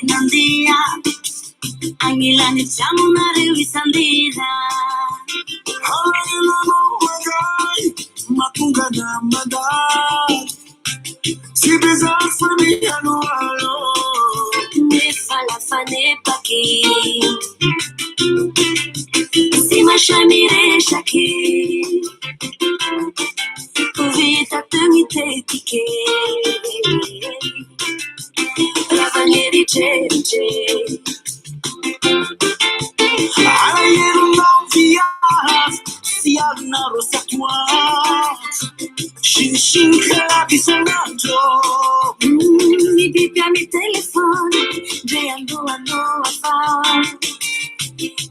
nandia angilani chamu na rewi sandira Halala magai makunga na madai Sibiza fami anualo ne fala fane paki Sima shamire shaki Vita temite tike Lavanieri cece Alayeru não vias Fiado na rosa tua Shin kalabisangato Mi bipia mi telefone Veando a noa fa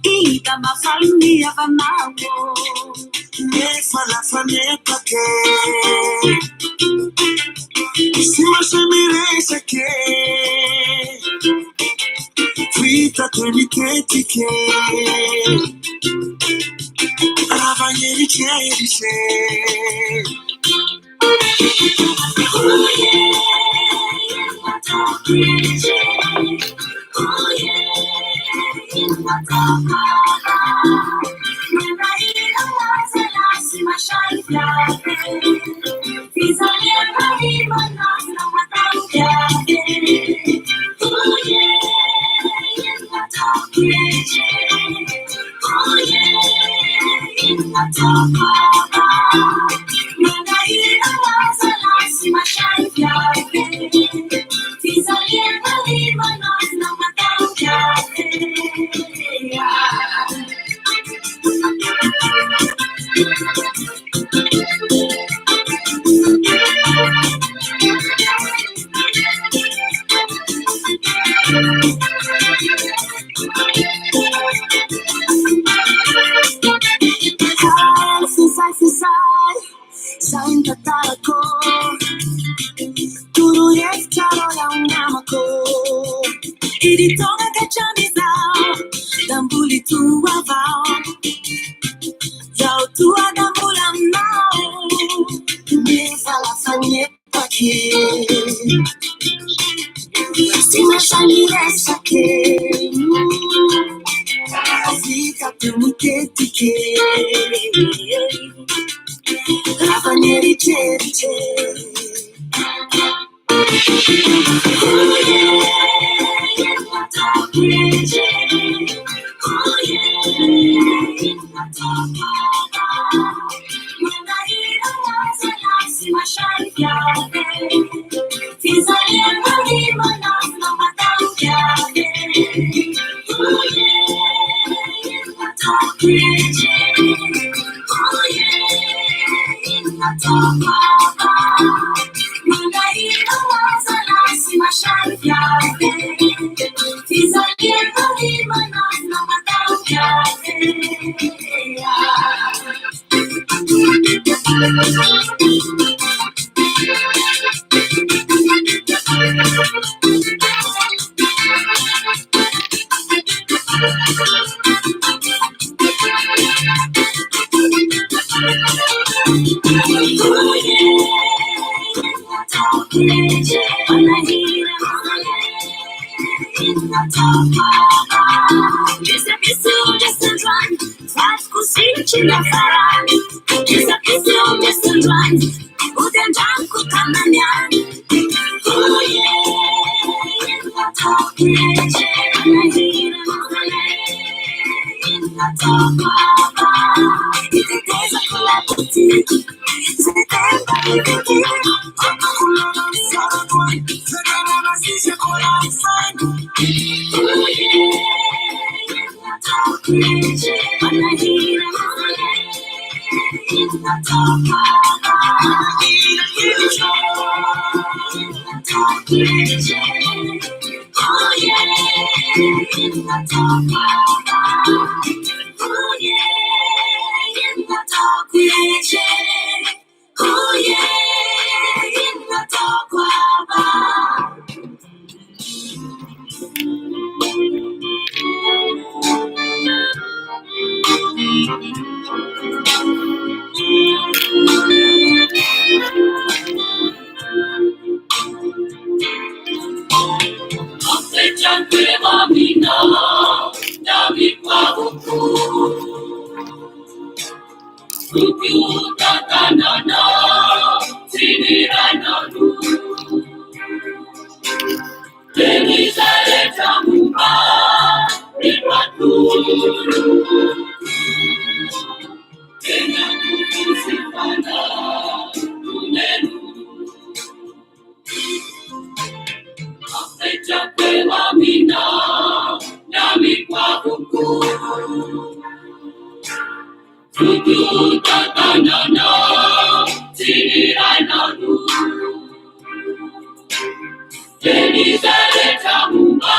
Ita ma falmi avamavo Ne fala fane pake Sima shamire shake Vita temiteke Lavanieri cece Oh yeah, my dog crazy. Oh yeah, my dog mama. When I eat a lot and I see my shine fly. He's a little my nose, no my dog Oh yeah, my dog crazy. Oh yeah, my dog mama. When I eat a lot and I see my shine fly. He's a little my nose, no my dog Sain tatarako Turu yes charola unamako Iritonga kachamizao Dambuli tu avao Yao tu adambula mnao Nefala fanye pake Sima shamire sake Azika tumiketike Lavanieri cece Oh yeah, my dog crazy. Oh yeah, my dog mama. When I eat a lot and I see my shine fly. He's a little my nose, no my dog Oh yeah, my dog crazy. Oh yeah, my dog mama. When I eat a lot and I see my shine fly. He's a little my nose, no my Oh yeah, my dog crazy. When I eat a my dog mama. Just a piece of distant run. Fast kusichi na farani. Just a piece of distant run. Utenjam kutamanya. Oh yeah, my dog crazy. When I eat my dog mama. Iteteza kula boutique. Oh yeah, in the dark guava. Mina, Nami Kwabuku, Kukuta Kanana, Sinirananu, Elizaleta Mumba, Ripaturu, Kenya Kukusipana, Tunenu, Apecha Kwewa Mina, Nami Kwabuku, Kukuta Kanana, Sinirananu, Elizaleta Mumba,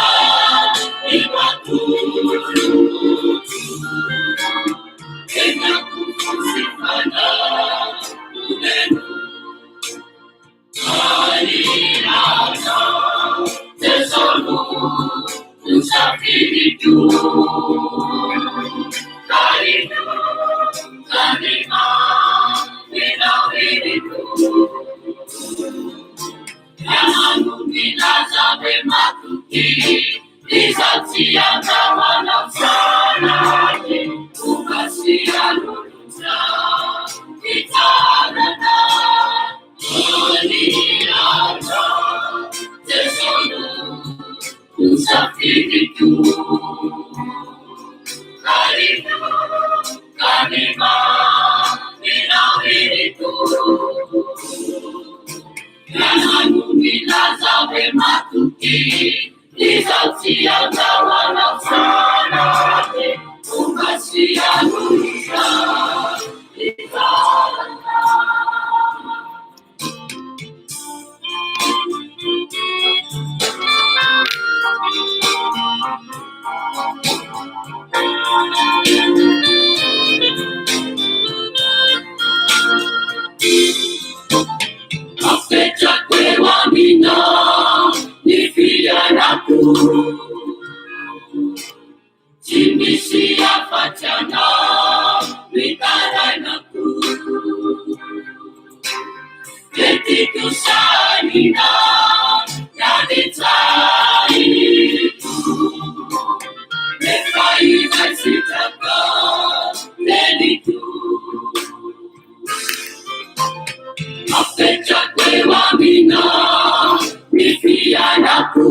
Ripaturu, Kenya Kukusipana, Tunenu, Alirana, Tesoro, Usafiritu, Karibu, Karima, Ninawiritu, Yananu Minazabe Matuki, Izatia Kawana Sana, Ukasia Luluta, Itarana, Alirana, Tesoro, Usafiritu, Karibu, Karima, Ninawiritu, Yananu Minazabe Matuki, Izatia Kawana Sana, Ukasia Luluta, Itarana. Apecha Kwewa Mina, Nifiyanaku, Timisia Fatana, Mikaranaku, Ketiku Sanina, Yaditai, Nefai Vasitaka, Nenitu, Apecha Kwewa Mina, Nifiyanaku,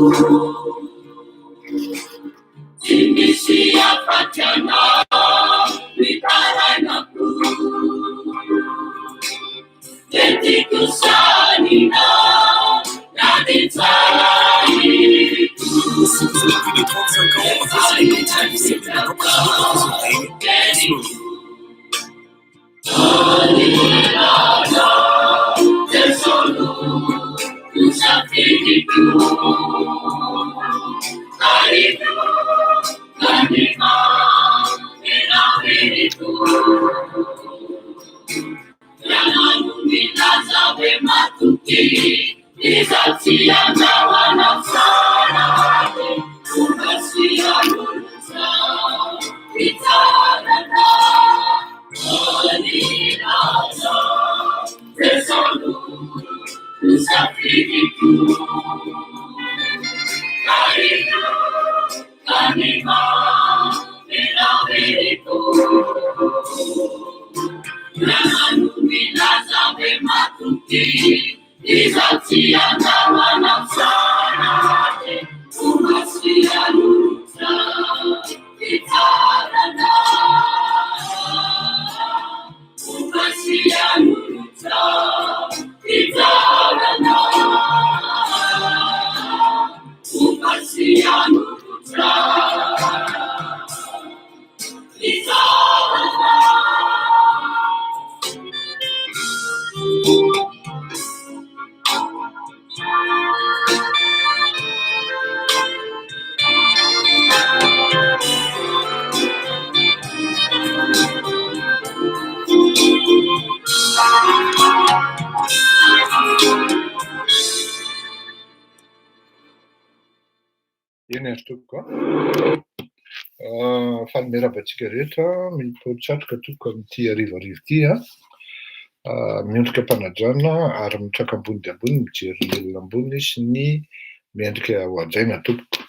Timisia Fatana, Mikaranaku, Ketiku Sanina, Yaditai, Si vous avez plus de 35 ans, officiellement, vous êtes un représentant représenté. Tesoro, Usafiritu, Karibu, Karima, Ninawiritu, Yananu Minazabe Matuki, Izatia Kawana Sana, Ukasia Luluta, Itarana, Alirana, Tesoro, Usafiritu, Karibu, Karima, Ninawiritu, Yananu Minazabe Matuki, Izatia Kawana Sana, Ukasia Luluta, Itarana, Ukasia Luluta, Itarana, Ukasia Luluta, Itarana. Jene stuka. Fan mera bacigareta, mi počatka tuka ti arriva rivtia. Miondrika mpanajana ary mitraka ambony de ambony mijery ny olona ambony sy ny miendrika ho hajaina tompoko.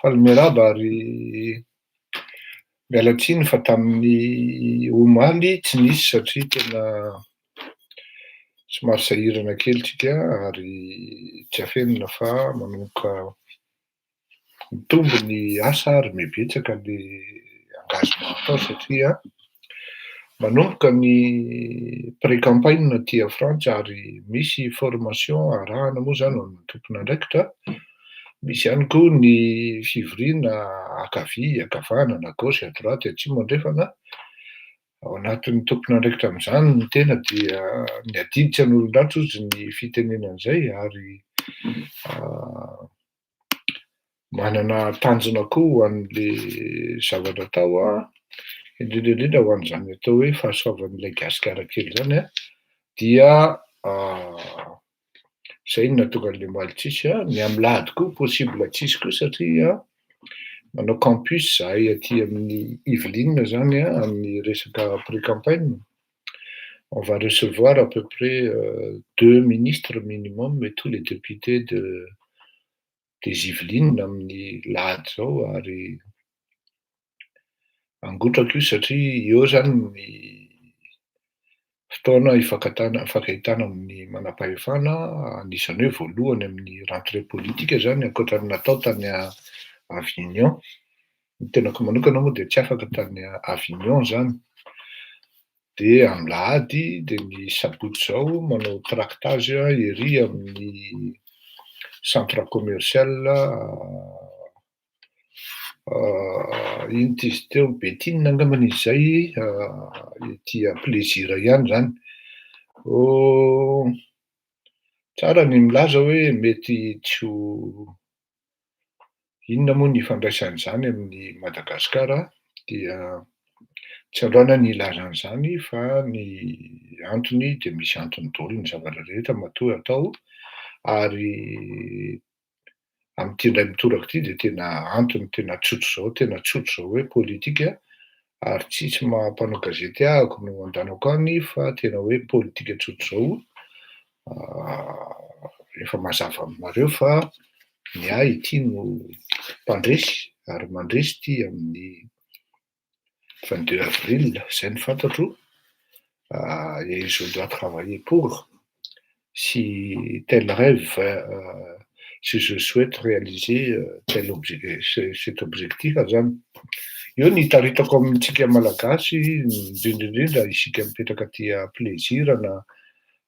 Faly miarahaba ary miala tsiny fa tamin'ny omaly tsy nisy satria tena somary sahirana kely tsika ary tsy afenina fa manomboka mitombo ny asa ary mibetsaka le engagement atao satria manomboka ny pré-campagne tia Frantsa ary misy formation arahana moa zany ho an'ny tompon'andraikitra. Misy ihany koa ny fivoriana ankavia, ankavanana, à gauche, à droite, atsimo andrefana. Ao anatin'ny tompon'andraikitra amin'izany ny tena dia ny adiditra ny olon-dratsy ozy ny fitenenan'izay ary manana tanjona koa ho an'le zavatra atao indrindra ho an'izany atao hoe fahasoavan'ilay gasikara kely zany dia zay no nahatonga an'le omaly tsisy ny am'lahady koa possible tsisy koa satria manao campus zahay aty amin'ny Yvelines zany amin'ny resaka pré-campagne. On va recevoir à peu près 2 ministres minimum et tous les députés des Yvelines amin'ny lahady zao ary angotrako io satria eo zany ny fotoana ifankahitana amin'ny manam-pahefana anisan'ny hoe voalohany amin'ny rentrée politique zany ankoatran'ny natao tany Avignon. Ny tenako manokana moa de tsy afaka tany Avignon zany. De am'lahady de ny sabotsy zao manao tractage ery amin'ny centre commercial ino ty izy teo Betine angambany izy zay tia plaisir ihany zany. Tsara ny milaza hoe mety tsy ho inona moa ny ifandraisan'izany amin'ny Madagasikara dia tsy androana ny ilaza an'izany fa ny antony de misy antony daholo ny zavatra rehetra matoa atao ary am'ty indray mitoraka ty de tena antony tena tsotro zao hoe politika ary tsisy mampanao gazety ahako no andanako any fa tena hoe politika tsotro zao. Efa mazava aminareo fa ny ahy ity no mpandresy ary mandresy ty amin'ny 22 avril, zay ny fantatro. Et je dois travailler pour si tel rêve, si je souhaite réaliser cet objectif zany. Io ny hitaritako amintsika malagasy indrindrindrindra isika mipetraka tia plaisir na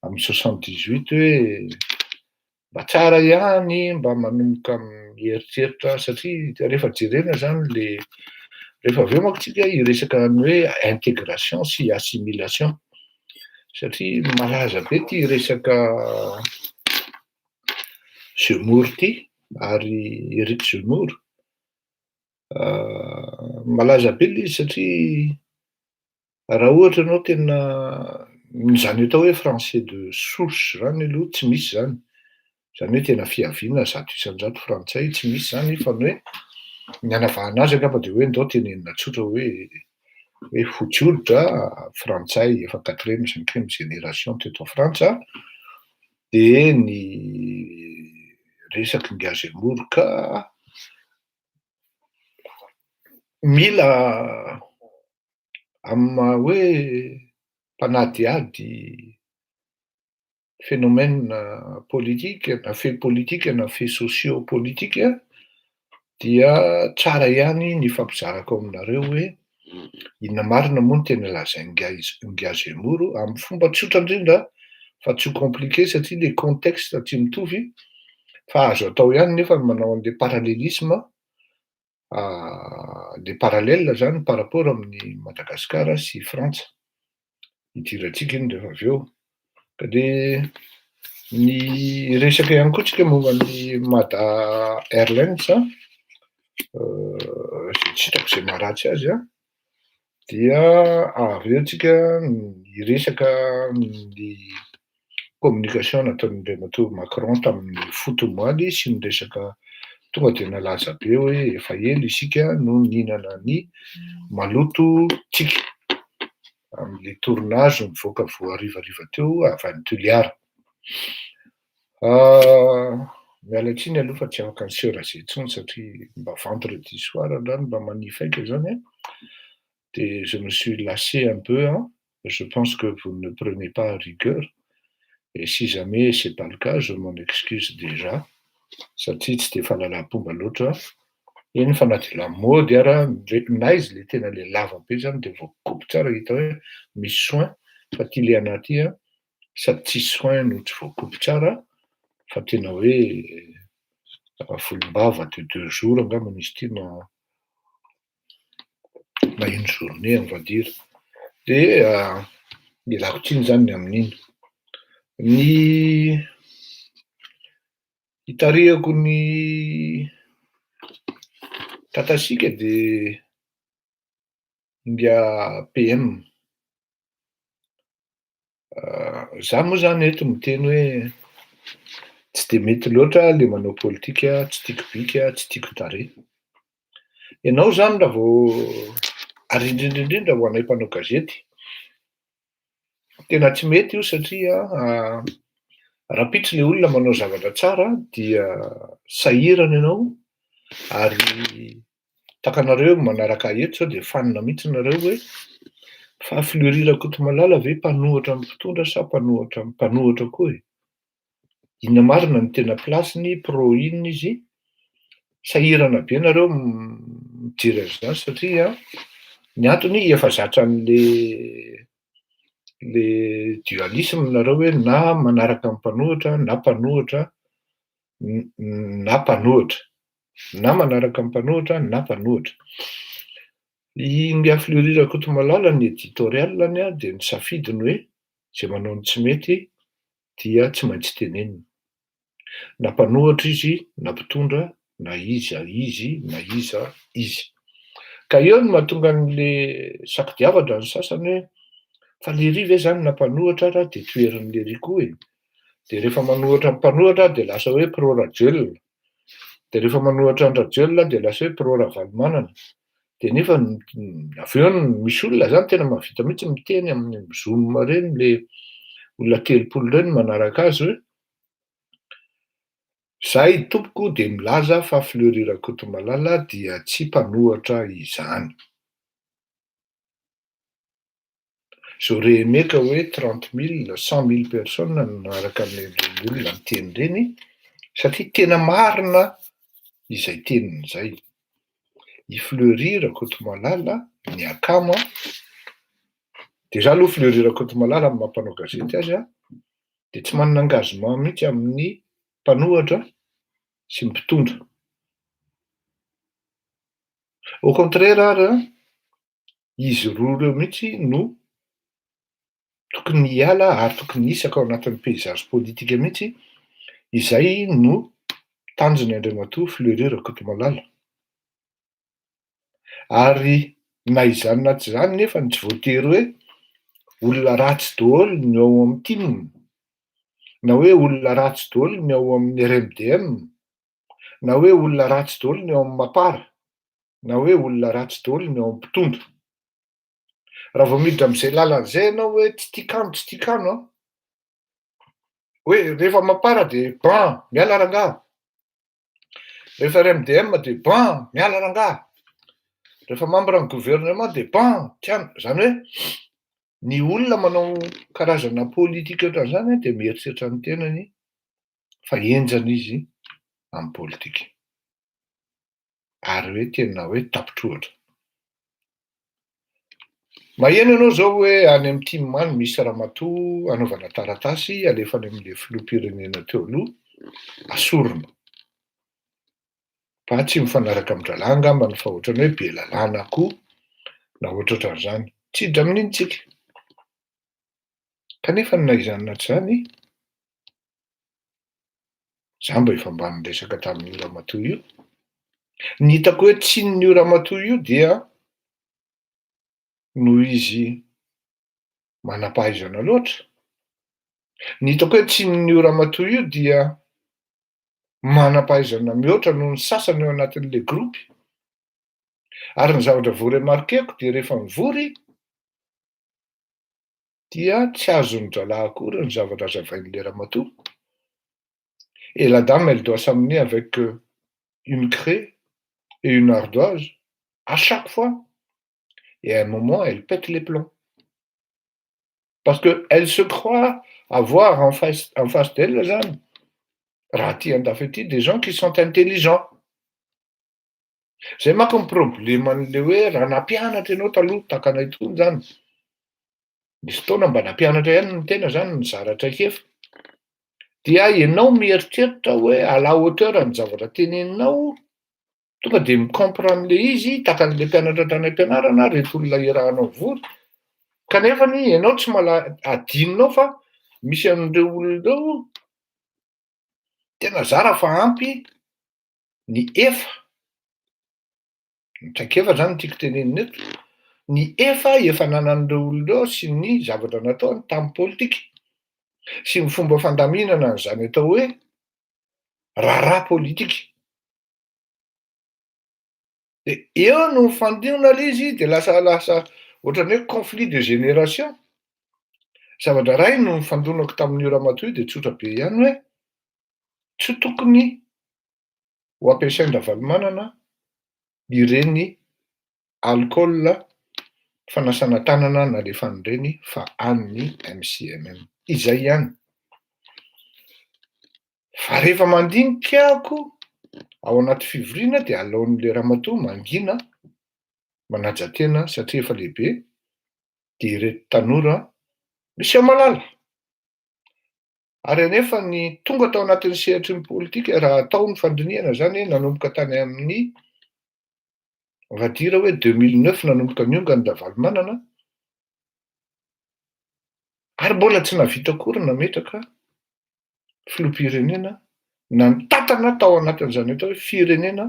amin'ny 78 hoe mba tsara ihany mba manomboka mieritreritra satria rehefa jerena zany le rehefa aveo manko tsika hiresaka ny hoe intégration sy assimilation satria malaza be ty resaka Zemmour ty ary Éric Zemmour malaza be le izy satria raha ohatra ianao tena zany atao hoe français de souche zany aloha tsy misy zany. Zany hoe tena fiaviana 100% frantsay tsy misy zany fa ny hoe ny anavahana azy angamba de hoe ndao tenenina tsotra hoe fotsy hoditra frantsay efa 4e 5e génération teto Frantsa de ny resaky nga Zemmour ka mila amin'ny hoe mpanadiady phénomène politique na fait politique na fait socio-politique dia tsara ihany ny fampizarako aminareo hoe inona marina moa no tena lazainga Zemmour amin'ny fomba tsotra indrindra fa tsy ho compliqué satria le contexte tsy mitovy fa azo atao ihany nefa manao an'le parallélisme le parallèle zany par rapport amin'ny Madagasikara sy Frantsa hidirantsika iny rehefa aveo ka de ny resaka ihany koa tsika momba ny Mada Airlines tsy hitako zay maharatsy azy dia aveo tsika hiresaka ny communication nataon'Andriamatoa Macron tamin'ny fото moaly sy ny resaka tonga de nalaza be hoe efa ela isika no nihinana ny maloto tsika amin'le tournage mivoaka voarivariva teo avy any Toliara. miala tsiny aloha fa tsy afaka niseho raha zay intsony satria mba vendredi soir andrany mba magnifaika zany a. De je me suis lassé un peu, hein. Je pense que vous ne prenez pas à rigueur. Et si jamais c'est pas le cas, je m'en excuse déjà. Satria tsy de fahalalam-pomba loatra. Iny fa na de lamaody ara, na izy le tena le lava be zany de voakopo tsara hita hoe misy soin, fa ty le anaty a sady tsisy soin no tsy voakopo tsara, fa tena hoe volombava de 2 jours angambany izy ty na une journée on va dire. De ialako tsiny zany amin'iny. Ny hitarihako ny tatasika de inga PM. Za moa zany eto miteny hoe tsy de mety loatra le manao politika, tsy tiako bika, tsy tiako tarehy. Ianao zany raha vao ary indrindraindrindra ho anay mpanao gazety, tena tsy mety io satria rapitry le olona manao zavatra tsara dia sahirana ianao ary takanareo manaraka eto sao de fanina mihitsy nareo hoe fa Fleury Rakotomalala ve mpanohatra mpitondra sa mpanohatra koa e? Inona marina ny tena plasiny, pro inona izy? Sahirana be nareo mijery an'izany satria ny antony efa zatra an'le dualisme nareo hoe na manaraka ny mpanohatra na mpanohatra na mpanohatra, na manaraka ny mpanohatra na mpanohatra. Inga Fleury Rakotomalala ny éditorialany a de nisafidiny hoe zay manao ny tsy mety dia tsy maintsy teneniny. Na mpanohatra izy, na mpitondra, na iza izy. Ka eo no mahatonga an'le sakidiavatra ny sasany hoe fa le ry ve zany nampanohatra ara de toerin'le ry koa e. De rehefa manohatra mpanohatra de lasa hoe pro Rajoelina. De rehefa manohatra ny Rajoelina de lasa hoe pro Ravalomanana. De nefa avy eo misy olona zany tena mahavita mihitsy miteny amin'ny Zoom reny le olona 30 reny manaraka azy hoe zahay tompoko de milaza fa Fleury Rakotomalala dia tsy mpanohatra izany. J'aurais aimé ka hoe 30 000, 100 000 personnes nanaraka an'ireny olona miteny reny satria tena marina izay teniny zay. I Fleury Rakotomalala ny akamo a, deja aloha Fleury Rakotomalala amin'ny mampanao gazety azy a, de tsy manana engagement mihitsy amin'ny mpanohatra sy mpitondra. Au contraire ary izy roa reo mihitsy no tokony hiala ary tokony hisaka ao anatin'ny paysage politika mihitsy izay no tanjony Andriamatoa Fleury Rakotomalala. Ary na izany na tsy izany nefa tsy voatery hoe olona ratsy daholo ny ao amin'ny team, na hoe olona ratsy daholo ny ao amin'ny RMDM, na hoe olona ratsy daholo ny ao amin'ny Mapara, na hoe olona ratsy daholo ny ao amin'ny mpitondra. Raha vao miditra amin'izay lalan'izay ianao hoe tsy tikano a, hoe rehefa Mapara de ban, miala rangaha. Rehefa RMDM de ban, miala rangaha. Rehefa membre ny gouvernement de ban, tiana. Zany hoe ny olona manao karazana politika ohatran'izany de mieritreritra ny tenany fa enjana izy amin'ny politika. Ary hoe tena hoe tapitrohatra. Maheno ianao zao hoe any amin'ny team any misy Ramatoa anaovana taratasy alefany amin'le filoham-pirenena teo aloha, asorina. Fa tsy mifanaraka amin-dralahy angambany fa ohatrany hoe be lalàna koa na ohatrohatran'izany. Tsy hiditra amin'iny tsika. Kanefa na izany na tsy izany, za mba efa mba niresaka tamin'io Ramatoa io. Ny hitako hoe tsinon'io Ramatoa io dia noho izy manam-pahaizana loatra. Ny hitako hoe tsinon'io Ramatoa io dia manam-pahaizana mihoatra noho ny sasany ao anatin'le gropy. Ary ny zavatra voaremarkeko dia rehefa mivory dia tsy azon'ny dralahy akory ny zavatra hazavain'le Ramatoa. Et la dame, elle doit s'amener avec une craie et une ardoise à chaque fois. Et à un moment, elle pète les plombs. Parce qu'elle se croit avoir en face d'elle, zany, raha ty andafy des gens qui sont intelligents. Zay manko ny probleman'le hoe raha nampianatra ianao taloha takanay tony zany. Misy fotoana mba nampianatra ihany ny tena zany ny zara-traikefa. Dia ianao mieritreritra hoe à la hauteur ny zavatra teneninao, tonga de micomprendre izy takan'le mpianatra tany am-pianarana, reto olona iarahanao vory. Kanefany ianao tsy mala adininao fa misy an'ireo olona ireo tena zara fa ampy ny efa. Ny traikefa zany tiako tenenina eto. Ny efa nanan'ireo olona ireo sy ny zavatra nataony tamin'ny politika. Sy ny fomba fandaminana an'izany atao hoe raharaha politika. De eo no mifandimina le izy de lasa ohatran'ny hoe conflit de génération. Zavatra ray no nifandonako tamin'io ramatoa de tsotra be ihany hoe tsy tokony ho ampiasain-davalomanana ireny alcool fanasana tanana nalefan'ireny fa an'ny MCMM. Izay ihany. Fa rehefa mandinika ako ao anaty fivoriana de alaon'le ramatoa mangina, manaja tena satria efa lehibe, de ireto tanora misy malala. Ary anefa ny tonga tao anatin'ny sehatry ny politika raha atao ny fandiniana zany nanomboka tany amin'ny on va dire hoe 2009 nanomboka nionga ny davalomanana, ary mbola tsy navita akory nametraka filoham-pirenena na nitatana tao anatin'izany atao hoe firenena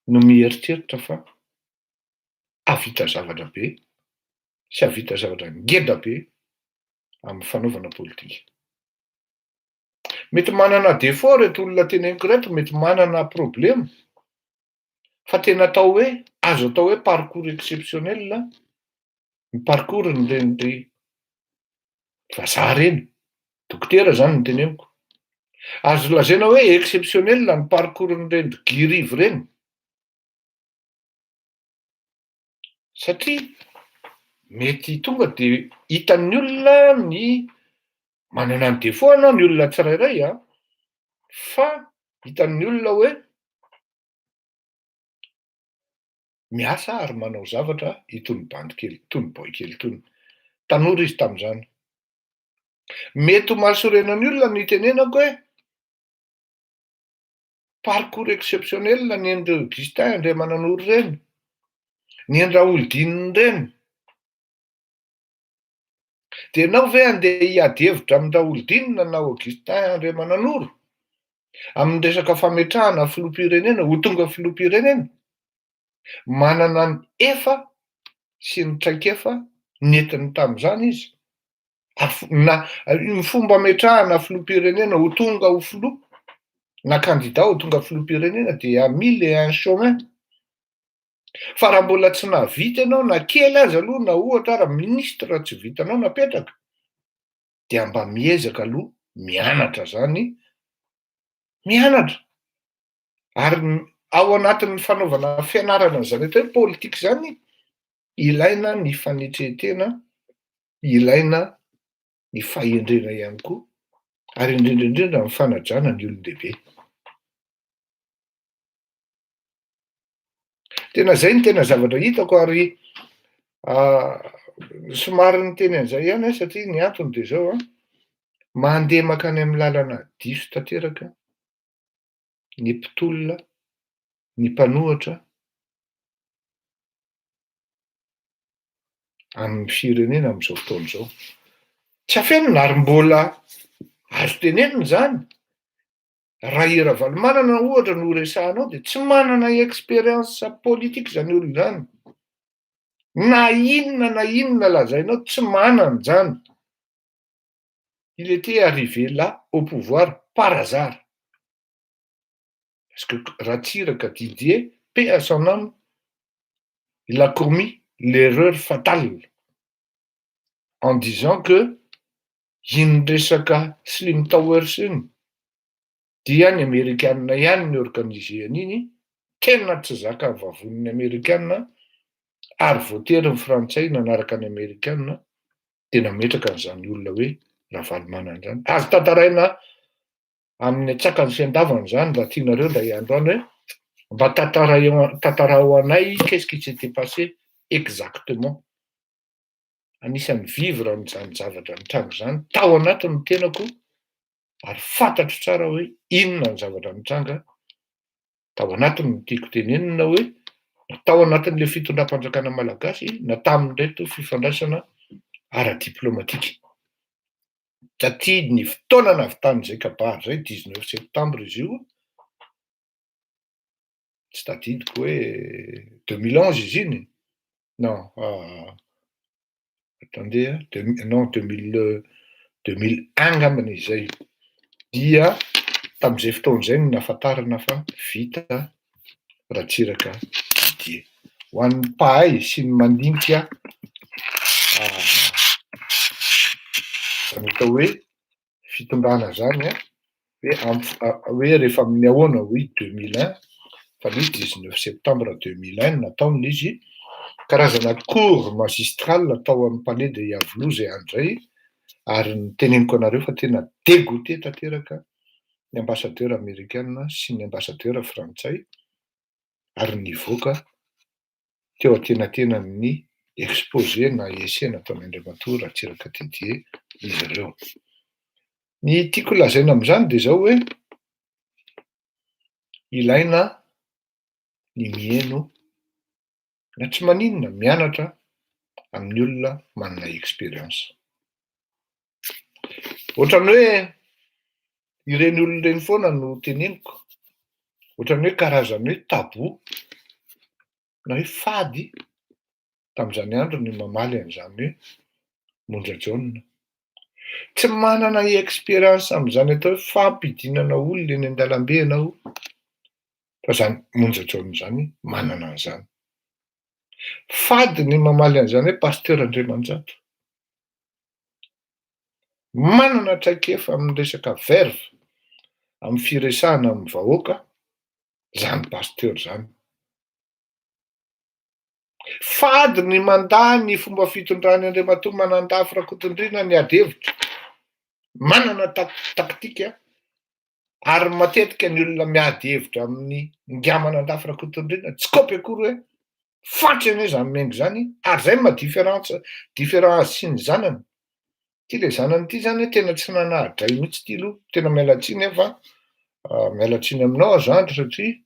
no mieritreritra fa havita zavatra be sy havita zavatra ngeda be amin'ny fanaovana politika. Mety manana défaut reto olona teneniko reto, mety manana problème, fa tena atao hoe azo atao hoe parcours exceptionnel ny parcours n'ireny vazaha reny. Dokotera zany ny teneniko. Azo lazaina hoe exceptionnel ny parcours n'ireny girivo reny. Satria mety tonga de hitan'ny olona ny manana ny défaut ny olona tsirairay fa hitan'ny olona hoe miasa ary manao zavatra itony bandy kely, itony boy kely itony. Tanora izy tamin'izany. Mety ho mahasorenan'ny olona ny tenenako hoe parcours exceptionnel ny an'ireo Augustin Andriamananoro reny, ny an'i Raoldinina reny. De ianao ve andeha hiady hevitra amin'ny Raoldinina na Augustin Andriamananoro amin'ny resaka fametrahana filoham-pirenena ho tonga filoham-pirenena? Manana ny efa sy ny traikefa nentiny tamin'izany izy. Ny fomba ametrahana filoham-pirenena ho tonga ho filoha na candidat ho tonga filoham-pirenena dia 1001 chemin. Fa raha mbola tsy navita ianao na kely aza aloha na ohatra raha ministra tsy vitanao napetraka, dia mba miezaka aloha mianatra zany, mianatra. Ary ao anatin'ny fanaovana fianarana zany atao hoe politika zany, ilaina ny fanetretena, ilaina ny fahendrena ihany koa, ary indrindra ny fanajana ny olon-dehibe. Tena zay ny tena zavatra hitako ary somary ny teny an'izay ihany satria ny antony de zao mandeha makany amin'ny lalana diso tanteraka ny mpitolona, ny mpanohatra amin'ny firenena amin'izao fotoana izao. Tsy hafenina ary mbola azo tenenina zany. Raha Iravalomanana ohatra no resahanao de tsy manana expérience politique zany olona zany. Na inona lazainao tsy manana zany. Il était arrivé là au pouvoir par hasard. Parce que Ratsiraka Didier, paix à son âme, il a commis l'erreur fatale en disant que iny resaka Slim Towers iny dia ny Amerikanina ihany ny organiseany iny, tena tsy zaka vavon'ny Amerikanina, ary voatery ny Frantsay nanaraka ny Amerikanina, tena metraka n'izany olona hoe Ravalomanana izany. Azo tantaraina amin'ny atsakany sy andavany zany mba tianareo ndray androany hoe mba tantarao anay qu'est-ce qui s'était passé exactement. Anisan'ny vivre n'izany zavatra nitranga zany tao anatin'ny tenako, ary fantatro tsara hoe inona ny zavatra nitranga tao anatiny tiako tenenina hoe tao anatin'le fitondram-panjakana malagasy na tamin'reto fifandraisana ara-diplomatika. Satria ny fotoana nahavitany zay kabary zay 19 septembre izy io, tsy tadidiko hoe 2011 izy iny, non attendez, non 2001 ngambany izay, dia tamin'izay fotoana izay no nahafantarana fa vita Ratsiraka Didier. Ho an'ny mpahay sy ny mandinika zany atao hoe fitondrana zany hoe rehefa amin'ny ahoana hoe 2001 fa ny 19 septembre 2001 nataony izy, karazana cour magistral tao amin'ny palais de Yavolo zay andray, ary niteneniko anareo fa tena dégoûté tanteraka ny ambassadeur américaine sy ny ambassadeur frantsay, ary nivoaka teo atenatenan'ny exposé na essai nataon'ny Andriamatoa Ratsiraka Didier izy ireo. Ny tiako lazaina amin'izany dia zao hoe ilaina ny mihaino na tsy maninona mianatra amin'ny olona manana expérience. Ohatrany hoe ireny olona ireny foana no teneniko, ohatrany hoe karazany hoe tabou na hoe fady tamin'izany andro ny mamaly an'izany hoe Monja John. Tsy manana expérience amin'izany atao hoe fampidinana olona eny an-dalambe ianao, fa zany Monja John zany manana an'izany. Fady ny mamaly an'izany hoe pasteur Andriamanjato. Manana traikefa amin'ny resaka verve, amin'ny firesahana amin'ny vahoaka, zany pasteur zany. Fady ny mandà ny fomba fitondrany Andriamatoa Manandafy Rakotondriana ny ady hevitra, manana taktika, ary matetika ny olona miady hevitra amin'ny Manandafy Rakotondriana tsy kopy akory hoe fatsy anie zany mengo zany, ary zay ma différent sy ny zanany. Ty le zanany ty zany tena tsy nanahadray mihitsy ty aloha, tena mialatsiny fa mialatsiny aminao azo andro satria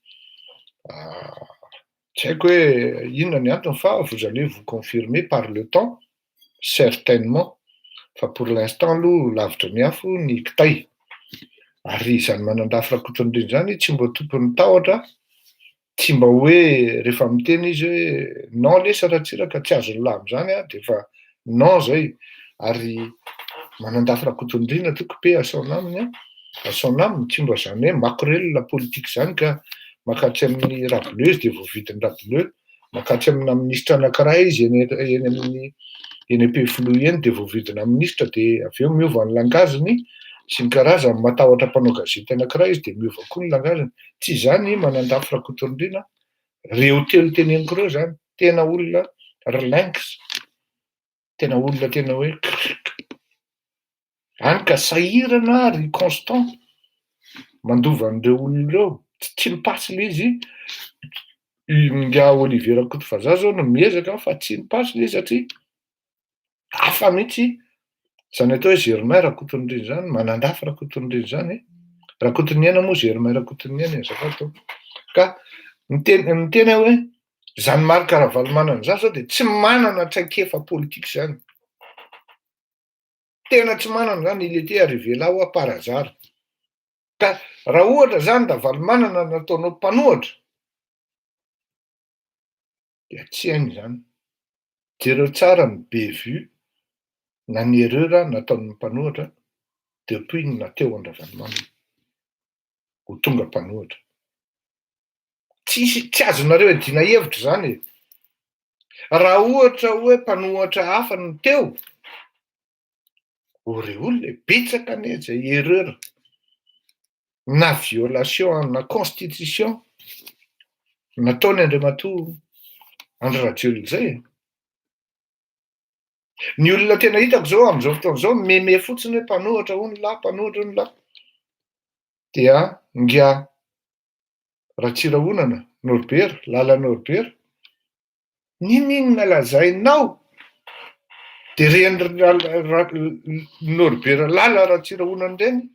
tsy haiko hoe inona ny antony fa vous allez vous confirmer par le temps, certainement, fa pour l'instant aloha lavitra miafo ny kitay. Ary zany Manandafy Rakotondriana zany tsy mba tompon'ny tahotra, tsy mba hoe rehefa miteny izy hoe non lesa Ratsiraka tsy azo lamy zany de fa non zay. Ary Manandafy Rakotondriana toko pe à son âme, tsy mba zany hoe makorel la politique zany ka makatry amin'ny raboleuse de voavidiny raboleu, makatry amina ministra anankiray izy eny amin'ny EPFLO eny de voavidina ministra de aveo miova ny langaziny sy ny karazany, matahotra mpanao gazety anankiray izy de miova koa ny langaziny. Tsy zany Manandafy Rakotondriana, reo telo teneniko reo zany, tena olona relinks, tena olona tena hoe any ka sahirana ary constant mandova an'ireo olona ireo, tsy mipasy le izy. Nga Olivier Rakotovazaza zao no miezaka fa tsy mipasy le satria hafa mihitsy zany atao hoe Germain Rakotondriana zany, Manandafy Rakotondriana zany, Rakotoniaina moa Germain Rakotoniaina azafady. Ka ny tena hoe zany Marc Ravalomanana zany zao de tsy manana traikefa politique zany. Tena tsy manana zany, il était arrivé là ou par hasard. Ka raha ohatra zany Ravalomanana nataonao mpanohatra, dia tsy hainy zany. Jereo tsara ny bévue na ny erreur nataon'ny mpanohatra depuis ny nateo an'i Ravalomanana ho tonga mpanohatra. Tsy azonareo adina hevitra zany e. Raha ohatra hoe mpanohatra hafa no teo, ore olona betsaka anie zay erreur. na violation na constitution nataony Andriamatoa Andry Rajoelina zay. Ny olona tena hitako zao am'izao fotoan'izao meme fotsiny hoe mpanohatra ony lahy dia ngia Ratsirahonana Norbert, Lala Norbert. Ninino nalazainao de reny Norbert Lala Ratsirahonana reny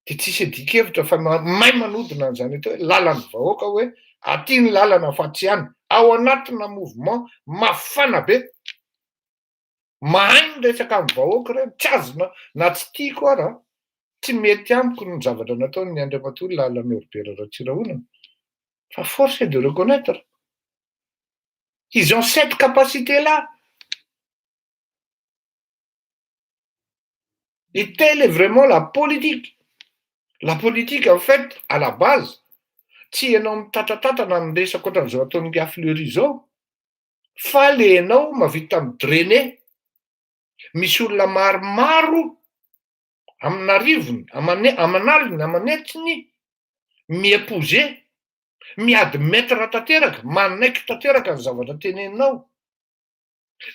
de tsisy dikevitra fa mahay manodina an'izany atao hoe lalan'ny vahoaka hoe aty ny lalana fa tsy any ao anatina mouvement mafana be. Mahay miresaka amin'ny vahoaka reny tsy azona na tsy tiako ara tsy mety amiko ny zavatra nataony Andriamatoa Lala Norbert Ratsirahonana fa force est de reconnaître ils ont cette capacité-là. Et telle est vraiment la politique. La politique, en fait, à la base, tsy ianao mitatatana miresaka ohatran'izao ataon'ny gars Fleury zao, fa le ianao mahavita midrainer. Misy olona maromaro amin'arivony, amanaliny, amanetiny, miépouser, miadmettre tanteraka, manaiky tanteraka ny zavatra teneninao.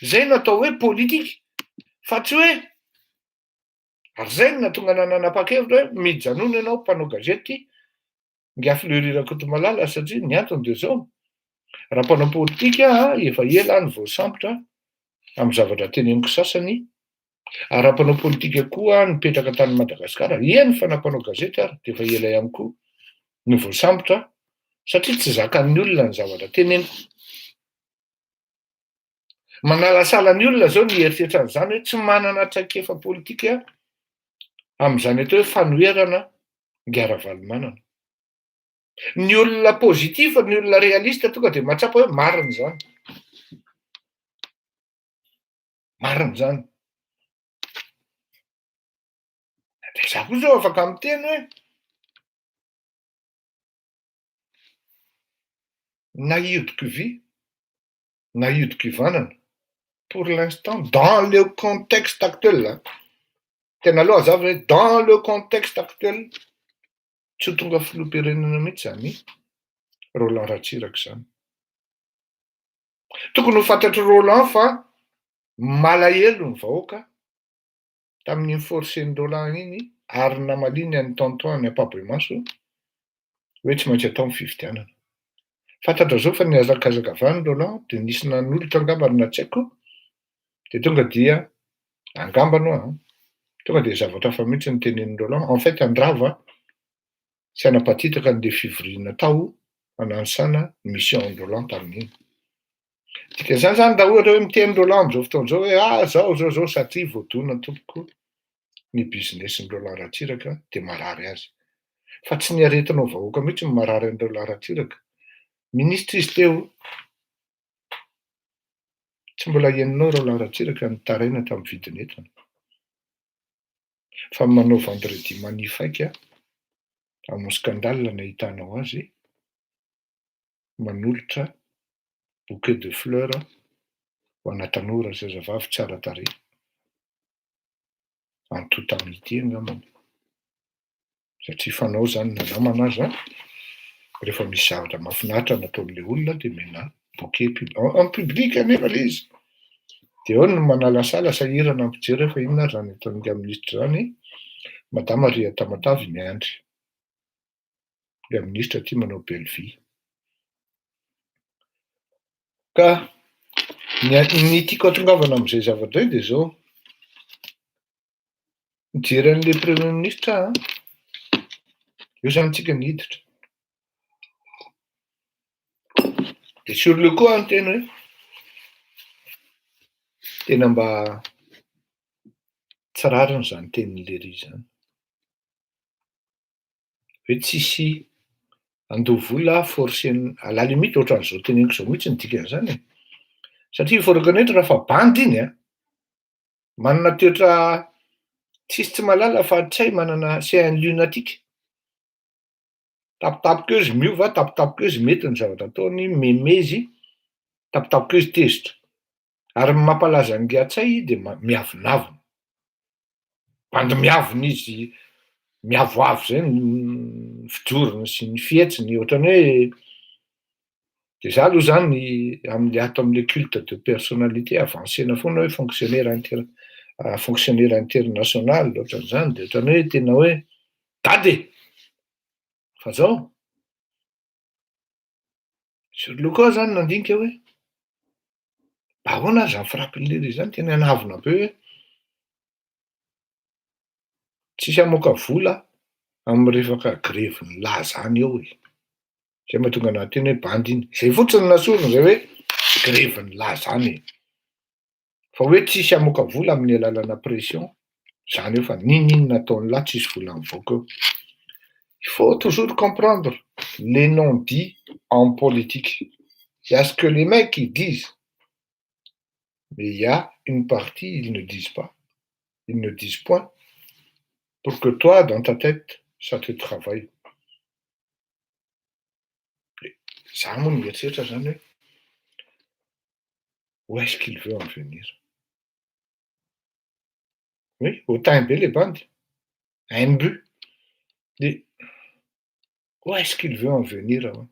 Zay natao hoe politika. Fa tsy hoe ary zay no natonga nanapa-kevitra hoe mijanona ianao mpanao gazety nga Fleury Rakotomalala satria ny antony de zao. Raha mpanao politika efa ela ny voasambotra amin'ny zavatra teneniko sasany. Ary raha mpanao politika koa nipetraka tany Madagasikara, eny fa nampanao gazety ary de efa ela ihany koa ny voasambotra satria tsy zakan'ny olona ny zavatra teneniko. Manalasala ny olona zao ny eritreritra an'izany hoe tsy manana traikefa politika amin'izany atao hoe fanoherana ngara-valomanana. Ny olona pozitiva, ny olona realista tonga de mahatsapa hoe marina zany. Marina zany. De za koa zao afaka miteny hoe nahiodiko vy, nahiodiko ivanana. Pour l'instant, dans le contexte actuel, tena aloha zavatra hoe dans le contexte actuel, tsy ho tonga filoham-pirenena mihitsy zany Roland Ratsiraka zany. Tokony ho fantatry Roland fa malahelo ny vahoaka tamin'iny forcen'ny Roland iny ary namaliny any Tonton ny Ampaboimaso hoe tsy maintsy atao ny fifidianana. Fantatra zao fa niazakazakavany Roland de nisy nanolotra angamba na tsy haiko de tonga dia angambano tonga de zavatra hafa mihitsy ny tenenin'ny Roland. En fait andrava sy anapatitaka an'le fivoriana tao anansana mission Roland tamin'iny. Dika zany zany raha ohatra hoe miteny Roland am'izao fotoan'izao hoe zao satria voadona tompoko ny business-ny Roland Ratsiraka de marary azy. Fa tsy ny aretinao vahoaka mihitsy ny marary an'i Roland Ratsiraka. Ministra izy teo. Tsy mbola heninao Roland Ratsiraka ny taraina tamin'ny vidin'entana. Fa manao vendredi magnifique amin'ny scandale nahitanao azy manolotra bouquet de fleurs ho ana tanora zazavavy tsara tarehy. En toute amitié angambany. Satria fanao zany nanamana azy rehefa misy zavatra mahafinaritra nataon'le olona de mena bouquet en public anefa le izy. De eo no manalasala sahirana ampijery fa inona zany ataon'ga ministra zany Madame Maria Tamatavy miandry. Le ministra ty manao belle-vie. Ka ny tiako atongavana amin'izay zavatra de zao. Mijery an'le premier ministra io zany tsika niditra. De sur le coup ny teny hoe tena mba tsy rariny zany tenin'le ry zany. Hoe tsisy andovola forcen'ny à la limite ohatran'izao teneniko zao mihitsy ny dikan'izany. Satria il faut reconnaître raha fa bandy iny manana toetra tsisy tsy malala fa tsy hay manana c'est un lunatique. Tapitapika eo izy miova, tapitapika eo izy mety ny zavatra ataony, memezy, tapitapika eo izy tezitra. Ary mampalaza ny Gatsay de miavonavona. Bandy miavona izy miavoavo zay ny fijorony sy ny fietsiny ohatrany hoe de za aloha zany am'le ato am'le culte de personnalité avancena foana hoe fonctionnaire international ohatran'zany de ohatrany hoe tena hoe dady fa zao sur le koa zany nandinika hoe ahoana azy frappin'le zany tena anavona be hoe tsisy amoaka vola amy resaka grevy ny lahy zany eo e. Zay mahatonga anahy teny hoe bandiny. Zay fotsiny nasorony zay hoe grevy ny lahy zany e. Fa hoe tsisy amoaka vola amin'ny alalana pression, zany eo fa ninona nataony lahy tsisy vola mivoaka eo. Il faut toujours comprendre les non-dits en politique. Il y a ce que les mecs ils disent, mais il y a une partie ils ne disent pas. Ils ne disent point pour que toi, dans ta tête, ça te travaille. Ça moa no mieritreritra zany hoe où est-ce qu'il veut en venir? Oui, hautain be le bandy, haimbu. De où est-ce qu'il veut en venir hein?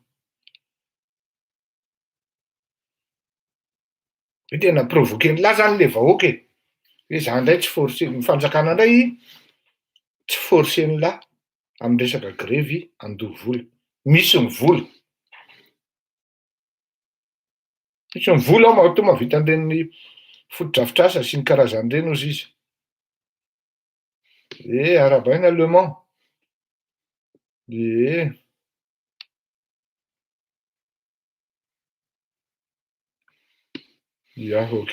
Hoe tena provoquer lahy zany le vahoaka e. Hoe za ndray tsy forcer ny fanjakana ndray tsy forcer ny lahy amy resaka grevy andoha vola. Misy ny vola. Misy ny vola ao to mahavita an'ireny fotodrafitrasa sy ny karazan'ireny ozy izy. Arabaina Le Mans. Ya ok,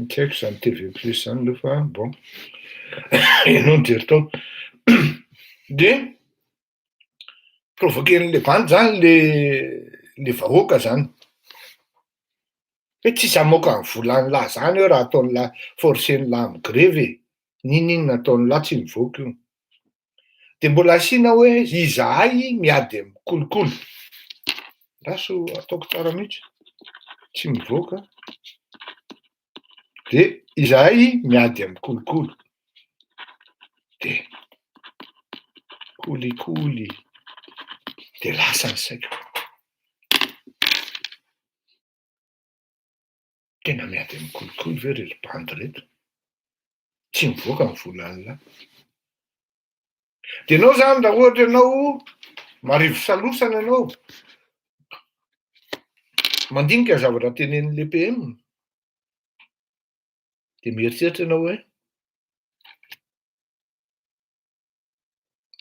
tsy haiko zany TV plus zany aloha fa bon. Ianao nijery tao. De provoquen'le bandy zany le vahoaka zany. Hoe tsisy amoaka ny volan'ny lahy zany eo raha ataon'ny lahy forcer-ny lahy amy grevy e. Ninona nataon'ny lahy tsy mivoaka io. De mbola asiana hoe izahay miady amy kolokolo. Raso ataoko tsara mihitsy. Tsy mivoaka. De izahay miady amy kolokolo. De kolikoly. De lasa ny saiko. Tena miady amy kolokolo ve rery bandy reto? Tsy mivoaka ny volan'ny lahy. De anao zany raha ohatra ianao marivo salosana ianao, mandinika zavatra tenenin'le PM, de mieritreritra ianao hoe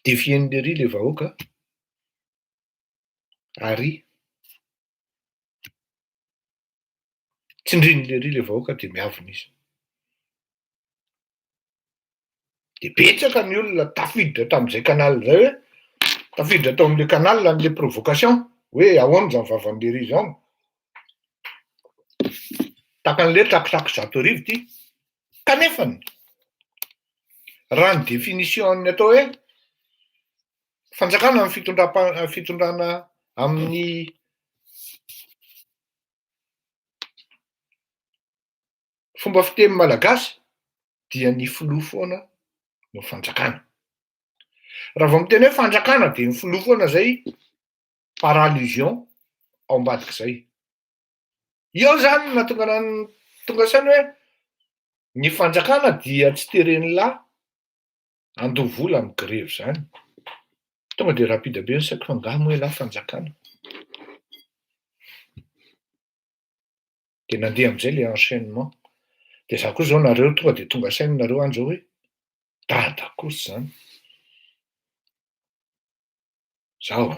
defien'le ry le vahoaka ary tsindrin'le ry le vahoaka de miavona izy. De betsaka ny olona tafiditra tam'izay canal zay hoe tafiditra tao am'le canal an'le provocation hoe ahoana zany vavan'le ry zany. Takan'le tsakotsako zato arivo ty. Kanefany raha ny définition-ny atao hoe fanjakana ny fitondrana amin'ny fomba fiteny malagasy dia ny filoha foana no fanjakana. Raha vao miteny hoe fanjakana de ny filoha foana zay par allusion ao ambadik'izay. Eo zany tonga saina hoe ny fanjakana dia tsy teren'ny lahy andoha vola amy grevy zany. Tonga de rapide be ny saiko fa ngah moa lahy fanjakana. De nandeha am'izay le enchaînement. De za koa zao nareo tonga de tonga sainareo any zao hoe dada kosa zany. Zao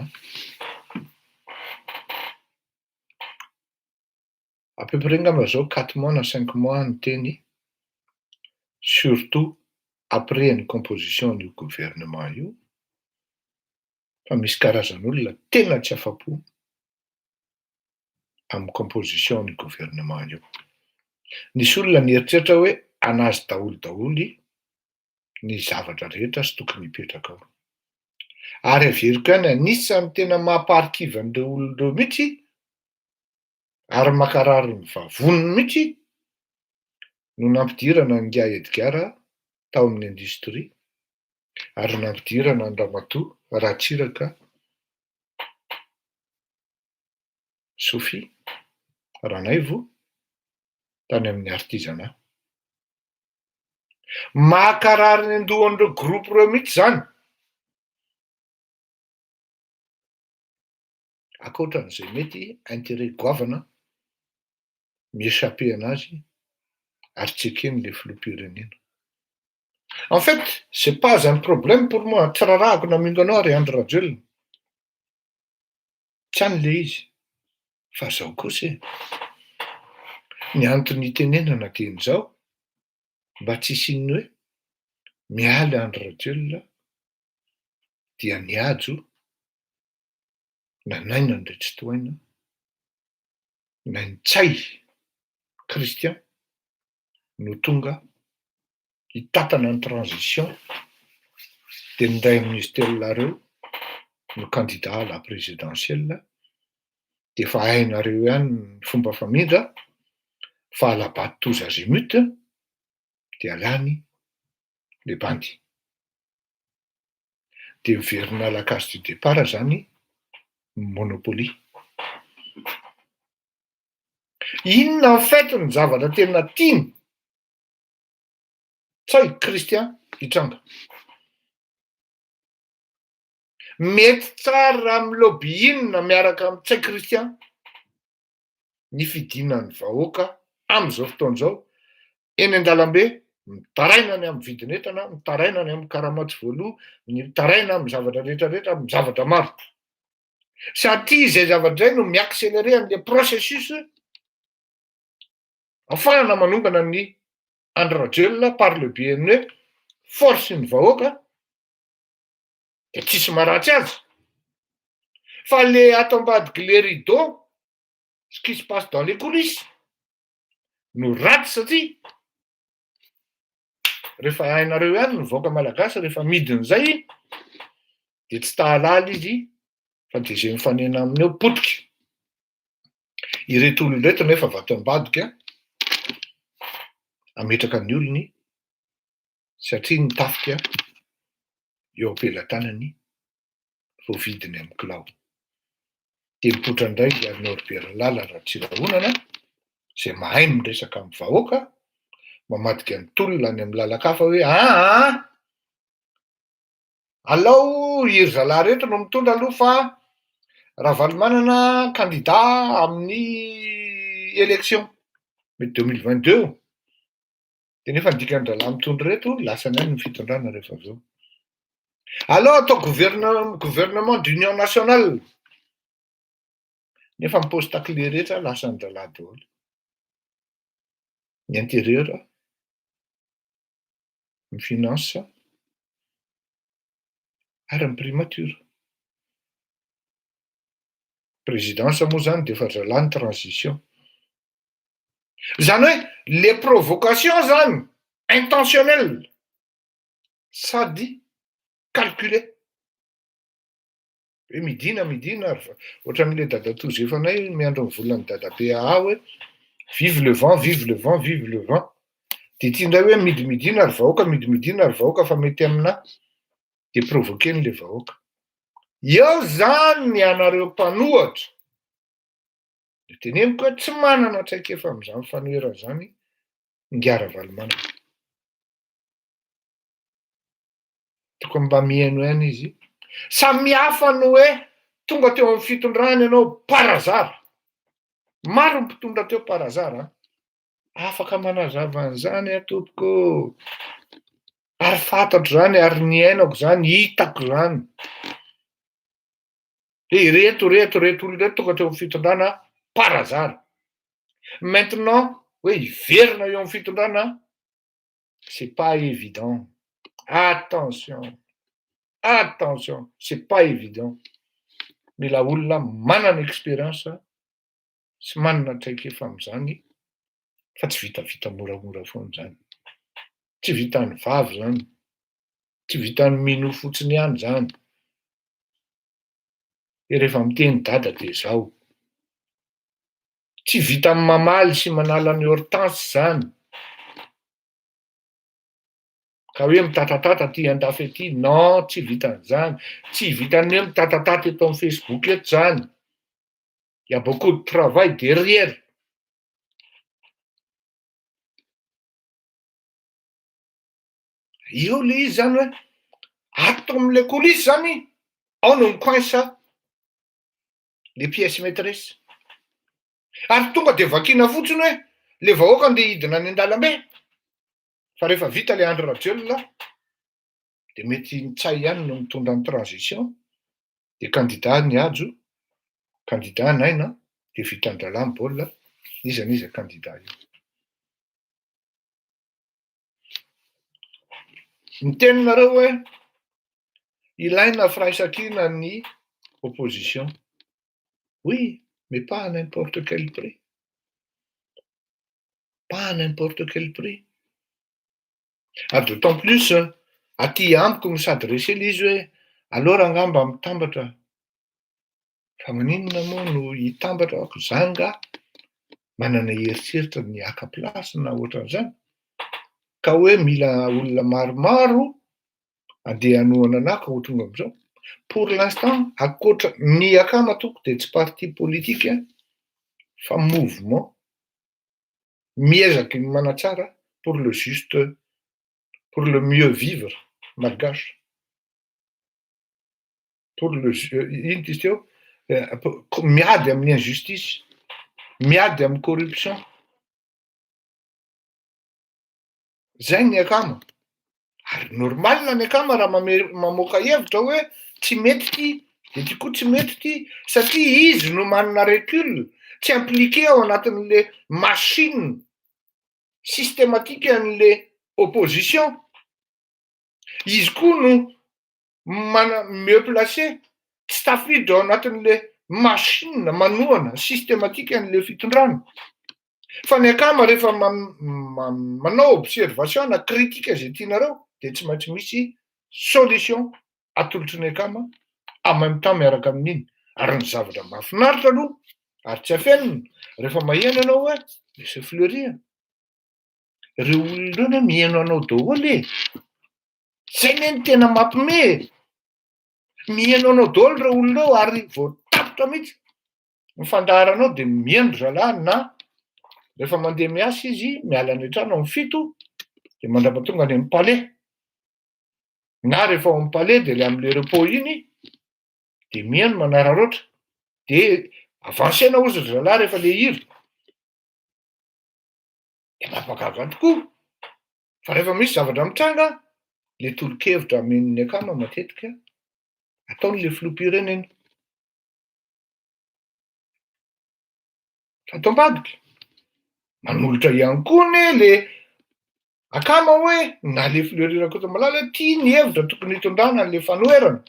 à peu près ngamba zao 4 mois na 5 mois ny teny, surtout après une composition du gouvernement io, fa misy karazan'olona tena tsy afa-po amy composition du gouvernement io. Nisy olona nieritreritra hoe anazy daholy ny zavatra rehetra sy tokony hipetraka ao. Ary averiko ihany anisany tena mampaharikivy an'ireo olon'ireo mihitsy ary makarary ny vavoniny mihitsy no nampidirana ny Nga Edgara tao amin'ny industrie Ary nampidirana ny ramatoa Ratsiraka Sofia Ranaivo tany amin'ny artizana. Mahakarary ny andohan'ireo groupe ireo mihitsy zany. Akoatran'izay mety intérêt goavana miéchapper anazy ary tsy ekeny le filoham-pirenena. En fait, c'est pas un problème pour moi. Tsy rarahako namingo anao ary Andry Rajoelina. Tsy any le izy. Fa zao kosa ny antony itenenana teny zao mba tsy hisiany hoe mialy Andry Rajoelina dia niajo na naina ndray tsy tohaina na ny tsay Christian no tonga hitatana ny transition dia ny ray amin'izy telolareo no candidat à la présidentielle dia efa hainareo ihany ny fomba famindra fa à la batte tous azimuts dia lany le bandy. Dia miverina à la case du départ zany Monopoly. Inona en fait ny zavatra tena tiany tsay Christian hitranga. Mety tsara amin'ny lobbying miaraka amin'ny tsay Christian ny fidinany vahoaka amin'izao fotoan'izao eny an-dalambe, mitarainany amin'ny vidin'entana, mitarainany amin'ny karamatsy voaloha, mitaraina amin'ny zavatra rehetrarehetra, amin'ny zavatra maro. Satria izay zavatra izay no miaccélérer an'le processus ahafahana manongana ny Andry Rajoelina par le biais ny hoe force ny vahoaka dia tsisy maharatsy azy. Fa le ato ambadiky le rideau, ce qui se passe dans les coulisses no ratsy satria rehefa hainareo ihany ny vahoaka malagasy rehefa midin'izay dia tsy tahalala izy fa dia izay mifanena aminy eo potika. Ireto olona ireto nefa vato ambadika ametraka ny olony satria nitafika eo ampelantanany vao vidiny amin'ny kilao. Dia mipoitra indray ary Norbert-Lala Ratsirahonana izay mahay miresaka amin'ny vahoaka, mamadika ny tolona any amin'ny lalakafa hoe alao iry zalahy reto no mitondra aloha fa Ravalomanana candidat amin'ny élection mety 2022. Dia nefa ny dikan-dralahy mitondra reto lasany ihany ny fitondrana rehefa avy eo. Alors atao gouvernement d'union nationale. Nefa ny poste clé rehetra lasany ralahy daholo. Ny intérieur, ny finance ary ny primature. Présidence moa zany dia efa zalahy ny transition. Zany hoe les provocations zany intentionnelles sady calculées. Hoe midina ary ohatran'ile dada Tozefanay miandro ny volany dadabe aha hoe vive le vent, vive le vent, vive le vent. Dia ity indray hoe midimidina ary vahoaka, midimidina ary vahoaka fa mety amina dia provoquer le vahoaka. Eo zany ianareo mpanohatra. Teneniko hoe tsy manana traikefa amin'izany fanoherana zany Ngara Ravalomanana. Tokony mba mihaino ihany izy. Samihafa no hoe tonga teo amin'ny fitondrana ianao par hasard. Maro ny mpitondra teo par hasard. Afaka manazava an'izany tompoko. Ary fantatro zany ary niainako zany, hitako zany. Reto olona tonga teo amin'ny fitondrana par hasard. Maintenant, hoe hiverina eo amin'ny fitondrana, c'est pas évident. Attention, c'est pas évident. Mila olona manana expérience sy manana traikefa amin'izany fa tsy vitavita moramora foana zany. Tsy vitan'ny vavy zany. Tsy vitan'ny mino fotsiny ihany zany. Rehefa miteny dada dia izao. Tsy vitan'ny mamaly sy manala ny hortense zany. Ka hoe mitatatata ty andafy aty, non, tsy vitan'izany. Tsy vitany hoe mitatatata eto amin'ny Facebook eto zany. Il y a beaucoup de travail derrière. Io le izy zany hoe ato amin'ilay coulisse zany, ao no micoince les pièces maîtresses. Ary tonga de vakiana fotsiny hoe le vahoaka andeha hidina any an-dalambe. Fa rehefa vita le andro radiolina de mety Ntsay ihany no mitondra ny transition, de candidat ny ajo, candidat naina, de vitan-dralahy ny baolina, iza n'iza candidat io. Ny teninareo hoe ilaina firaisan-kina ny opposition. Oui, mais pas à n'importe quel prix. Pas à n'importe quel prix. Ary d'autant plus aty amiko no sady resy le izy hoe alora angamba mitambatra. Fa maninona moa no hitambatra ako zany nga manana heritreritra ny haka plasy na ohatran'izany. Ka hoe mila olona maromaro andeha hanohana anahy ka ho tonga am'izao. Pour l'instant, akoatra ny akama toko de tsy parti politique fa mouvement miezaky ny manatsara pour le juste, pour le mieux vivre malgache. Pour le ino izy teo, miady amin'ny injustice, miady amin'ny corruption. Zay ny akama. Ary normal ny akama raha mamoaka hevitra hoe tsy mety ty, de ty koa tsy mety ty, satria izy no manana recul, tsy impliqué ao anatin'le machine systématique an'le opposition. Izy koa no mieux placé, tsy tafiditra ao anatin'le machine manohana systématique an'le fitondrana. Fa ny akama rehefa manao observation na critique zay tianareo de tsy maintsy misy solution atolotry ny akama en même temps miaraka amin'iny. Ary ny zavatra mahafinaritra aloha ary tsy afenina rehefa maheno ianao hoe laissez fleurir. Reo olona ireo mihaino anao daholo e. Zay ne ny tena mampime. Mihaino anao daholo reo olona ireo ary voatapotra mihitsy. Mifandaharanao de mihaino zalahy na rehefa mandeha miasa izy miala any an-trano amin'ny 7 de mandrapatonga any amin'ny palais. Na rehefa ao amin'ny palais de le am'le repos iny de mihaino manararoatra de avancena ozy zalahy rehefa le hira. De mampagaga tokoa. Fa rehefa misy zavatra mitranga, le tolo-kevitra amen'ny akama matetika ataon'le filoham-pirenena. Fatao ambadika. Manolotra ihany koa ne le akama hoe na le fleurir akoto-malala tia ny hevitra tokony hitondrana an'le fanoherana.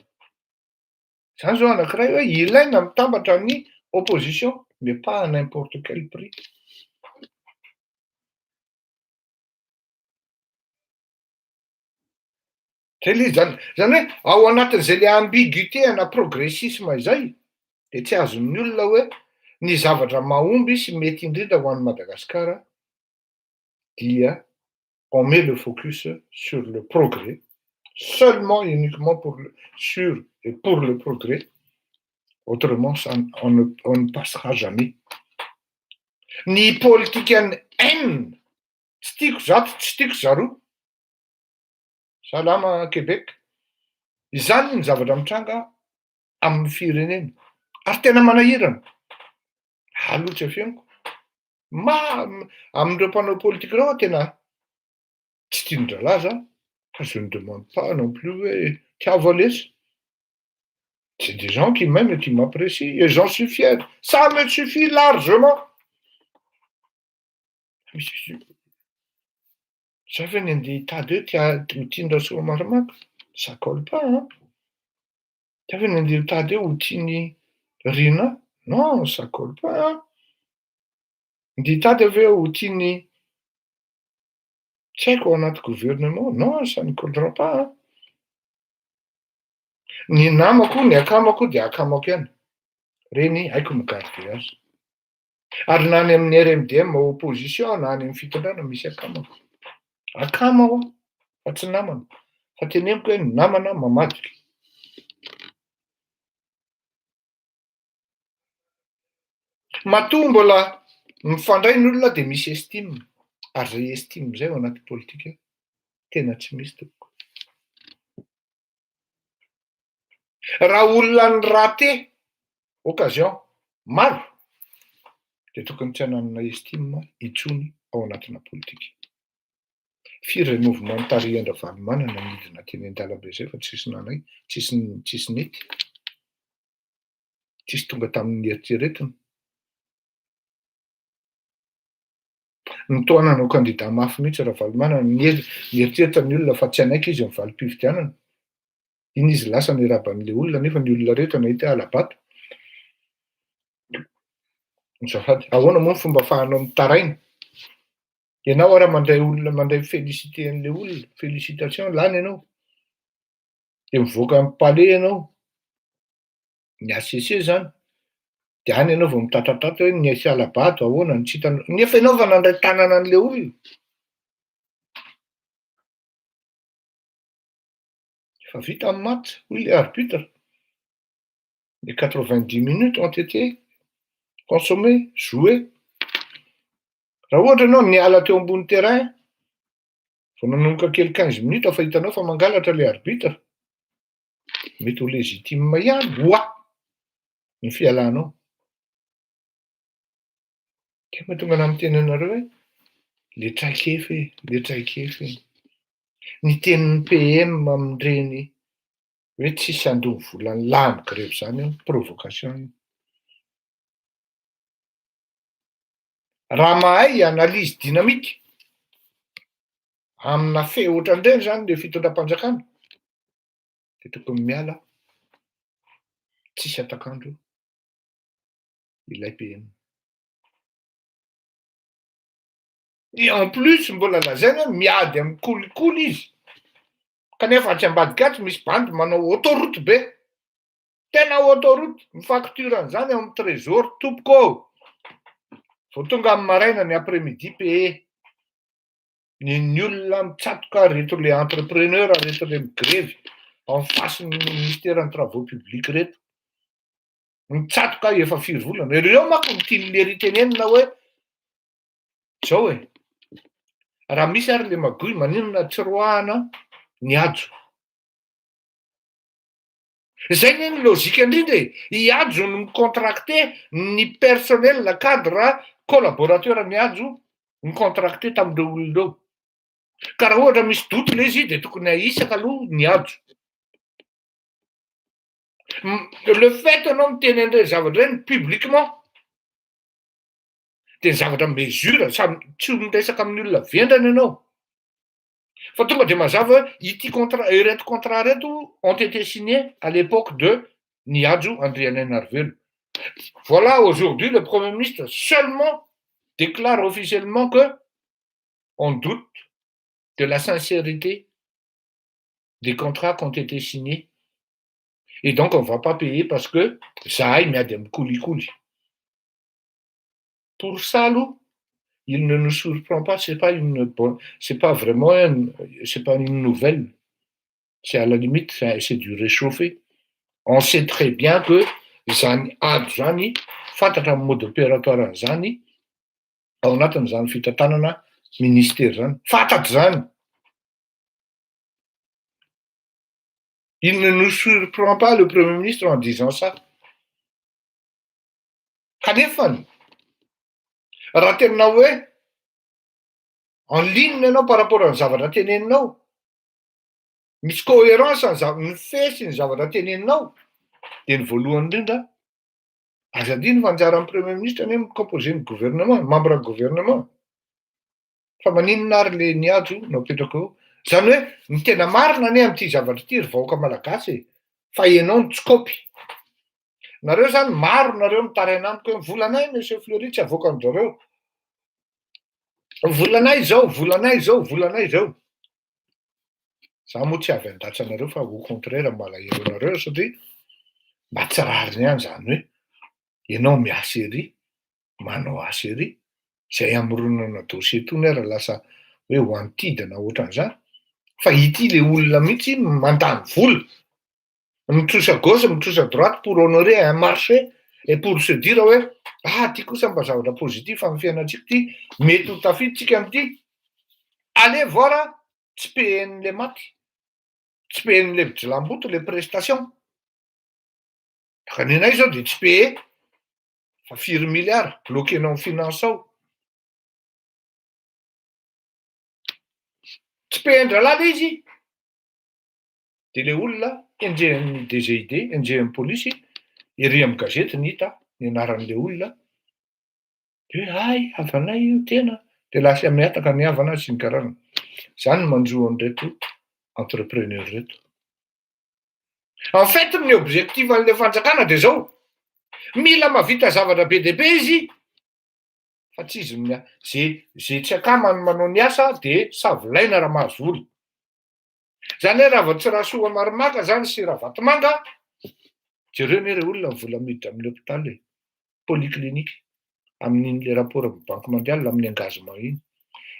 Zany zao anankiray hoe ilaina mitambatra ny opposition, mais pas à n'importe quel prix. Zany hoe ao anatin'izay le ambiguïté na progressisme izay de tsy azon'ny olona hoe ny zavatra mahomby sy mety indrindra ho an'i Madagasikara dia on met le focus sur le progrès, seulement uniquement sur et pour le progrès. Autrement, on ne passera jamais. Ny politicienne haine, tsy tiako zato, tsy tiako zaro. Salama Québec. Izany ny zavatra mitranga amin'ny firenena. Ary tena manahirana. Aloha tsy afeniko. Amin'ireo mpanao politika ireo tena tsy tian-dralahy za. Je ne demande pas non plus hoe tiavo alesa. C'est des gens qui m'aiment et qui m'apprécient et j'en suis fier. Ça me suffit largement. Ça fait une ditade utindra Soamaromako. Ça colle pas, hein. Ça fait une ditade utini Rina. Non, ça colle pas, hein. Ditade aveo utini tsy haiko anaty gouvernement. Non, ça ne collera pas, hein. Ny namako, ny akamako de akamako ihany. Reny haiko migarde azy. Ary na any amin'ny RMDM opposition na any amin'ny fitondrana misy akamako. Akama ao. fa tsy namana. Fa tenemiko hoe namana mamadika. Matoa mbola mifandray ny olona dia misy estime. Ary zay estime zay ao anaty politika tena tsy misy tompoko. Raha olona ny raté occasion maro dia tokony tsy hananana estime intsony ao anatina politika. Firy mouvement tarihindra Valomanana midina teny an-dalambe zay fa tsisy nanay, tsisy nety, tsisy tonga tamin'ny eritreretiny. Nytoanana ho candidat mafy mihitsy raha Valomanana, nieritreritany olona fa tsy anaiky izy mivaly mpifidianana. Iny izy lasa niraban'le olona nefa ny olona rehetra nahita ala-bato. Zafady, ahoana moa ny fomba ahafahanao mitaraina? Ianao raha mandray olona mandray félicité an'le olona, félicitation lany ianao. Dia mivoaka amin'ny palais ianao, ny ACC zany. Dia any ianao vao mitatatato hoe nisy ala-bato ahoana ny tsy hitanao. Nefa ianao fa nandray tanana an'le olona. Fa vita amin'ny match, hoy le arbitre. Les 90 minutes ont été consommées, jouées. Raha ohatra ianao niala teo ambony terrain, vao nanomboka kely 15 minutes afa hitanao fa mangalatra le arbitre. Mety ho légitime ihany, ny fialanao. Dia mahatonga anahy miteny anareo hoe le traikefa e. Ny tenin'ny PM amin'ireny hoe tsisy andony volany lamboka rehetra zany provocation. Raha mahay analyse dynamique amina fe ohatran'ireny zany le fitondram-panjakana dia tokony miala tsisy atakandro ilay PM. Et en plus mbola lazaina miady amin'ny kolikoly izy. Kanefa tsy ambadika tsy misy bandy manao autoroute be. Tena autoroute, mifacture an'izany ao amin'ny trésor tompoko. Vao tonga amin'ny maraina ny après-midi payé. Ny olona mitsatoka reto le entrepreneur reto le migrevy en face ny ministère ny travaux publics reto. Mitsatoka efa 4 volana. Ireo manko tiany lery tenenina hoe zao e. Raha misy ary le magoy maninona tsy roahana ny ajo. Zay ny lôjika indrindra e. Iajo ny contracté ny personnel la cadre collaborateur ny ajo ny contracté tamin'ireo olona ireo. Ka raha ohatra misy doute le izy dia tokony ahisaka aloha ny ajo. Le fait anao miteny an'ireny zavatra ireny publiquement dia zavatra mesure tsy miresaka amin'ny olona vendrana ianao. Fa tonga dia mazava hoe ity contrat, ireto contrat reto ont été signés à l'époque de Niadjo Andriana Narvelo. Voilà, aujourd'hui, le Premier ministre seulement déclare officiellement que on doute de la sincérité des contrats qui ont été signés. Et donc, on ne va pas payer parce que ça aille miady amin'ny kolikoly. Pour ça, il ne nous surprend pas, c'est pas vraiment c'est pas une nouvelle. C'est à la limite, c'est du réchauffé. On sait très bien que zany ady zany fantatra amin'ny mode opératoire zany ao anatin'izany fitantanana ministère zany. Fantatry zany. Il ne nous surprend pas le Premier ministre en disant ça. Kanefany raha tena hoe en ligne ianao par rapport amin'ny zavatra teneninao, misy cohérence ny fe sy ny zavatra teneninao, dia ny voalohany indrindra azo adino fa anjaran'ny Premier ministre anie micomposer ny gouvernement, membre gouvernement. Fa maninona ary le niajo napetraka eo. Zany hoe ny tena marina anie amin'ity zavatra ity ry vahoaka malagasy fa ianao ny tsikopy. Nareo zany maro nareo mitaraina amiko hoe volanay monsieur Fleury tsy avoaka an'zareo. Volanay zao. Za moa tsy avy an-datsanareo fa au contraire malahelo anareo satria mba tsy rariny ihany zany hoe ianao miasa ery, manao asa ery, zay amoronana dossier tony ary lasa hoe ho antidina ohatran'izany. Fa ity le olona mihitsy mandany vola, mitrosa à gauche, mitrosa à droite pour honorer un marché et pour se dire hoe ty kosa mba zavatra positif amin'ny fiainantsika ty, mety ho tafiditsika am'ty, allez voir tsy pehen'le maty, tsy pehen'le vijilamboto le prestation. Ka nenay zao de tsy pehe fa 4 milliards bloquenao amin'ny finance ao. Tsy pehen-drahalahy le izy. De le olona enjehan'ny DGID, enjehan'ny polisy, ery amin'ny gazety ny hita ny anaran'le olona, de hoe ay havanay io tena, de lasa mihataka ny havana sy ny karazana. Zany manjo an'ireto entrepreneur reto. En fait ny objectif an'le fanjakana de zao, mila mahavita zavatra be dia be izy, fa tsy izy zay tsy akamany manao ny asa de savolaina raha mahazo vola. Zany hoe raha vao tsy rahasoa marimanga zany sy raha vatomanga, jereo anie re olona vola miditra amin'ny hôpitaly polyclinique amin'iny rapport amin'ny banque mondiale amin'ny engagement iny.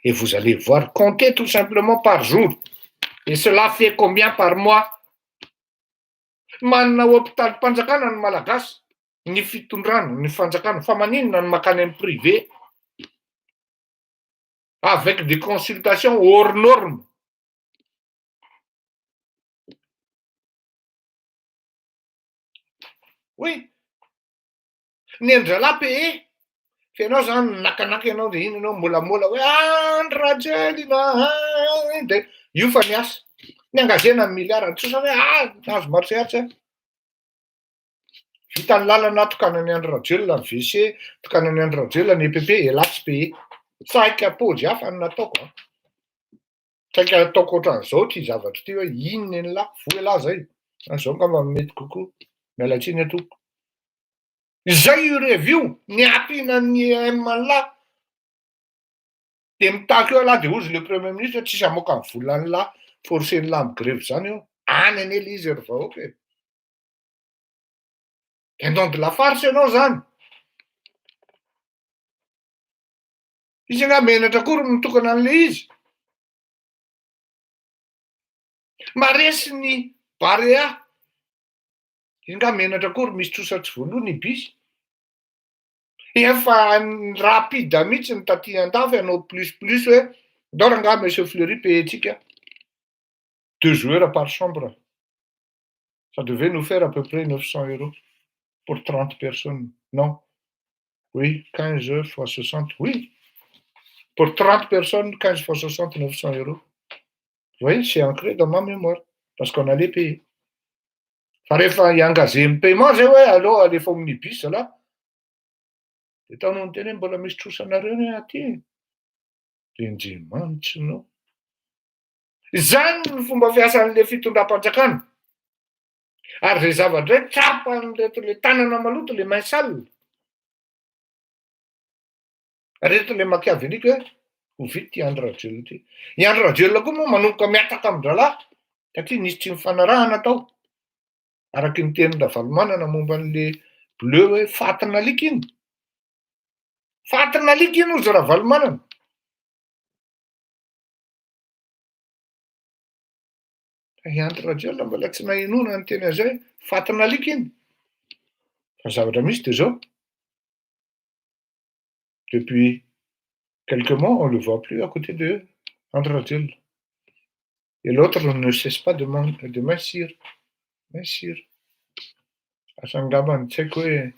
Et vous allez voir, comptez tout simplement par jour. Et cela fait combien par mois? Manana hôpitalim-panjakana ny malagasy, ny fitondrana, ny fanjakana, fa maninona ny makany amin'ny privé avec des consultations hors normes. Oui, ny andrala paye, fa ianao zany nakanaka ianao de iny ianao molamola hoe Andratjely de io fa ny asa. Ny angazena ny milliard tsosa hoe nahazo mahatrehatra. Vita ny lalana tokanan'ny Andratjely ny WC, tokanan'ny Andratjely ny EPP, et là tsy paye. Saika pôjy hafa no nataoko. Saika ataoko ohatran'izao ty zavatra ty hoe inona ny la, voela zay. Zao ngamba mety kokoa. Miala tsiny atoko. Zay io review ny ampinan'ny MLA de mitaky eo la de ozy le premier ministre tsisy amoaka ny volany la, forcen'ny la amin'ny grève zany eo, any an'ela izy ry vahoaka e. Dindon de la farce ianao zany. Izy nga menatra akory mitokana an'le izy. Maresy ny Barea, izy nga menatra akory misy trosa tsy voaloha ny bisy. Efa rapide mihitsy ny taty an-dafy anao plus hoe ndao ranga monsieur Fleury payentsika 2 joueurs par chambre. Ça devait nous faire à peu près 900 € pour 30 personnes. Non. Oui, 15 fois 60, oui. Pour 30 personnes, 15 fois 60, 900 €. Oui, c'est ancré dans ma mémoire, parce qu'on allait payer. Fa rehefa iangazé ny paiement zay hoe allo alefa amin'ny bus là, de taonao ny teny hoe mbola misy trosanareo ny aty. De Andriamanitsinao. Zany ny fomba fiasan'le fitondram-panjakana. Ary zay zavatra hoe trapan'reto le tanana maloto le main sale. Reto le machiavélique hoe ho vity ty Andratjely ty. I Andratjely koa moa manomboka miataka amin-dralahy satria nisy tsy mifanarahana tao. Araky ny tenin'ny Ravalomanana momba an'le bleu hoe fatina alika iny. Fatina alika iny ozy Ravalomanana. I Andratjely mbola tsy nahinona ny teny zay, fatina alika iny. Fa zavatra misy de zao. Depuis quelques mois, on ne le voit plus à côté de Andratjely. Et l'autre ne cesse pas de mincir. Mincir. Asa angambany tsy haiko hoe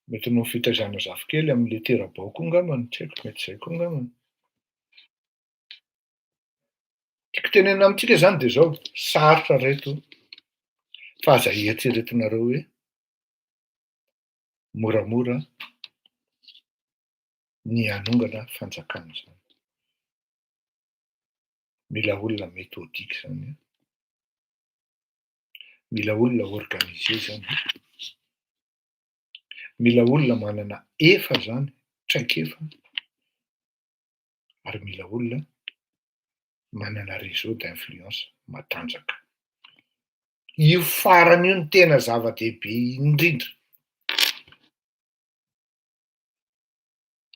mety no fitaizana zafikely amin'le terabao koa angambany, tsy haiko, mety zay koa angambany. Tiako tenena amintsika zany de zao, sarotra reto. Fa aza eritreretinareo hoe moramora ny anongana fanjakana zany. Mila olona méthodique zany. Mila olona organisé zany. Mila olona manana efa zany, traikefa. Ary mila olona manana réseau d'influence matanjaka. Io farany io ny tena zava-dehibe indrindra.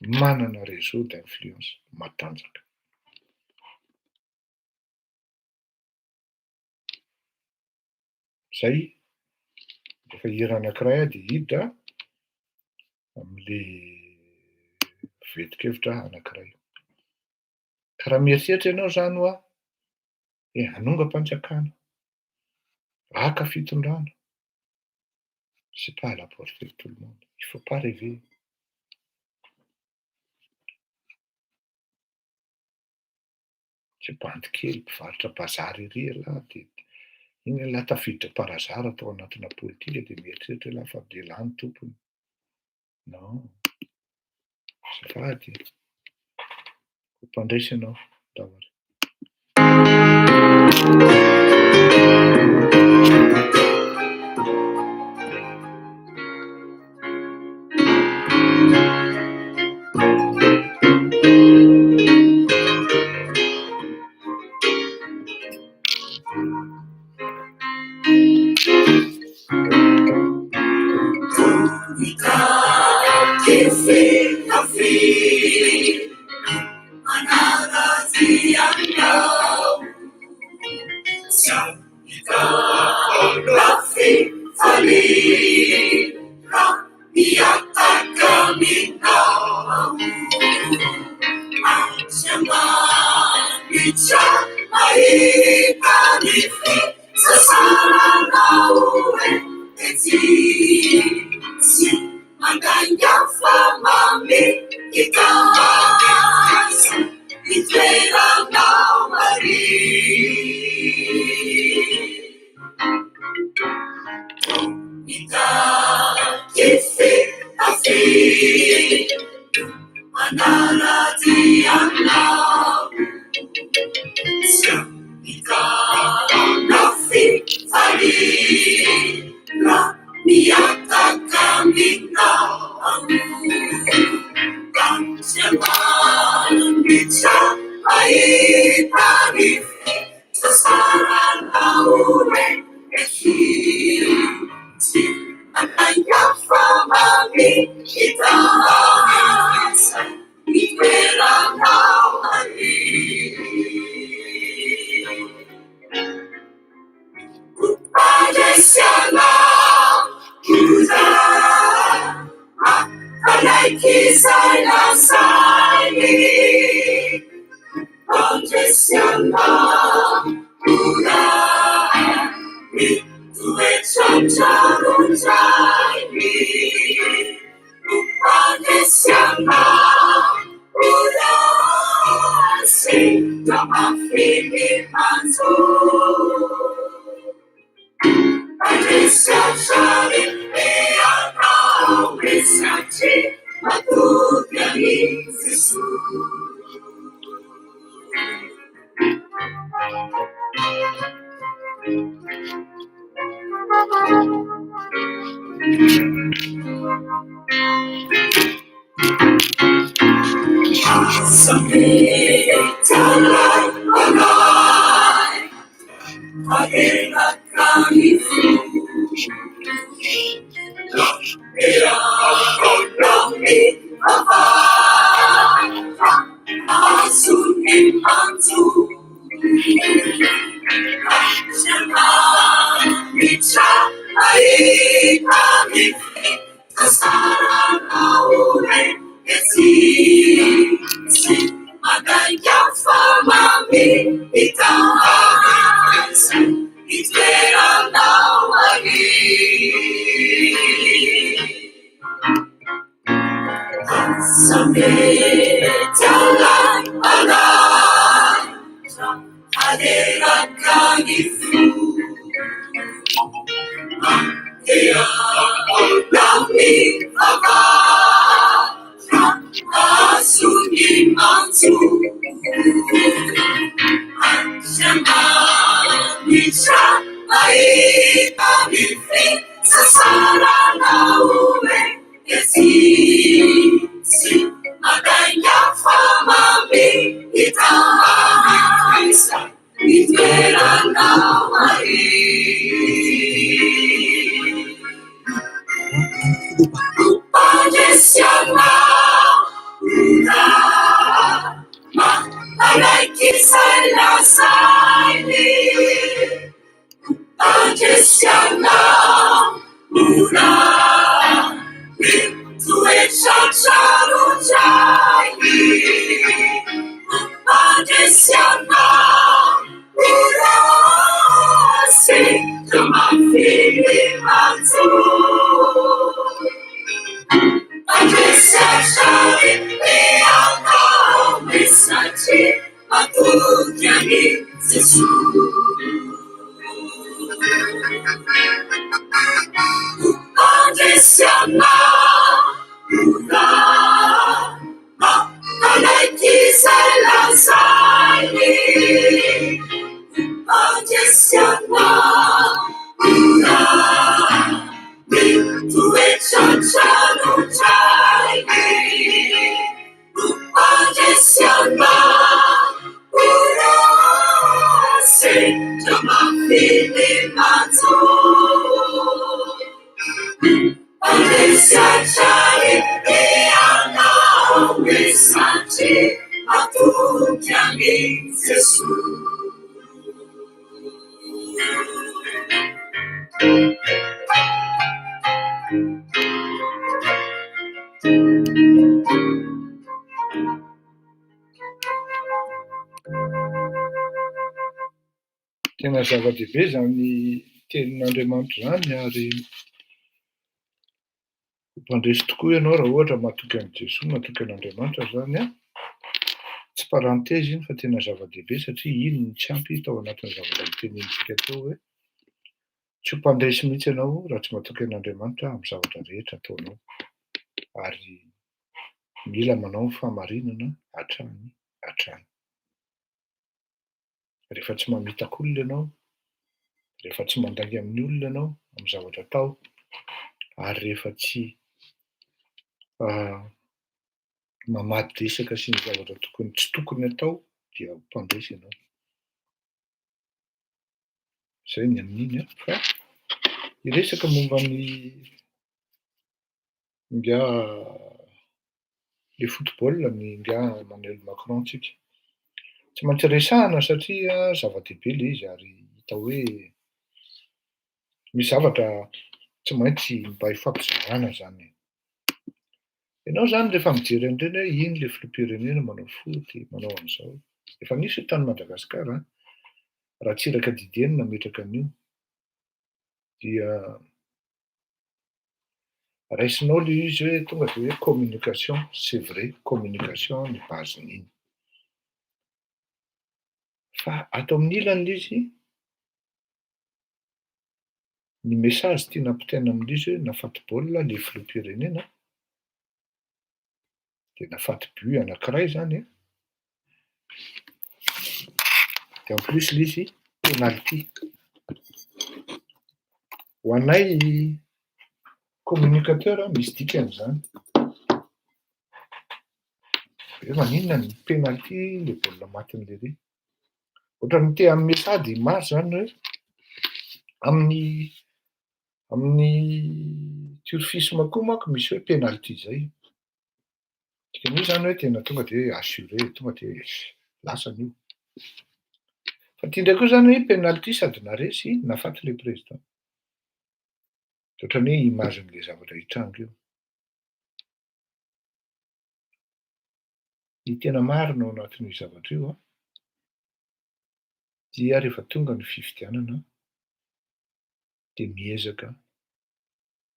manana réseau d'influence matanjaka. Zay efa hira anankiray dia hiditra amin'le vetikevitra anankiray. Ka raha mieritreritra ianao zany hoa hanonga-panjakana, haka fitondrana, c'est pas à la portée de tout le monde. Il faut pas rêver. Tsy bandy kely mpivarotra bazary ery alahy dia iny alahy tafiditra parazara atao anatina politika dia mieritreritra alahy fa dia lany tompony. Non, azafady, ho mpandraisa ianao daholo. satrotrai Padesiana Urase Tomafili Matsu Padesiachari Leana Mesati Matukiani Zesu Padesiana Alekiselasaini Padesiana Tuechacharutai Padesiana Urase Tomafili Matsu Padesiachari Leana Mesati Matukiani Zesu Tena zava-dehibe zany tenin'Andriamanitra zany ary mpandresy tokoa ianao raha ohatra matoky an'i Jesoa, matoky an'Andriamanitra zany a. Tsy parenthèse iny fa tena zava-dehibe satria iny no tsy ampy tao anatin'ny zavatra nitenenintsika teo hoe tsy ho mpandresy mihitsy ianao raha tsy matoky an'Andriamanitra amin'ny zavatra rehetra ataonao. Ary mila manao ny fahamarinana hatrany hatrany. Rehefa tsy mamitaka olona ianao, rehefa tsy mandangy amin'ny olona ianao amin'ny zavatra atao, ary rehefa tsy mamady resaka sy ny zavatra tsy tokony atao dia mpandresy ianao. Zay ny amin'iny a. Fa hiresaka momba ny nga le football ny nga Emmanuel Macron tsika. Tsy maintsy resahana satria zava-dehibe le izy ary hita hoe misy zavatra tsy maintsy mba hifampizarana zany. Ianao zany rehefa mijery an'ireny hoe iny le filoham-pirenena manao foty, manao an'izao. Efa nisy tany Madagasikara raha Tsiraka Didier nametraka an'io dia raisinao le izy hoe tonga de hoe communication, c'est vrai, communication ny basen'iny. Fa ato amin'ny ilany le izy ny message tiana ampitaina amin'izy hoe nafaty baolina le filoham-pirenena de nafaty but anankiray zany de en plus le izy penalty. Ho anay communicateur misy dikan'izany hoe maninona ny penalty le baolina matin'le ry. Ohatran'ny te amin'ny sady maro zany hoe amin'ny turfisme koa manko misy hoe penalty zay. Dikan'io zany hoe tena tonga de assuré, tonga de lasa an'io. Fa ty ndray koa zany hoe penalty sady naresy nafaty le président. Ohatran'ny hoe imagin'le zavatra hitranga io. Ny tena marina ao anatin'io zavatra io dia rehefa tonga ny fifidianana de miezaka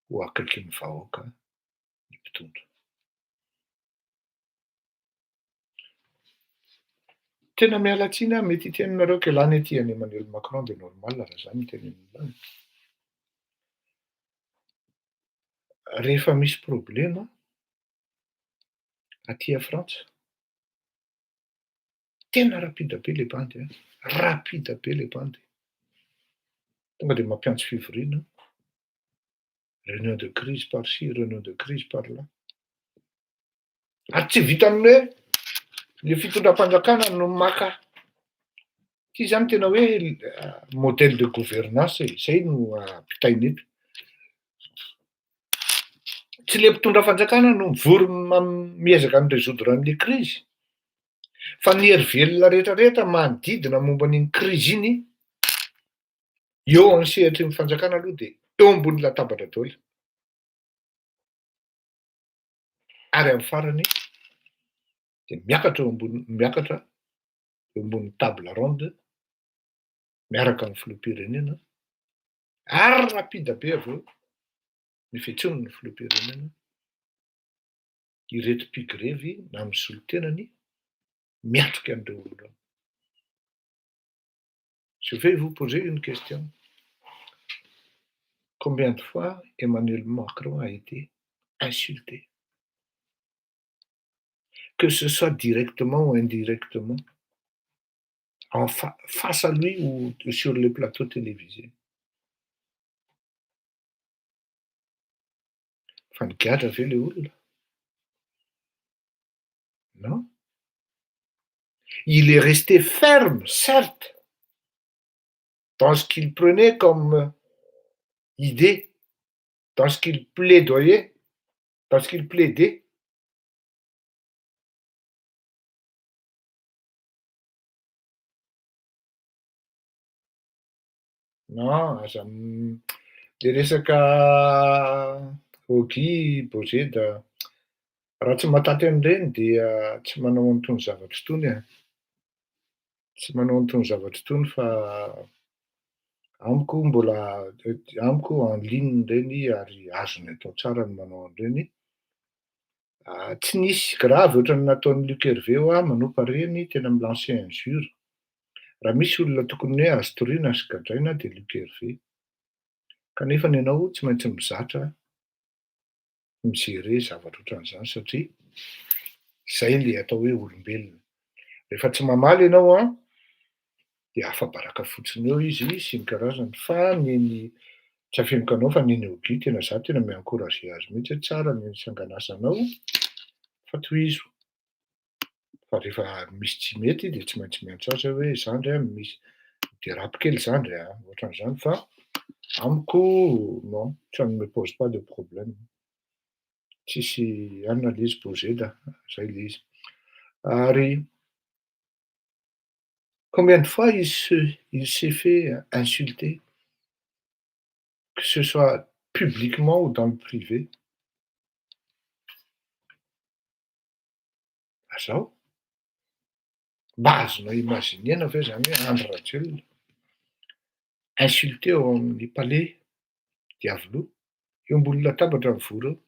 ho akaiky ny vahoaka ny mpitondra. Tena miala tsiny aho, mety hiteninareo kelany aty an'i Emmanuel Macron de normal raha zany tenenina. Rehefa misy problema aty a Frantsa, tena rapide be le bandy rapide be le bandy. Tonga de mampiantso fivoriana, réunion de crise par-ci, réunion de crise par-là. Ary tsy vitan'ny hoe le fitondram-panjakana no maka. Ty zany tena hoe modèle de gouvernance zay no ampitaina eto. Tsy le mpitondra fanjakana no mivory miezaka mirésoudre an'le crise. Fa ny hery velona rehetrarehetra manodidina momba n'iny crise iny, eo ansehatry ny fanjakana aloha de eo ambony latabatra daholo. Ary amin'ny farany dia miakatra eo ambony table ronde miaraka amin'ny filoham-pirenena ary rapida be avy eo ny fiantsoany ny filoham-pirenena ireto mpigrevy na misolo tenany miatrika an'ireo olona. Je vais vous poser une question. Combien de fois Emmanuel Macron a été insulté? Que ce soit directement ou indirectement, face à lui ou sur les plateaux télévisés. Fanigatra ve le olona? Non. Il est resté ferme, certes, dans ce qu'il prenait comme idée, dans ce qu'il plaidoyait, dans ce qu'il plaidait. Non, aza le resaka Augie, Bozeda, raha tsy mahataty an'ireny dia tsy manao an'itony zavatra itony aho. Tsy manao an'itony zavatra itony fa amiko en ligne ireny ary azony atao tsara ny manao an'ireny. Tsy nisy gravy ohatran'ny nataon'ny Luc Hervé manompa reny tena milancer injure. Raha misy olona tokony hoe azo toriana sy gadraina dia Luc Hervé. Kanefa ianao tsy maintsy mizatra mijery zavatra ohatran'izany satria izay le atao hoe olombelona. Rehefa tsy mamaly ianao dia afa-baraka fotsiny eo izy sy ny karazany. Fa ny tsy afenoka anao fa neny Augie tena mi-encourager azy mihitsy hoe tsara ny sanganasanao fa tohizo. Fa rehefa misy tsy mety dia tsy maintsy miantso azy hoe zandry misy dérapy kely zandry ohatran'izany fa amiko non, ça ne me pose pas de problème. Tsisy anona le izy Bozeda, zay le izy. Ary combien de fois il s'est fait insulter, que ce soit publiquement ou dans le privé. Zao mba azonao imaginena ve zany hoe Andry Rajoelina insulté eo amin'ny palais diavoloha eo ambony latabatra mivory eo.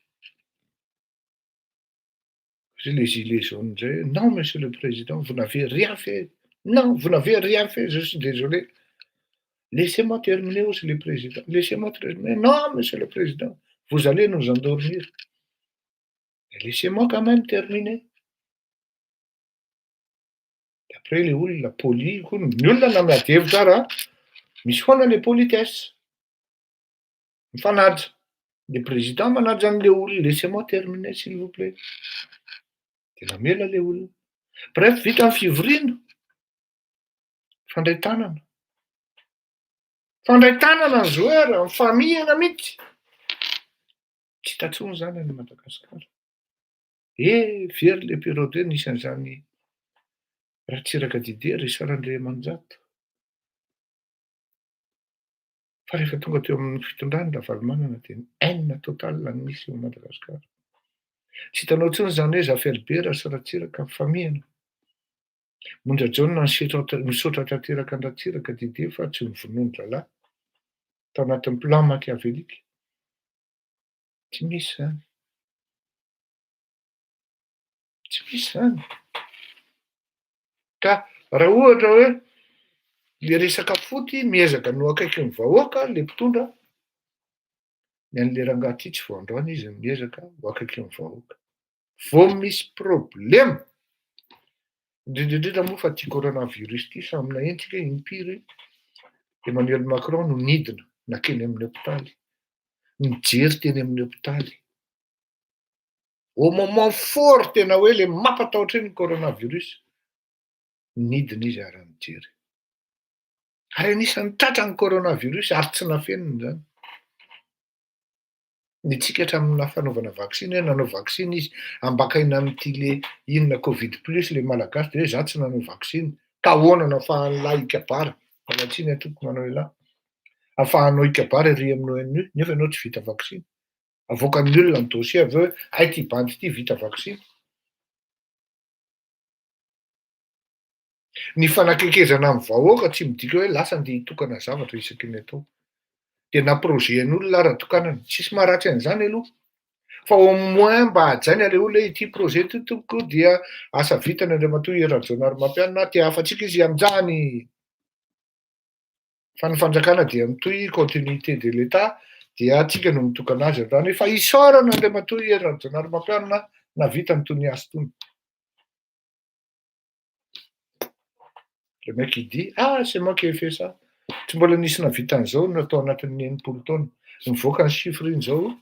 Les gilets jaunes disaient non monsieur le président, vous n'avez rien fait. Non, vous n'avez rien fait, je suis désolé. Laissez-moi terminer aussi le président. Laissez-moi terminer. Non, monsieur le président, vous allez nous endormir. Laissez-moi quand même terminer. Après le olona poli, ny olona namiady hevitra ary misy foana le politesse. Mifanaja. Le président manaja an'le olona, laissez-moi terminer s'il vous plaît. Dia namela le olona. Bref, vita ny fivoriana. Fandray tanana. Fandray tanana ny joueur, mifamihana mihitsy. Tsy tantsony zany any Madagasikara. Very le période nisy an'izany Ratsiraka Dider ry Sarandriamanjato. Fa rehefa tonga teo amin'ny fitondrany Ravalomanana dia haine totale no nisy eo Madagasikara. Tsy hitanao intsony zany hoe Zaferibera sy Ratsiraka mifamihana. Mondradraona misaotra tanteraka ny Ratsiraka Dider fa tsy nivonoany lalahy tao anatin'ny plan machiavélika. Tsy misy zany. Tsy misy zany. Ka raha ohatra hoe le resaka foty miezaka no akaiky ny vahoaka le mpitondra, ny an'le rangahy ty tsy vao androany izy miezaka ho akaiky ny vahoaka. Vao misy problème. Indrindrindrindra moa fa ty coronavirus ty samina entsika impiry. Emmanuel Macron no nidina nakeny amin'ny hôpitaly. Nijery teny amin'ny hôpitaly. Au moment fort tena hoe le mampatahotra eny ny coronavirus. Nidina izy ary nijery. Ary anisan'ny tratran'ny coronavirus ary tsy nafeniny zany. Ny tsika hatramin'ny fanaovana vaksiny, nanao vaksiny izy ambakaina amin'ity le inona Covid plus le malagasy dia hoe za tsy nanao vaksiny. Ka ahoana no ahafahan'lahy hikabary? Alatsiny atoko manao ilahy. Ahafahanao hikabary ery amin'ny ONU nefa ianao tsy vita vaksiny. avoakan'ny olona ny dossier avy eo ay ty bandy ty vita vaksiny. Ny fanakekezana amin'ny vahoaka tsy midika hoe lasa nde hitokana zavatra isaky ny atao. De na projetn'olona ara tokanana tsisy maharatsy an'izany aloha. Fa au moins mba hajaina le olona ity projet ty toko dia asa vitany Andriamatoa Erard Jonary te hafatsika izy aminjany. Fa ny fanjakana dia mitohy continuité de l'État dia atsika no mitokana azy zany fa isaorana Andriamatoa Erard Jonary na vitany tony asa tony. Le mec il dit c'est moi qui ai fait ça. Tsy mbola nisy navita an'izao natao anatin'ny 80 taona. Mivoaka ny chiffre iny zao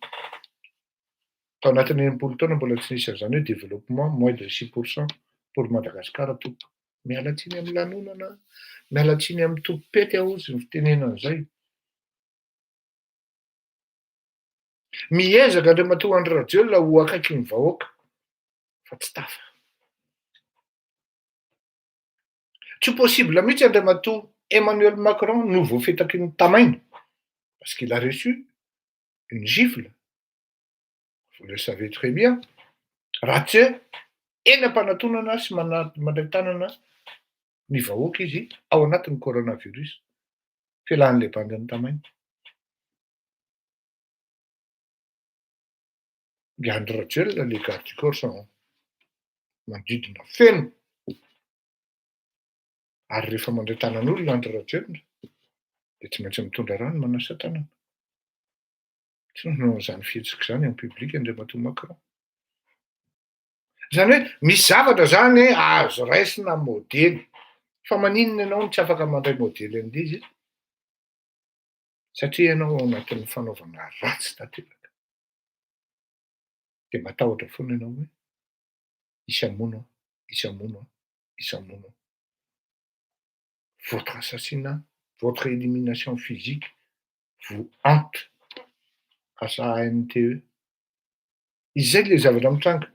tao anatin'ny 80 taona mbola tsy nisy an'izany hoe développement moins de 6% pour Madagascar tompoko. Miala tsiny amin'ny lanonana, miala tsiny amin'ny tompopety aho sy ny fitenena an'izay. Miezaka Andriamatoa Andry Rajoelina ho akaiky ny vahoaka fa tsy tafa. Tsy possible mihitsy Andriamatoa Emmanuel Macron no voafetaky ny tamaina parce qu'il a reçu une gifle. Vous le savez très bien. Raha tsy eny am-panatonana sy mandray tanana ny vahoaka izy ao anatin'ny coronavirus fialan'le bandin'ny tamaina. Dia Andry Rajoelina le garde du corps sont manodidina feno. Ary rehefa mandray tanan'olona Andry Rajoelina dia tsy maintsy mitondra rano manasa tanana. Tsy nanao an'izany fihetsika zany amin'ny public Andriamatoa Macron. Zany hoe misy zavatra zany azo raisina modely. Fa maninona ianao no tsy afaka mandray modely an'ilay izy? Satria ianao ao anatin'ny fanaovana ratsy tanteraka. Dia matahotra foana ianao hoe isamono. Votre assassinat, votre élimination physique vous hante grâce à ANTE. Izay le zavatra mitranga.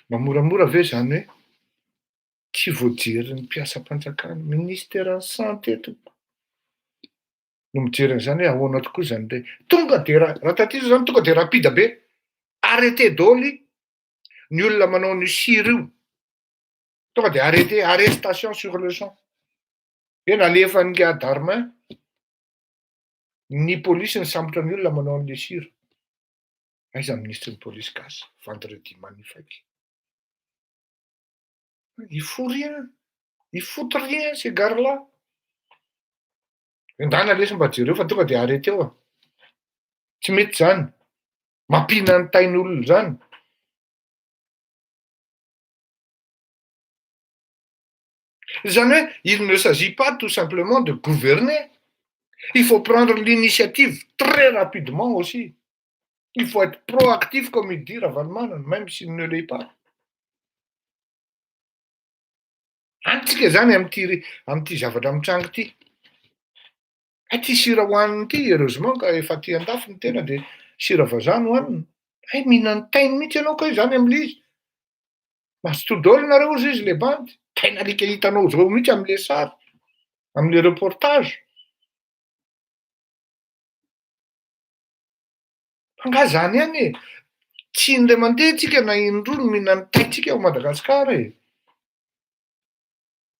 Mamoramora ve zany hoe tsy voajery ny mpiasam-panjakana, ministère santé tompoko. No mijery an'izany hoe ahoana tokoa zany le tonga de raha taty zany tonga de rapide be. Arrêté daholo ny olona manao ny sira io. Tonga de arrestation sur le champ. Eny alefan'ny Darmain ny polisy ny sambotra ny olona manao an'le sira. Aiza ministre ny polisy gasy vendredi magnifique. Il fout rien ces gars-là. Endana lesy mba jereo fa tonga de arrêté eo. Tsy mety zany. Mampina ny tain'olona zany. Zany hoe il ne s'agit pas tout simplement de gouverner. Il faut prendre l'initiative très rapidement aussi. Il faut être proactif comme il dit Ravalomanana, même s'il ne l'est pas. Antsika zany amin'ity zavatra mitranga ity. Ty sira hoaniny ity heureusement ka efa ty andafy ny tena de sira vazaha no hoanina. Mihinany tainy mihitsy ianao ka zany am'le izy. Mazoto daholo nareo ozy izy le bandy. Taina alika hitanao zao mihitsy am'le sary, am'le reportage. Nga zany ihany tsy indray mandeha tsika na indroa no mihinany taitsika ao Madagasikara e.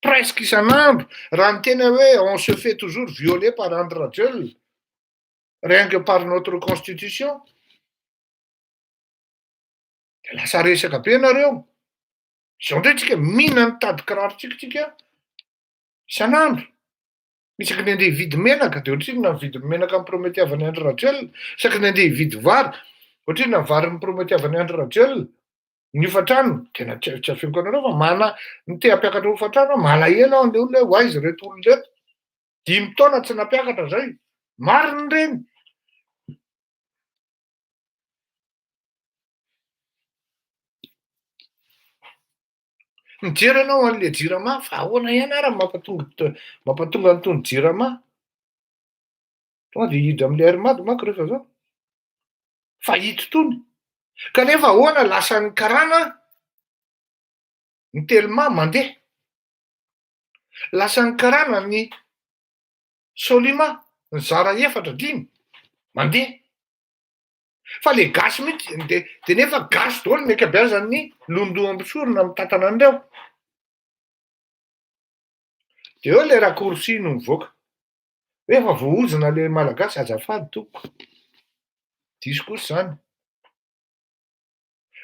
Presque isan'andro. Raha ny tena hoe on se fait toujours violer par Andry Rajoelina. Rien que par notre constitution. De lasa resaka be nareo. Zao ndray tsika mihinany tady kiraro tsika isan'andro. Isaky ny andeha hividy menaka de ohatriny mividy menaka amin'ny prometiavan'ny Andry Rajoelina. Isaky ny andeha hividy vary, ohatriny vary amin'ny prometiavan'ny Andry Rajoelina. Ny hofatrano, tena tsy afeniko anareo fa ny te hampiakatra hofatrano malahelo an'le olona hoe hoaizy reto olona reto. 5 taona tsy nampiakatra zay. Mariny reny. Mijery anao an'le jirama fa ahoana ihany ara mampatonga an'itony jirama. Tonga de hiditra am'le arimady manko rehefa zao. Fa hito tony. Kanefa ahoana lasan'ny karana ny telma mandeha. Lasan'ny karana ny Solima ny zara 4 mandeha. Fa le gasy mihitsy de nefa gasy daholo ny ankabeazan'ny londoambisorona mitantana an'ireo. De eo le rakorsino mivoaka. Hoe efa voaozona le malagasy azafady toko. Diso kosa zany.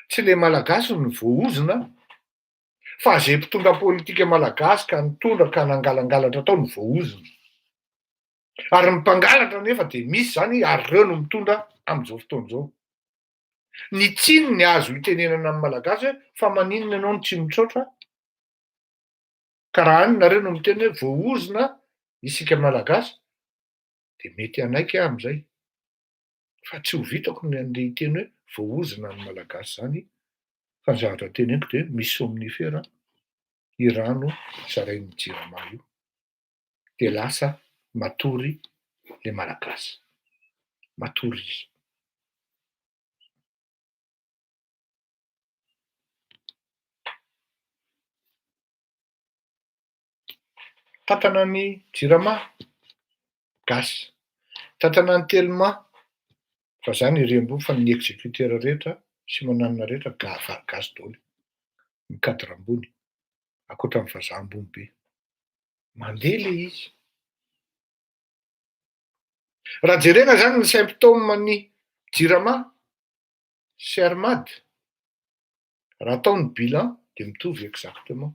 Tsy le malagasy no voaozona, fa zay mpitondra politika malagasy ka nitondra ka nangalangalatra tao no voaozona. Ary ny mpangalatra nefa de misy zany ary reo no mitondra am'izao fotoan'izao. Ny tsiny ny azo itenenana amin'ny malagasy hoe fa maninona ianao no tsy mitsotra? Ka raha any nareo no miteny hoe voaozona isika malagasy, de mety anaiky aho am'izay. Fa tsy ho vitako ny an'le hiteny hoe voaozona ny malagasy zany, fa ny zavatra teneniko de misy somnifera i rano zarain'ny JIRAMA io, de lasa matory le malagasy. Matory izy. Tantanan'ny JIRAMA gasy. Tantanan'ny TELMA, fa zany irem-bony fa ny exécuteur rehetra sy mananina rehetra gasy daholo. Ny cadre ambony, ankoatran'ny vazaha ambony be. Mandeha le izy. Raha jerena zany ny symptôme-ny JIRAMA sy ARMAD, raha atao ny bilan de mitovy exactement.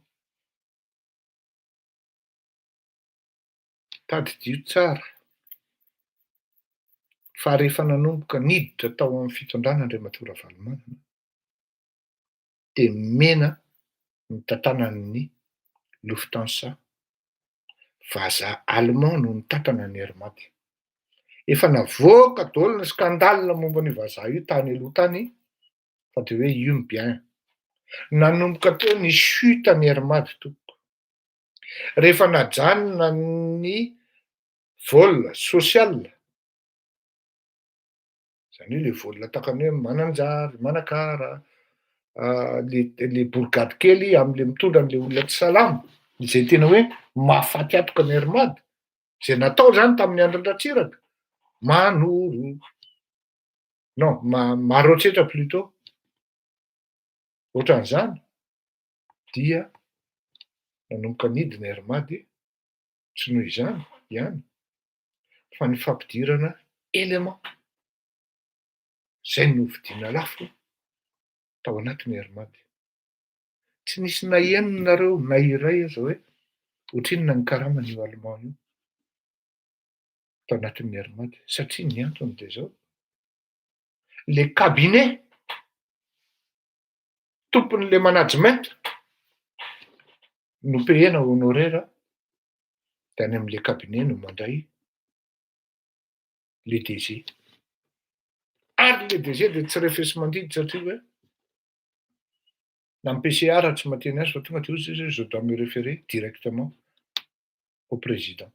Tadidio tsara fa rehefa nanomboka niditra tao amin'ny fitondrana Andriamatora Ravelomangana de mena ny tantanan'ny Lufthansa, vazaha Allemand no nitantana ny ARMAD. Efa navoaka daholo ny skandale momba ny vazaha io tany aloha tany, fa de hoe io ny bien. Nanomboka teo ny chute ny ARMAD toko. Rehefa najanona ny vol social, zany hoe le vol takany hoe Mananjary, Manakara, le bourgade kely am'le mitondra an'le olona tsy salama, izay tena hoe mahafaty atoka ny ARMAD, zay natao zany tamin'ny andro Ratsiraka, manoro, non, maroatsetra plutôt. Ohatran'izany dia nanomboka nidiny ARMAD, tsy noho izany ihany, fa ny fampidirana élément zay no vidiana lafo tao anatin'ny ARMAD. Tsy nisy na enina nareo na iray aza hoe ohatrinona ny karaman'io Allemand io tao anatin'ny ARMAD, satria ny antony de zao: le cabinet tompon'le management no payena honoraire, de any am'le cabinet no mandray le DG. Ary le DG de tsy refesy mandidy satria hoe na ny PCR tsy mateny azy fa tonga de ozy izy je dois me référer directement au président.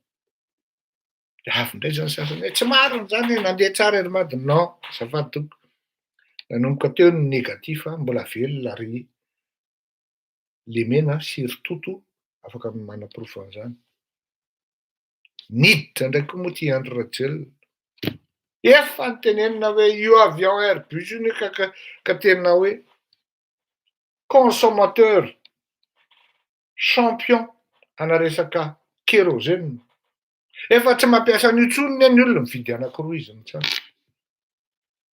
De avy ndray zany sasany hoe tsy marina zany nandeha tsara ARMAD. Non, azafady toko. Nanomboka teo ny négatif, mbola velona ary le mena sy rototo afaka mana-porofo an'izany. Niditra ndraiky koa moa ty Andry Rajoelina. Efa nitenenina hoe io avion Airbus io ka tena hoe consommateur champion ana resaka kérosène. Efa tsy mampiasa an'io tsony ny olona mividy anankiroa izy mitsany.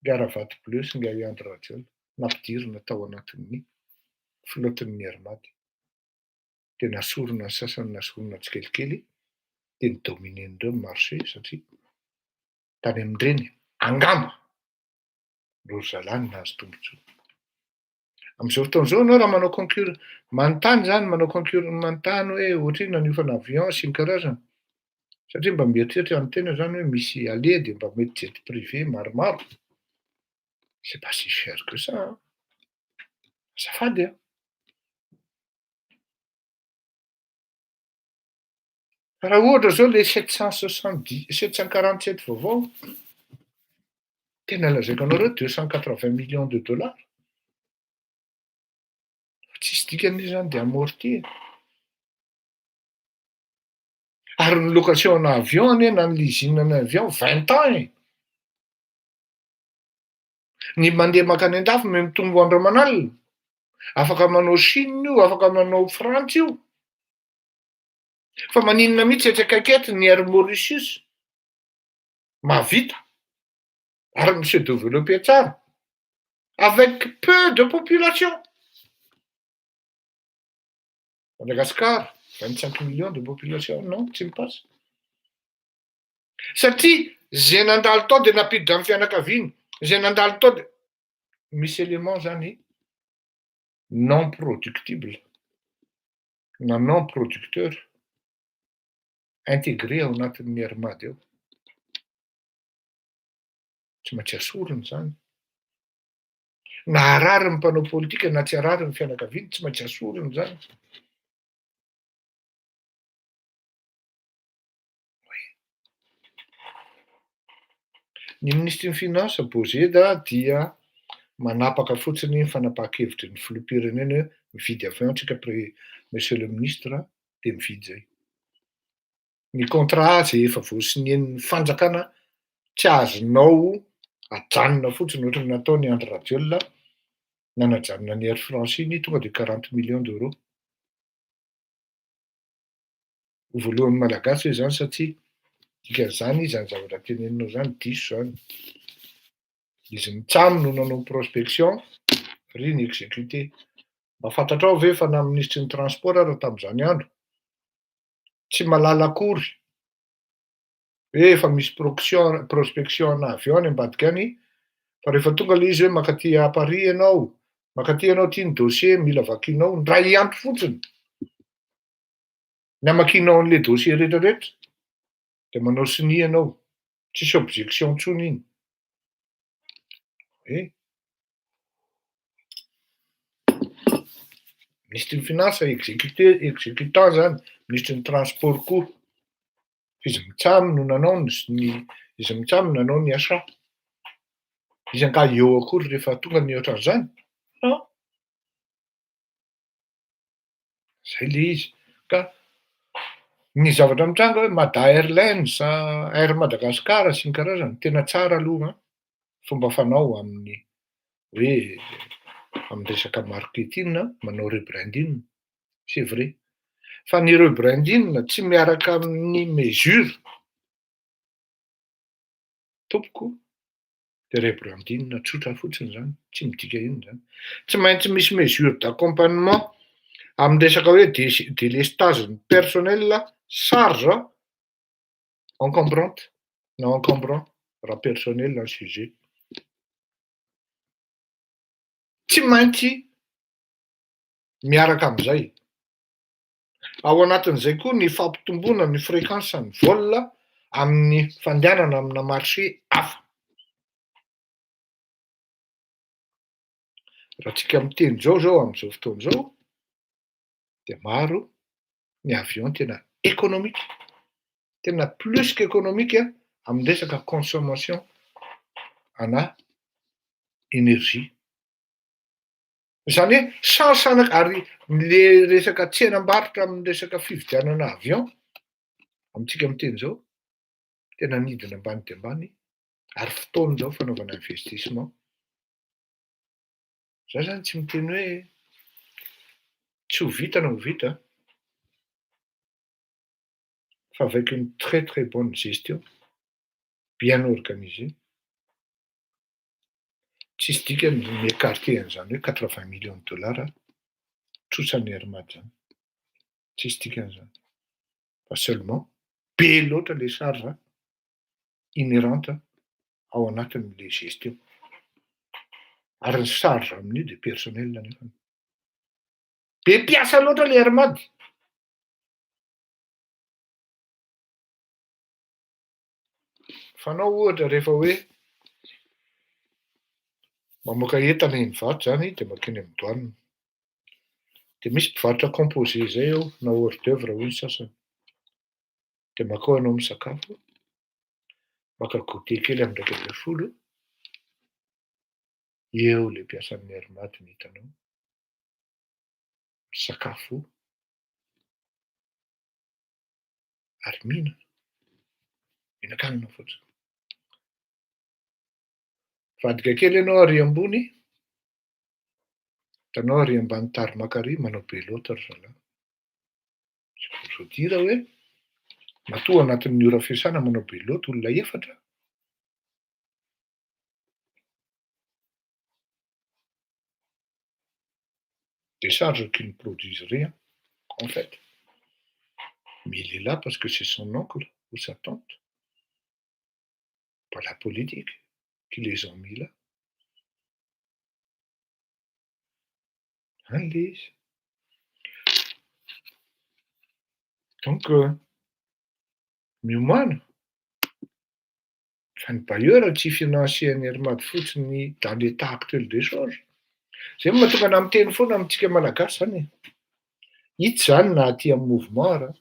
Garavato bleu sy ny Andry Rajoelina nampidirina tao anatin'ny flotte-n'ny ARMAD. De nasorona ny sasany, nasorona tsikelikely, de nidominen'ireo ny marché satria tany amindreny angamba ro zalany nahazo tombotsoa. Am'izao fotoan'izao anao raha manao manontany zany, manao manontany hoe ohatrina ny hiofana avion sy ny karazany, satria mba mieritreritra ny tena zany hoe misy ale de mba mety jet privé maromaro. C'est pas si cher que ça, hein. Azafady a. Raha ohatra zao le 747 vaovao, tena lazaiko anareo 280 millions de dollars. Tsisy dikan'io zany de amorti. Ary ny location-na avion anie na ny leasing-na avion 20 ans e. Ny mandeha makany an-dafy me mitombo andro aman'alina. Afaka manao Chine io, afaka manao Frantsa io. Fa maninona mihitsy etsy akaiky eto ny Air Mauritius. Mahavita. Ary se développé tsara. Avec peu de population. Madagasikara, 25 millions de population, non, tsy mipasse. Satria zay nandalo tao de napiditra amin'ny fianakaviany, zay nandalo tao de misy élément zany non productible na non producteur intégré ao anatin'ny armady ao. Tsy maintsy asoriny zany. Na harary ny mpanao politika na tsy harary ny fianakaviany, tsy maintsy asoriny zany. Ny ministry ny finance Bozeda dia manapaka fotsiny ny fanapahan-kevitry ny filoham-pirenena hoe mividy avion antsika monsieur le ministre de mividy zay. Ny contrat zay efa voasinihan'ny fanjakana tsy azonao ajanona fotsiny ohatry ny nataony Andry Rajoelina nanajanona ny Air France iny tonga de 40 millions d'euros. Voalohany malagasy hoe zany satria dikan'izany izy zany zavatra teneninao zany diso zany. Izy mitsamo no nanao prospection, ry ny exécuté. Mba fantatrao ve fa na ministry ny transport ary tamin'izany andro tsy malala akory hoe efa misy prospection na avion any ambadika any, fa rehefa tonga le izy hoe makaty à Paris ianao, makaty ianao ty ny dossier mila vakianao, ndray andro fotsiny. Ny amakianao an'le dossier rehetrarehetra de manao signé ianao, tsisy objection intsony iny. Ministry ny finance exécutant zany, ministry ny transport koa. Izy mitsamo no nanao izy mitsamo no nanao ny asa. Izy angaha eo akory rehefa tonga ny ohatran'izany? Non. Zay le izy. Ka ny zavatra mitranga hoe Mada Airlines, Air Madagasikara sy ny karazany tena tsara aloha fomba fanao amin'ny hoe amin'ny resaka marketing, manao rebranding, c'est vrai. Fa ny rebranding tsy miaraka amin'ny mesure tompoko de rebranding tsotra fotsiny zany, tsy midika iny zany. Tsy maintsy misy mesure d'accompagnement amin'ny resaka hoe délestage ny personnel, charge encombrante na encombrant raha personnel ny sujet. Tsy maintsy miaraka amin'izay. Ao anatin'izay koa ny fampitomboana ny fréquence ny vol amin'ny fandehanana amina marché hafa. Raha tsika miteny zao amin'izao fotoana izao de maro ny avion tena économique, tena plus qu'économique amin'ny resaka consommation ana énergie. Zany hoe sansana ary le resaka tsenam-barotra amin'ny resaka fividianana avion amintsika miteny zao tena nidina ambany de ambany ary fotoana zao fanaovana investissement. Zay zany tsy miteny hoe tsy ho vita na ho vita, fa avec une très très bonne gestion, bien organisée. Tsisy dikany mi-écarter an'izany hoe 80 millions de dollars trotsan'ny armady zany. Tsisy dikan'izany. Fa seulement be loatra le charge inhérente ao anatin'le gestion. Ary ny charge amin'io de personnel nefany. Be mpiasa loatra le armady. Fanao ohatra rehefa hoe mamoaka entana eny mivarotra zany de makeny amin'ny douane. De misy mpivarotra composé zay ao na hors d'œuvre hoy ny sasany. De makao ianao misakafo, maka goûter kely amin'ny 1,20 eo le mpiasan'ny armady no hitanao. Misakafo ary mihinan-kanina fotsiny. Vadika kely ianao ary ambony, hitanao ary ambany taromaka ary manao be loatra ry zalahy. Zao dira hoe matoa anatin'ny ora fiasana manao be loatra olona efatra. Décharge qui ne produisent rien, en fait. Mais il est là parce que c'est son oncle ou sa tante, pas la politique, qui les ont mis là. Hein, Lise? Donc, miomana fa ny bailleur tsy finansiany Hermady fotsiny dans l'état actuel des choses. Zay moa mahatonga ana miteny foana amintsika malagasy zany e. Itsy zany na aty amin'ny mouvement ara,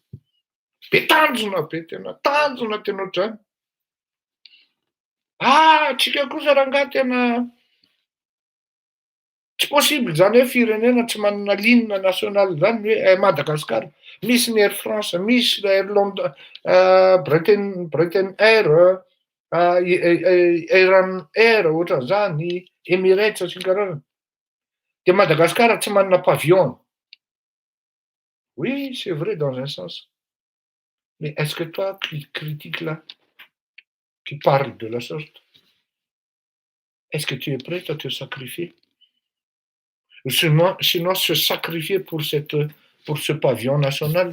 be tanjona be tena tanjona tena ohatr'izany. Tsika kosa rangahy tena tsy possible zany hoe firenena tsy manana ligne national zany hoe Madagasikara. Misy ny Air France, misy Air London, Britain Air, Iran Air, ohatran'izany, Emirates sy ny karazany. De Madagasikara tsy manana pavillon. Oui, c'est vrai dans un sens. Mais est-ce que toi qui critiques là, qui parle de la sorte, est-ce que tu es prêt à te sacrifier? Sinon se sacrifier pour ce pavillon national.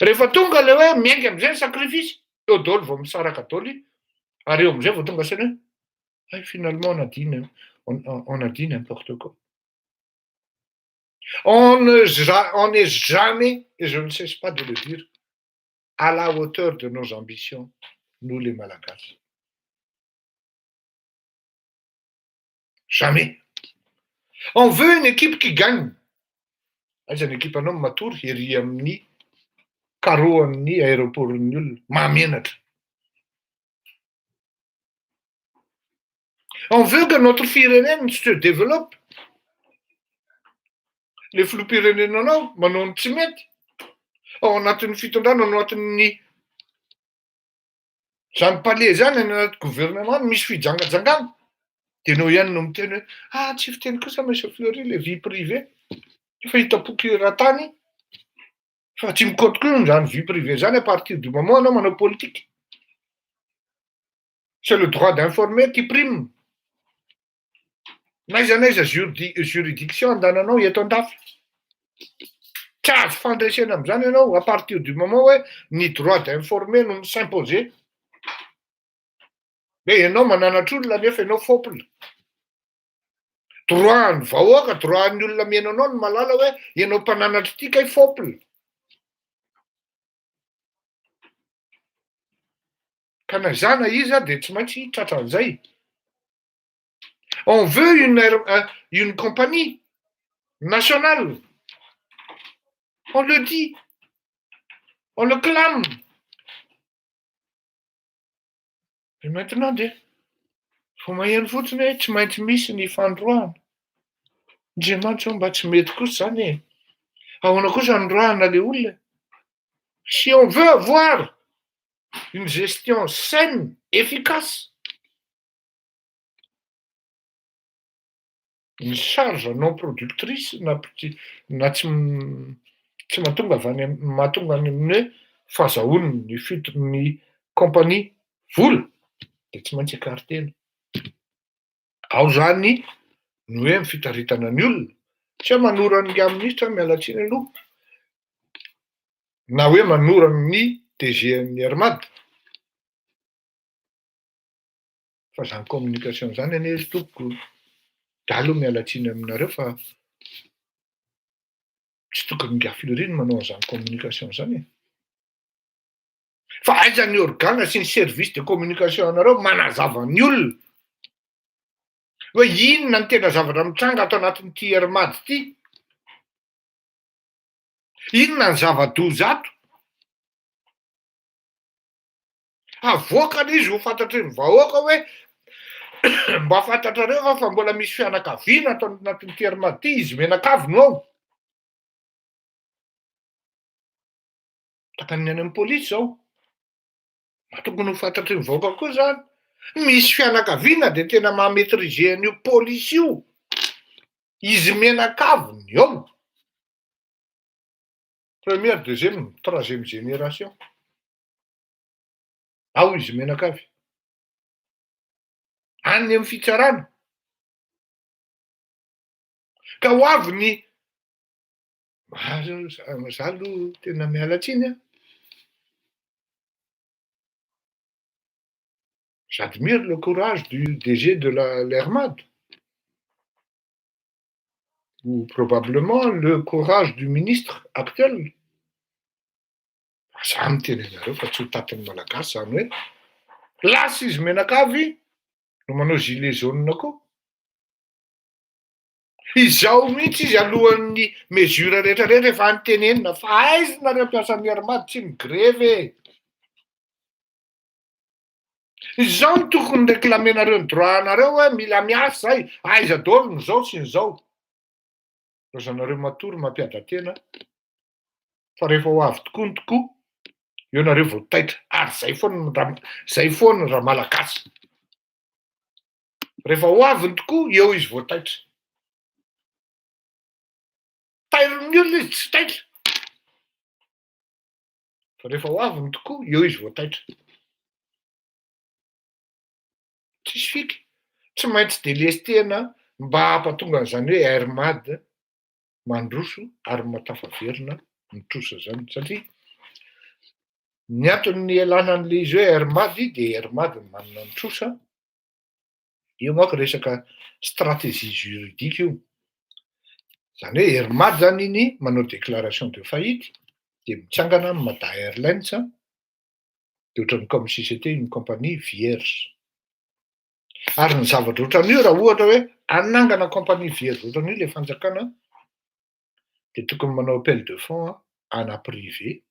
Rehefa tonga le hoe miainga am'izay ny sacrifice, eo daholo vao misaraka daholo i, ary eo am'izay vao tonga saina hoe finalement on a dit n'importe quoi. On n'est jamais, et je ne cesse pas de le dire, à la hauteur de nos ambitions, nous les Malagasy. Jamais. On veut une équipe qui gagne. Aiza ny équipe anao matory ery amin'ny karohan'ny aéroportn'ny olona mahamenatra. On veut que notre firenena se développe. Le filoham-pirenenanao manao ny tsy mety. Ao anatin'ny fitondrana, ao anatin'ny zany palais zany, any anaty gouvernement misy fijangajangana. De anao ihany no miteny hoe tsy fiteny kosa monsieur Fleury, le vie privée. Efa hitapoky raha-tany. Fa tsy mikotrokony zany vie privée zany à partir du moment anao manao politique. C'est le droit d'informer qui prime. N'aiza n'aiza juridiction andananao eto an-dafy. Tsy azo fandresena am'izany ianao à partir du moment hoe ny droit d'informer no s'imposer. Hoe ianao mananatra olona nefa ianao fopona. Droit ny vahoaka, droit ny olona miaino anao no malala hoe ianao mpananatra ity kay fopona. Ka na zana iza de tsy maintsy tratra an'izay. On veut une compagnie nationale. On le dit. On le clame. Et maintenant, faut maheno fotsiny hoe tsy maintsy misy ny fandroahana. Andriamanitra mba tsy mety kosa zany e. Ahoana kosa androahana le olona? Si on veut avoir une gestion saine, efficace, une charge non productrice na tsy mahatonga ny hoe fahazahoany ny compagnie vola de tsy maintsy écartena. Ao zany ny hoe fitaritana ny olona, tsy hoe manora ny ministra mialatsiny aloha, na hoe manora ny DG-n'ny Hermady. Fa zany communication zany anie izy tompoko aloha mialatsiny aminareo fa tsy tokony Nga Fleury no manao an'izany communication zany e. Fa aiza ny organe sy ny service de communication anareo manazava ny olona hoe inona ny tena zavatra mitranga ato anatin'ity Hermady ity? Inona ny zava-doza ato? Avoakany izy ho fantatry ny vahoaka hoe mba fantatrareo fa mbola misy fianakaviana ato anatin'ity Hermady ity, izy menakavy no ao. Takan'ny any amin'ny pôlisy zao. Tokony ho fantatry ny vahoaka koa zany. Misy fianakaviana de tena mametrize an'io pôlisy io. Izy menakaviny eo. Première, deuxième, troisième génération. Ao izy menakavy. Any amin'ny fitsarana. Ka ho avy ny za aloha tena miala tsiny a. J'admire le courage du DG de l'Hermad. Ou probablement le courage du ministre actuel. Za miteny anareo fa tsy ho tatin'ny malagasy zany hoe lasa izy menakavy no manao gilet jaune koa. Izao mihitsy izy alohan'ny mesura rehetrarehetra efa notenenina fa aiza nareo mpiasan'ny Hermad tsy migrevy e. Izao no tokony reklamenareo ny droit-nareo hoe mila miasa zay, aiza daholo ny zao sy ny zao. Lozanareo matory mampiadan-tena fa rehefa ho avy tokoa ny tokoa, eo nareo vao taitra ary zay foana ny raha malagasy. Rehefa ho avy ny tokoa, eo izy vao taitra. Tairin'ny olona izy tsy taitra. Fa rehefa ho avy ny tokoa, eo izy vao taitra. Tsisy fika. Tsy maintsy delestena mba hampatonga an'izany hoe Hermad mandroso ary matafaverina mitrosa zany. Satria ny antony ialana an'le izy hoe Hermad de Hermad ny manana ny trosa. Io manko resaka stratégie juridique io. Zany hoe Hermad zany iny manao déclaration de faillite de mitsangana amin'ny Mada Airlines de ohatran'ny comme si c'était une compagnie vierge. Ary ny zavatra ohatran'io raha ohatra hoe anangana compagnie vierge ohatran'io le fanjakana de tokony manao appel de fonds ana privé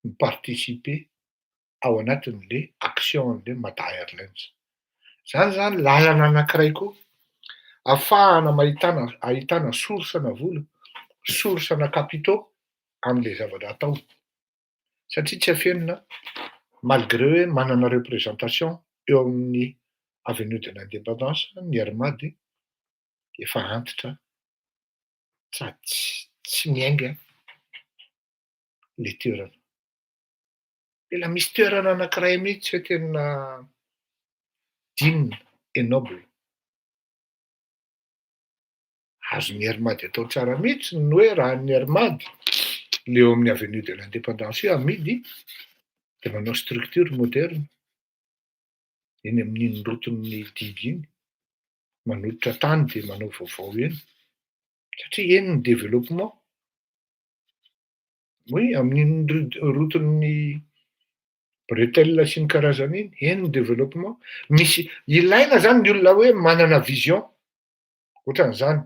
miparticiper ao anatin'le action-n'le Mada Airlines. Zany zany lalana anankiray koa ahafahana ahitana source-na vola, source-na capitaux am'le zavatra atao. Satria tsy afenina malgré hoe manana représentation eo amin'ny avenue de l'Indépendance ny Hermad efa antitra sady tsy miainga le toerana. Tena misy toerana anankiray mihitsy hoe tena digne et noble. Azon'ny Hermad atao tsara mihitsy ny hoe raha ny Hermad le eo amin'ny avenue de l'Indépendance io amidy de manao structure moderne eny amin'iny roton'ny Diby iny, manolotra tany de manao vaovao eny. Satria eny ny développement. Oui, amin'iny roton'ny bretelle sy ny karazany iny ny développement. Misy ilaina zany ny olona hoe manana vision ohatran'izany.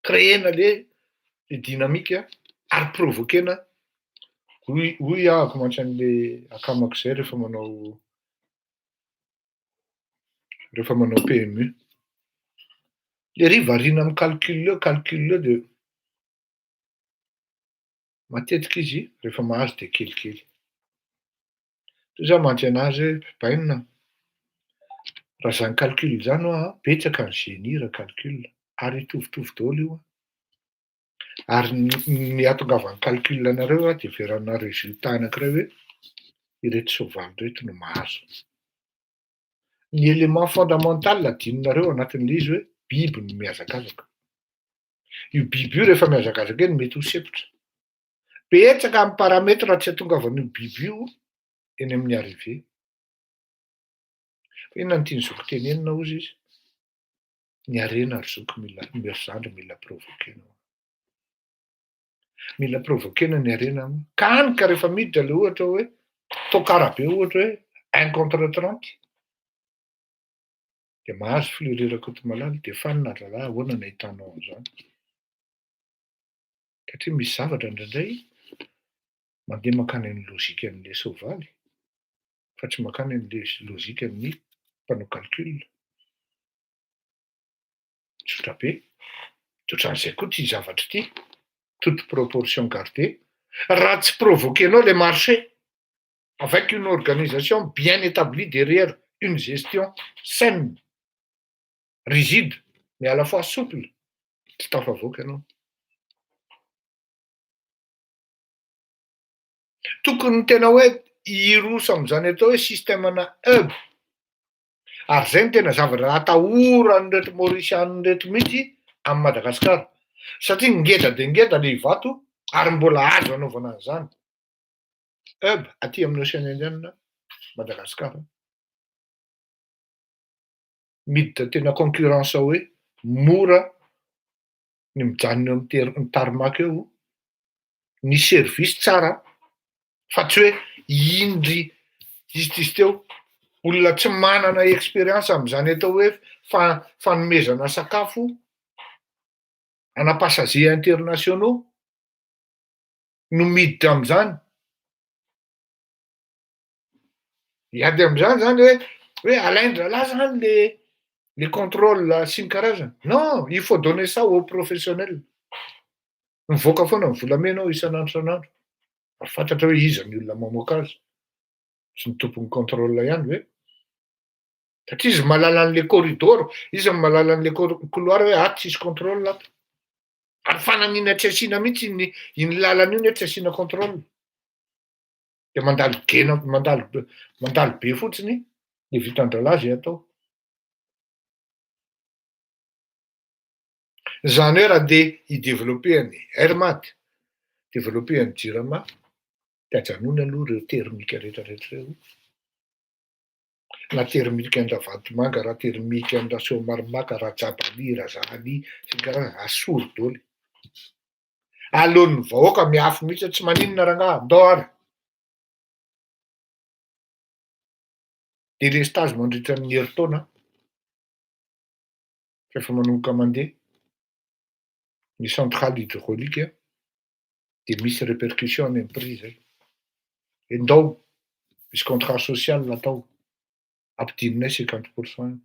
Créena le dynamique ary provoquena. Hoy ahako mantsy an'le akamako zay rehefa manao PMU. Le ry variana amin'ny calcul eo de matetika izy rehefa mahazo de kelikely. Za mantry anazy bainina. Raha zany calcul zany oa betsaka ny génie raha calcul ary hitovitovy daholo io. Ary ny ahatongavan'ny calcul anareo de verana résultat anankiray hoe ireto soavaly reto no mahazo. Ny élément fondamental adinonareo anatin'le izy hoe biby no mihazakazaka. Io biby io rehefa mihazakazaka eny mety ho sepotra. Betsaka amin'ny parametra tsy ahatongavan'io biby io eny amin'ny arrivé. Inona no tiany zoko tenenina ozy izy? Ny harena ary zoko zandry mila provoquena. Mila provoquena ny harena ka hany ka rehefa miditra le ohatra hoe tokara be ohatra hoe 1 contre 30 de mahazo filirera-kotomalaly de fanina ralahy ahoana no ahitanao an'izany. Satria misy zavatra indraindray mandeha mankany amin'ny lôjika an'le soavaly fa tsy mankany an'le lôjika amin'ny mpanao calcul. Tsotra be. De ohatran'izay koa ty zavatra ty, toute proportion gardée, Raha tsy provoquenao le marché avec une organisation bien établie derrière une gestion saine, rigide, mais à la fois souple, tsy tafavoaka ianao. Tokony tena hoe hiroso am'zany atao hoe systemana hub. Ary zay no tena zavatra atahoran'ireto maorisianina reto mihitsy am' Madagasikara. Satria ngeda de ngeda le hivato ary mbola azo anaovana an'zany. Hub aty amin'ny Océan Indienne, Madagasikara. Miditra tena concurrence hoe mora ny mijanona eo amin'ny tarmac eo, ny service tsara, fa tsy hoe indry izy teo olona tsy manana expérience am'zany atao hoe fanomezana sakafo ana passagers internationaux no miditra am'zany. Iady am'zany zany hoe alain-dralahy zany le contrôle sy ny karazany. Non, il faut donner ça aux professionnels. Mivoaka foana ny volamena ao isan'andro. Ary fantatra hoe iza ny olona mamoaka azy. Tsy ny tompon'ny contrôle ihany hoe. Satria izy mahalala an'le corridor, izy mahalala an'le couloir hoe ato tsisy contrôle ato. Ary fanamina tsy asiana mihitsy iny lalana iny hoe tsy asiana contrôle. De mandalo gena, mandalo be fotsiny de vitan-dralahy zay atao. Zany hoe raha de hidevelopeny Airmat, developeny Jirama, de ajanony aloha reo termika rehetrarehetra reo. Raha termika an-Davamanga, raha termika an-dra Soamaromaka, raha Jabali, raha Zahali, sy ny karazany asoro daholo. Aleon'ny vahoaka miafy mihitsy tsy maninona rangahy, andao ary. Délestage mandritra ny herintaona rehefa manomboka mandeha ny centrale hydraulique de misy répercussion any amin'ny prix zay. Endao misy contrat social atao ampidinonay 50%.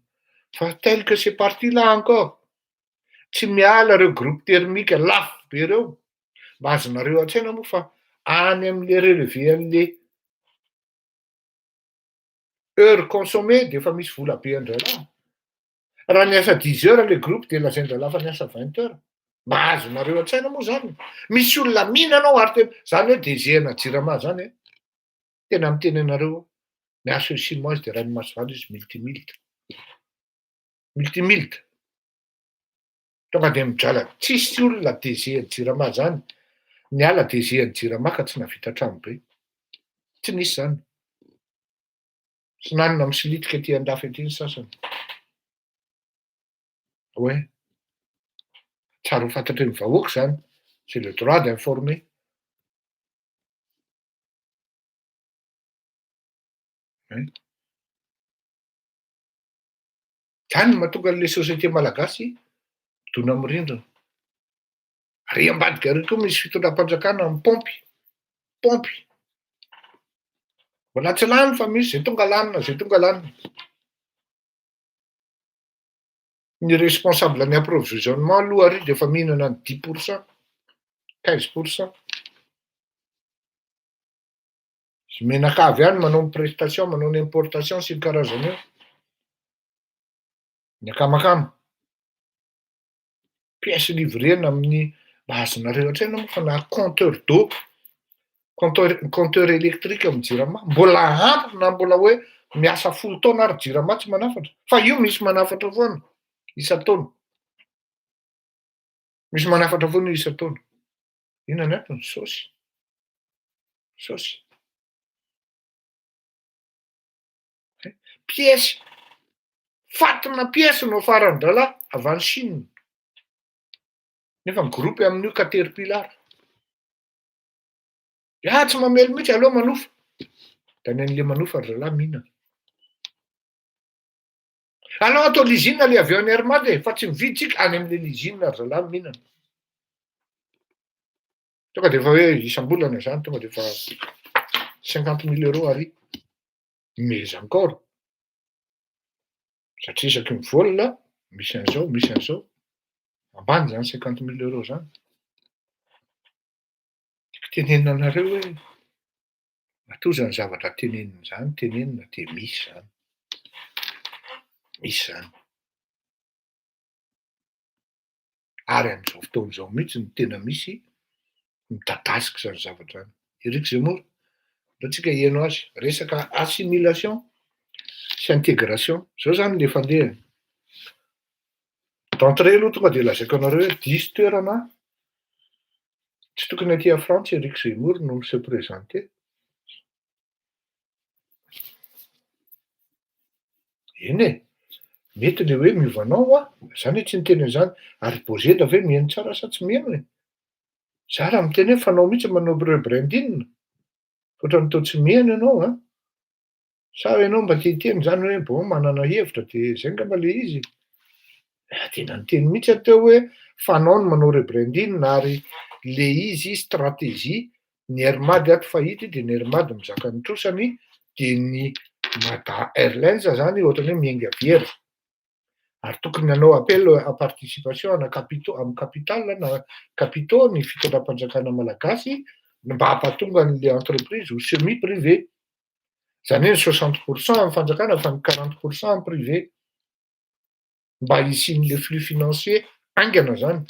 Fa tel que c'est parti là encore, tsy miala reo groupe termika lafo be reo. Mba azonareo an-tsaina moa fa any am'le relevé an'le heure consommée de fa misy vola be an-dralahy. Raha niasa 10 heures le groupe de lazain-dralahy fa niasa 20 heures. Mba azonareo an-tsaina moa zany. Misy olona mihinana ao ary zany hoe DG-na Jirama zany e. Tena miteny anareo miasa chinoise de ranomasy izy multimilte. Multimilte. Tonga de midrala tsisy olona DG Jirama zany. Niala DG Jirama ka tsy navita trano be. Tsy nisy zany. Sy nanona misilitika aty an-dafy aty ny sasany. Ouais. Tsara ho fantatry ny vahoaka zany. C'est le droit d'informer. Zany mahatonga an'le société malagasy midona amin'ny rindrina. Ary ambadika ary koa misy fitondram-panjakana mipaompy. Paompy. Mbola tsy lany fa misy zay tonga lanina, zay tonga lanina. Ny responsable ny approvisionnement aloha ary de efa mihinana ny 10%, 15%. Izy menakavy ihany manao ny prestation, manao ny importation sy ny karazany eo. Ny akamakama. Pièce livrena amin'ny mba azonareo an-tsaina moa fa na compteur d'eau, compteur électrique amin'ny Jirama, mbola ampy na mbola hoe miasa folo taona ary Jirama tsy manafatra. Fa io misy manafatra foana isan-taona. Misy manafatra foana isan-taona. Inona ny antony? Saosy. Saosy. Pièce. Fatina pièce no faran-dralahy avy any Chine. Nefa groupe amin'io Caterpillar. Tsy mamely mihitsy aleo manofa. Da ny an'le manofa ralahy mihinana. Aleo atao l'usine le avy eo any Airmat fa tsy mividy tsika any am'le l'usine ralahy mihinana. Tonga de efa hoe isam-bolana zany tonga de efa 50 000 € ary. Mais encore. Satria isaky ny volana misy an'izao, misy an'izao. Ambany zany 50 000 € zany. Tenenina anareo hoe matoa zany zavatra tenenina zany, tenenina de misy zany. Misy zany. Ary am'izao fotoana izao mihitsy no tena misy midadasika zany zavatra zany. Eric Zemmour, hitantsika ianao azy, resaka assimilation sy intégration, zao zany le fandehany. D'entrée aloha tonga de lazaiko anareo hoe diso toerana tsy tokony aty Frantsa Eric Zemmour no se présenter. Eny e, mety le hoe miovanao a, zany hoe tsy niteny an'izany, ary Bozeda ve mihaino tsara sa tsy mihaino e? Za raha miteny hoe fanao mihitsy manao rebranding, ohatran'ny toa tsy mihaino ianao a. Sa ianao mba te hiteny zany hoe bon manana hevitra de zay ngamba le izy. Tena niteny mihitsy aho teo hoe fanao no manao rebranding ary le izy stratégie ny Airmady ato fahity de ny Airmady mizaka ny trosany de ny Mada Airlines zany ohatran'ny hoe miainga very. Ary tokony hanao appel à participation ana amin'ny capital na capitaux ny fitondram-panjakana malagasy mba hampatonga an'le entreprise ho semi privé. Zany hoe 60% amin'ny fanjakana fa ny 40% amin'ny privé. Mba hisian'le flux financier aingana zany.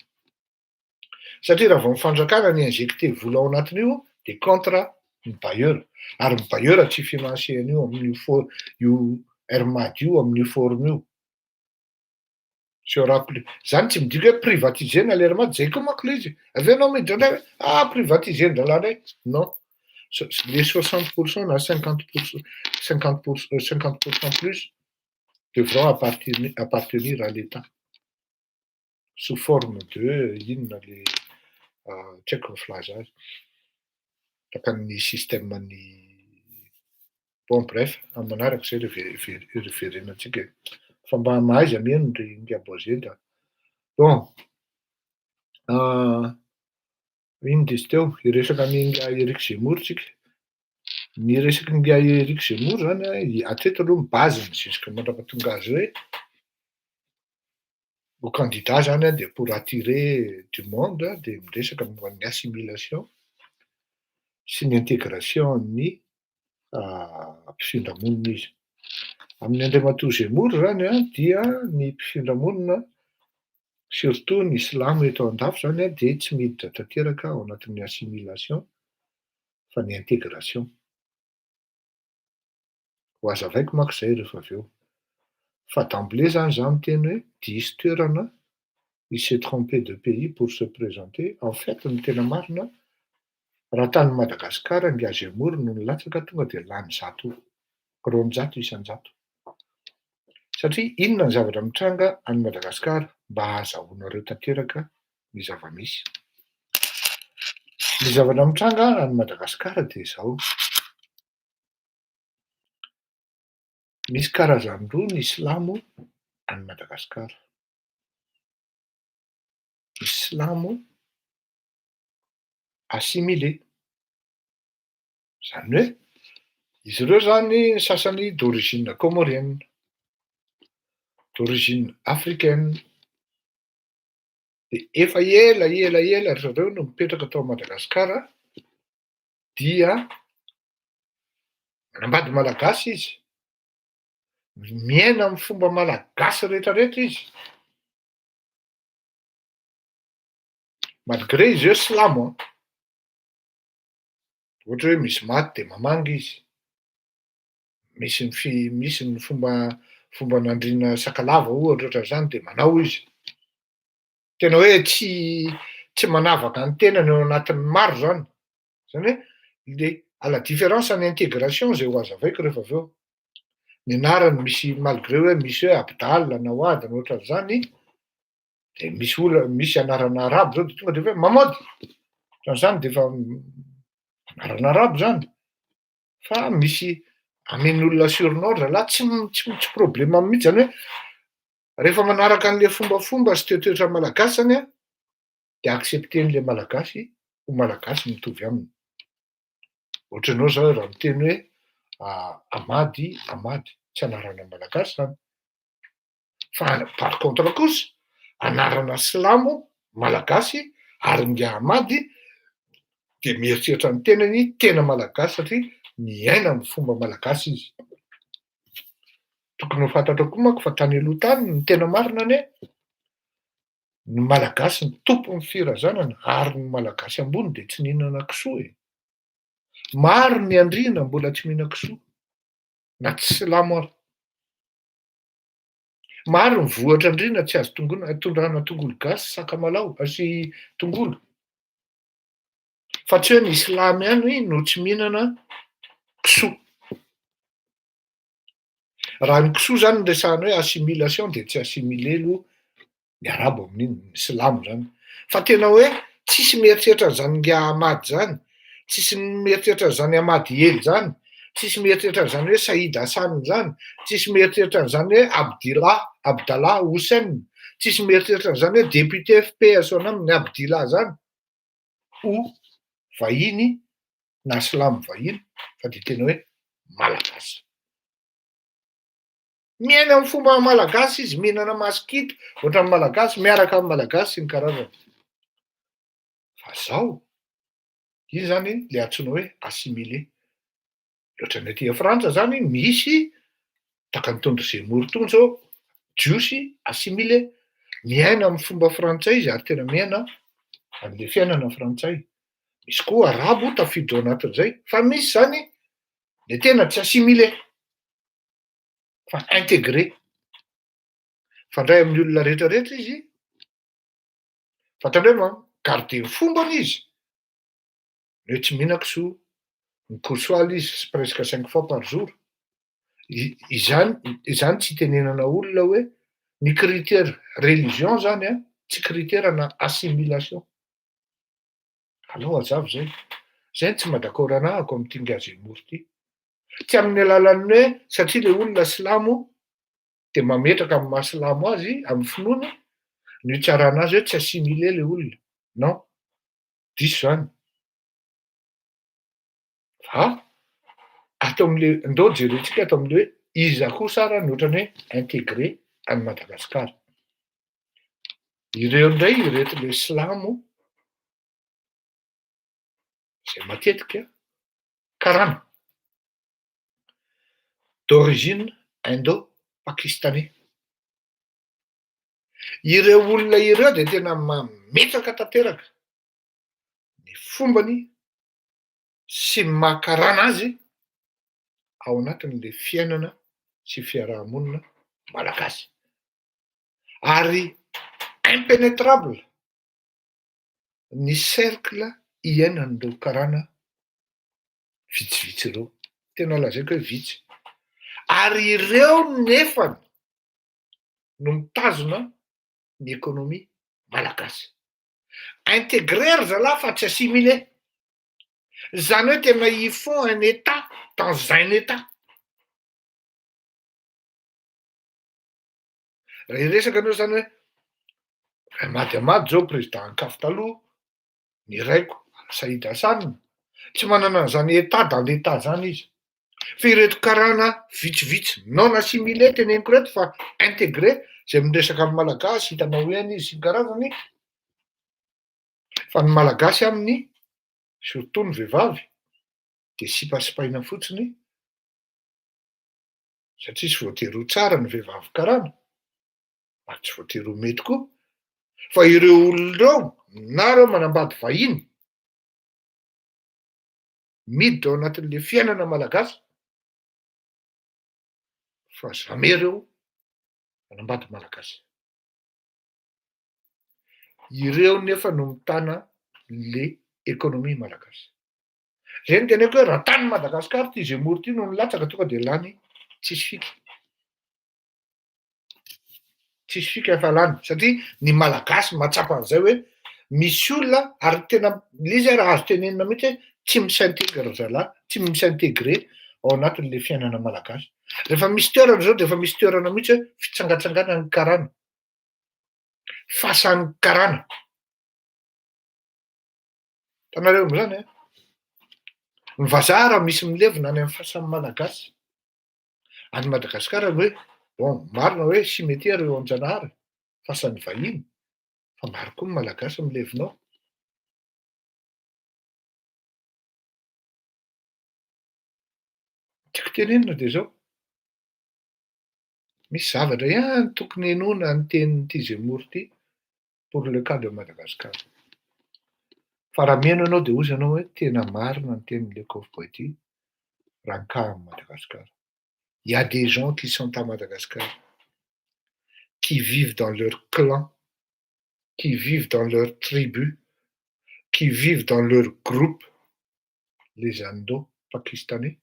Satria raha vao ny fanjakana ny injecté vola ao anatin'io de contre ny bailleur. Ary ny bailleur tsy financier an'io amin'io Airmady io amin'io forme io. Zany tsy midika hoe privatisena le Airmady, zay koa manko le izy. Aveo anao midray hoe privatisena non. Les 60% na 50% plus devront appartenir à l'État sous forme de inona le tsy haiko ny filaza azy. Takan'ny système-ny bon bref, amin'ny manaraka zay le verenantsika. Fa mba mahaiza mihaino ry Nga Bozeda. Bon, ino diso teo? Hiresaka ny Nga Eric Zemmour tsika. Ny resaky Nga Eric Zemmour zany hatreto aloha ny base-ny jusque mandrapatonga azy hoe au candidat zany de pour attirer du monde de miresaka momba ny assimilation sy ny intégration ny mpifindra monina izy. Amin'ny Andriamatoa Zemmour zany dia ny mpifindra monina surtout ny silamo eto an-dafy zany de tsy miditra tanteraka ao anatin'ny assimilation fa ny intégration. Ho azavaiko manko zay rehefa aveo. Fa d'emblée zany za miteny hoe diso toerana, il s'est trompé de pays pour se présenter. En fait ny tena marina, raha tany Madagasikara Nga Zemmour no nilatsaka tonga de lany 100 isan-jato. Satria inona ny zavatra mitranga any Madagasikara mba ahazahoanareo tanteraka ny zava-misy. Ny zavatra mitranga any Madagasikara de zao. Misy karazany roa ny silamo any Madagasikara. Misy silamo assimilé. Zany hoe izy ireo zany sasany d'origine comorienne, d'origine africaine. De efa ela zareo no mipetraka tao Madagasikara dia manambady malagasy izy. Miaina amin'ny fomba malagasy rehetrarehetra izy. Malgré izy hoe silamo. Ohatra hoe misy maty de mamanga izy. Misy ny fomba nandrina sakalava ohatra zany de manao izy. Tena hoe tsy manavaka ny tenany ao anatin'ny maro zany. Zany hoe à la différence ny intégration zay ho azavaiko rehefa aveo. Ny anarany misy malgré hoe misy hoe Abdal na Wad na ohatran'izany de misy anarana arabo zao de tonga de hoe Mamody. Ohatran'izany de efa anarana arabo zany. Fa misy amen'olona surnom zalahy tsy problème mihitsy zany hoe rehefa manaraka an'le fombafomba sy toetoetra malagasy zany a de accepten'le malagasy ho malagasy mitovy aminy. Ohatranao zao raha miteny hoe Amady, tsy anarana malagasy zany. Fa par contre kosa anarana silamo malagasy ary Nga Amady de mieritreritra ny tenany tena malagasy satria miaina amin'ny fomba malagasy izy. Tokony ho fantatra koa manko fa tany aloha tany ny tena marina anie ny malagasy ny tompon'ny firazanana ary ny malagasy ambony de tsy nihinana kisoa e. Maro ny andriana mbola tsy mihina kisoa na tsy silamo ary. Maro ny vohatra andriana tsy azo tondrahana tongolo gasy sy sakamalao sy tongolo. Fa tsy hoe ny silamo ihany no tsy mihinana kisoa. Raha ny kisoa zany no resahana hoe assimilation de tsy assimilé aloha ny arabo amin'iny, ny silamo zany. Fa tena hoe tsisy mieritreritra an'zany Ahmady zany, tsisy mieritreritra an'zany Ahmady Ely zany, tsisy mieritreritra an'zany hoe Saïd Hassan zany, tsisy mieritreritra an'zany hoe Abdallah Hussein, tsisy mieritreritra an'zany hoe député FPS amin'ny Abdillah zany ho vahiny na silamo vahiny fa de tena hoe malagasy. Miaina amin'ny fomba malagasy izy, mihinana masikita ohatran'ny malagasy, miaraka amin'ny malagasy sy ny karazany. Fa zao, iny zany le antsoina hoe assimilé. Ohatran'ny aty Frantsa zany misy takan'ny Zemmour tony zao jiosy assimilé, miaina amin'ny fomba frantsay izy ary tena miaina an'le fiainana frantsay. Misy koa arabo tafiditra ao anatin'izay, fa misy zany le tena tsy assimilé fa intégré. Fandray amin'ny olona rehetrarehetra izy, fantatrandreo ma-garder ny fombany izy. Hoe tsy mihina kisoa, mikosoaly izy presque 5 fois par jour. Izany tsy itenenana olona hoe ny critère religion zany tsy critère na assimilation. Alao azavo zay. Zay tsy mba d'accord anahako amin'ity nga Zemmour ity. Tsy amin'ny alalan'ny hoe satria le olona silamo de mametraka amin'ny mahasilamo azy amin'ny finoana no hitsarana azy hoe tsy assimilé le olona. Non, diso zany. Fa atao amin'le ndao jerentsika atao amin'le hoe iza koa sara ny ohatran'ny hoe intégré any Madagasikara. Ireo indray ireto le silamo zay matetika karana d'origine indo-pakistanais. Ireo olona ireo de tena mametraka tanteraka ny fombany sy maha-karana azy ao anatin'le fiainana sy fiarahamonina malagasy. Ary impénétrable ny cercle iainan'ireo karana vitsivitsy ireo. Tena lazaiko hoe vitsy. Ary ireo nefany no mitazona ny économie malagasy. Intégré ry zalahy fa tsy assimilé. Zany hoe tena ils font un état dans un état. Raha iresaka anao zany hoe Amady zao président ankafy taloha, ny raiko Saïd Hassan, tsy manana an'zany état dans l'état zany izy. Fa ireto karana vitsivitsy non assimilé teneniko reto fa intégré zay miresaka amin'ny malagasy hitanao ihany izy sy ny karazany. Fa ny malagasy aminy surtout ny vehivavy de sipasipaina fotsiny satria tsy voatery ho tsara ny vehivavy karana ary tsy voatery ho mety koa. Fa ireo olona ireo na reo manambady vahiny miditra ao anatin'le fiainana malagasy fa jamais reo manambady malagasy. Ireo nefa no mitana le économie malagasy. Zay no teneniko hoe raha tany Madagasikara ty Zemmour ty no nilatsaka tonga de lany tsisy fika. Tsisy fika efa lany satria ny malagasy mahatsapa an'izay hoe misy olona ary tena le izy raha azo tenenina mihitsy hoe tsy misintègre zalahy, tsy misintégré ao anatin'le fiainana malagasy. Rehefa misy toerana zao de efa misy toerana mihitsy hoe fitsangatsanganan'ny karana, fasan'ny karana. Hitanareo am'zany a, ny vazaha raha misy milevona any amin'ny fasan'ny malagasy any Madagasikara hoe bon marina hoe cimetière eo an-Janahary fasan'ny vahiny fa maro koa ny malagasy milevona ao. tiako tenenina de zao. Misy zavatra ihany tokony henoina ny tenin'ity Zemmour ity pour le cas de Madagascar. Fa raha miheno anao de ozy anao hoe tena marina ny tenin'le cowboy ity raha ka Madagascar. Il y a des gens qui sont à Madagascar, qui vivent dans leur clan, qui vivent dans leur tribu, qui vivent dans leur groupe, les Indo-Pakistanais,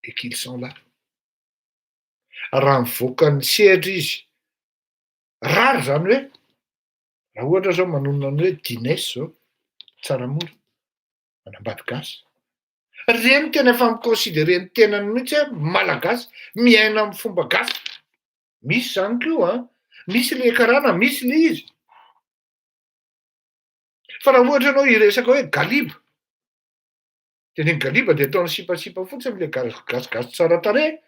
et qu'ils sont là. Raha mivoaka ny sehatra izy, rary zany hoe, raha ohatra zao manonona ny hoe Dines zao, Tsaramory, manambady gasy. Reny tena efa miconsidere ny tenany mihitsy hoe malagasy, miaina amin'ny fomba gasy. Misy zany koa an, misy le karana, misy le izy. Fa raha ohatra ianao hiresaka hoe galiba, teneny galiba de ataony sipasipa fotsiny am'le gasigasy tsara tarehy.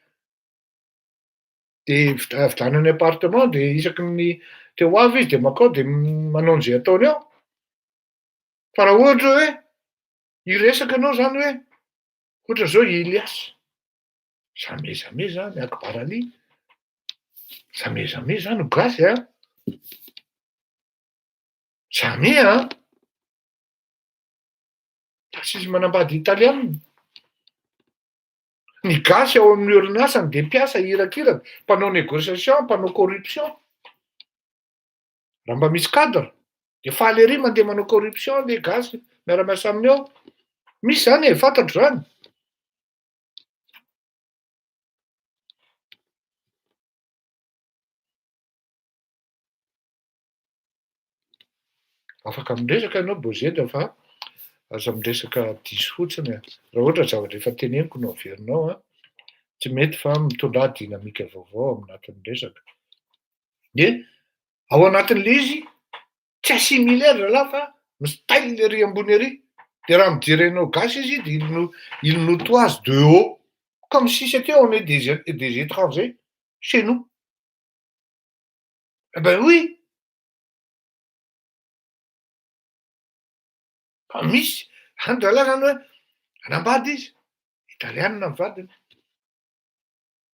De vitanany appartement de isaky ny teo avy izy de makao de manao an'izay ataony ao. Fa raha ohatra hoe hiresaka anao zany hoe ohatra zao Ilias, jamais zany Akbar Ali, jamais zany gasy an, jamais an. Fa izy manambady italiana. Ny gasy ao amin'ny orinasany de mpiasa hirakiraka, mpanao négociation, mpanao corruption. Raha mba misy cadre de faly ery mandeha manao corruption le gasy miara-miasa aminy ao. Misy zany e, fantatro zany. Afaka miresaka ianao Bozeda fa aza miresaka diso fotsiny a. Raha ohatra zavatra efa teneniko no averinao an, tsy mety fa mitondrà dinamika vaovao ao anatin'ny resaka. De ao anatin'le izy tsy assimiler zalahy fa mi-style ery ambony ery. De raha mijery anao gasy izy de il nous toise de haut, comme si c'était on est des étrangers chez nous. Eh ben oui. Fa misy andalahy zany hoe anambady izy, italiana ny vadiny,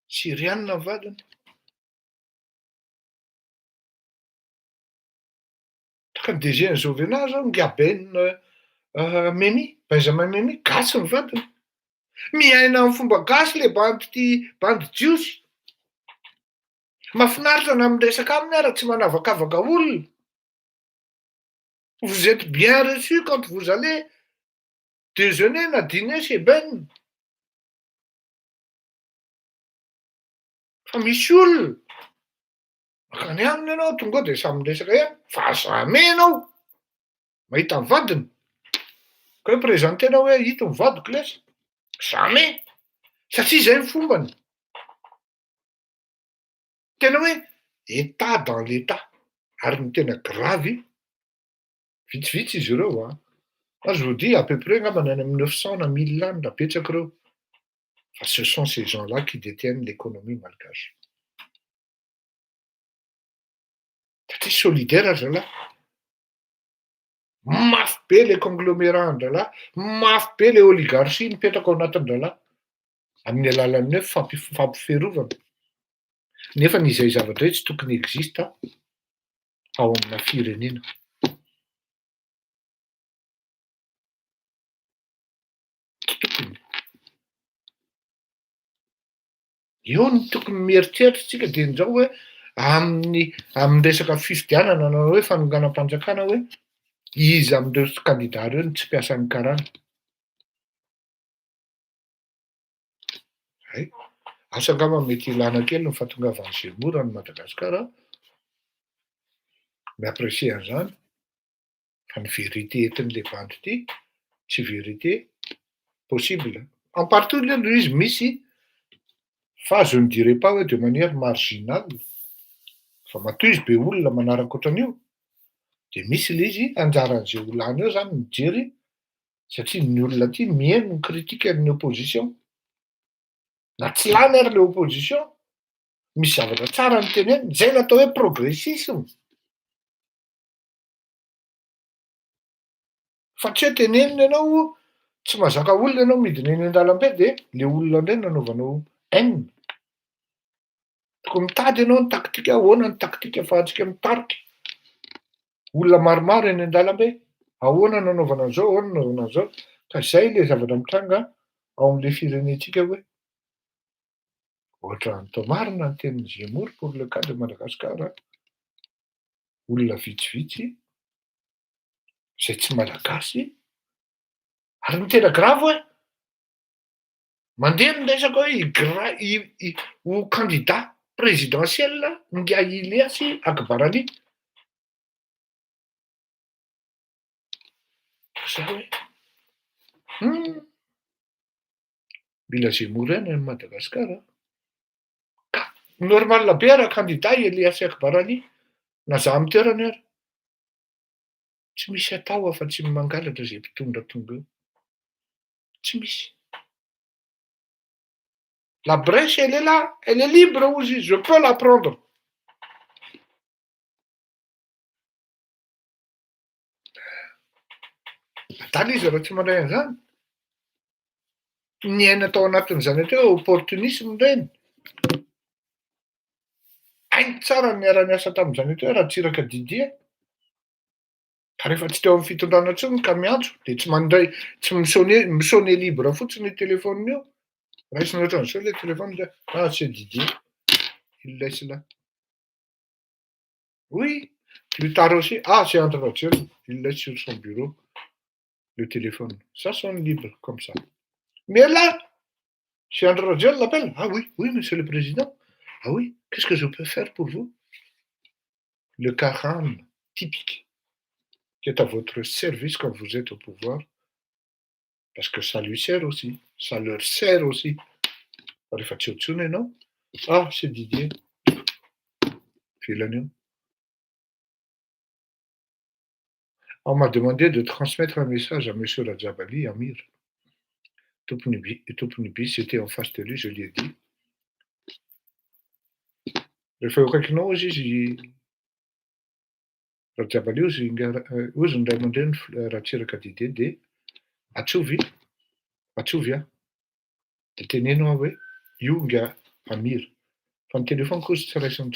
syriana ny vadiny. Taka ny DG-ny Jovena zao Ngaben Memy, Benjamin Memy, gasy ny vadiny. Miaina amin'ny fomba gasy le bandy jiosy. Mahafinaritra na miresaka aminy ara tsy manavakavaka olona. Vous êtes bien reçus quand vous allez déjeuner na dîner chez Ben. Fa misy olona makany aminy ianao tonga de samy miresaka ihany, fa jamais ianao mahita ny vadiny. Ka hoe présentenao hoe hito ny vadiko lesy. Jamais. Satria zay ny fombany. Tena hoe état dans l'état. Ary ny tena gravy, vitsivitsy izy ireo an. Moi je vous dis à peu près angamba any amin'ny 900 na 1000 any raha betsaka ireo. Fa ce sont ces gens-là qui détiennent l'économie malgache. Satria solidaire zalahy. Mafy be le conglomérats-ndralahy, mafy be le oligarchie mipetraka ao anatin-dralahy amin'ny alalan'ny hoe fampifiarovana. Nefa izay zavatra hoe tsy tokony exista ao amina firenena. Tsy tokony. Eo ny tokony mieritreritritsika de nizao hoe amin'ny resaka fifidianana na hoe fanonganam-panjakana hoe izy amin'ireo candidat ireo no tsy mpiasa ny karana. Hay, asa angamba mety ilana kely ny fahatongavan'ny Zemmour any Madagasikara. Miapprécier an'izany. Fa ny vérité etin'le bandy ity, tsy vérité possible. En partie lieu izy misy, fa je ne dirais pas hoe de manière marginale. Fa matoy izy be olona manaraka ohatran'io. De misy le izy anjaran'izay olana eo zany mijery, satria ny olona aty mihaino mikritika ny opposition. Na tsy lany ary le opposition, misy zavatra tsara ny teneny, zay natao hoe progressisme. Fa tsy hoe tenenina ianao Tsy mahazaka olona ianao midina eny an-dalambe de le olona indray nanaovanao hainina. Tokony mitady ianao ny taktika ahoana ny taktika ahafahantsika mitarika olona maromaro eny an-dalambe. Ahoana nanaovana an'zao, ahoana nanaovana an'zao. Ka zay le zavatra mitranga ao amin'le firenentsika hoe ohatra ny marina ny tenin'ny Zemmour pour le cas de Madagascar, olona vitsivitsy zay tsy malagasy ary ny tena grave hoe mandeha miresaka hoe ho candidat présidentiel nga Iliasy Akbarali. Zay hoe mila Zemmour any Madagascar ka normal be raha candidat Iliasy Akbarali na za amy toerany ary tsy misy atao afa-tsy mangalatra zay mpitondra tonga eo. Tsy misy. La brèche elle est là, elle est libre ozy, je peux la prendre. Adala izy raha tsy mandray an'izany. Ny aina tao anatin'izany teo opportunisme ireny. Hainy tsara ny niara-niasa tamin'izany teo raha tsiraka Didier. Ka rehefa tsy teo amin'ny fitondrana intsony ka miantso de tsy mandray, tsy misonné libre fotsiny ny téléphone io. Raisinao ohatran'izao le téléphone de c'est Didier, il laisse là. Oui, plus tard aussi, c'est André Rajol, il laisse sur son bureau le téléphone. Ça sonne libre comme ça. Mais là, si André Rajol l'appelle, oui, monsieur le président. Ah oui, qu'est-ce que je peux faire pour vous? Le Karam typique qui est à votre service quand vous êtes au pouvoir, parce que ça lui sert aussi, ça leur sert aussi. Non? C'est Didier. On m'a demandé de transmettre un message à M. Rajabali, Amir. Topunibi, c'était en face de lui, je lui ai dit. Il faut que nous aussi, Rajabali, nous avons demandé Ratira Kadide de Atsuvia. De Tenenoawe, Yunga, Amir. Fan téléphone que c'est récent.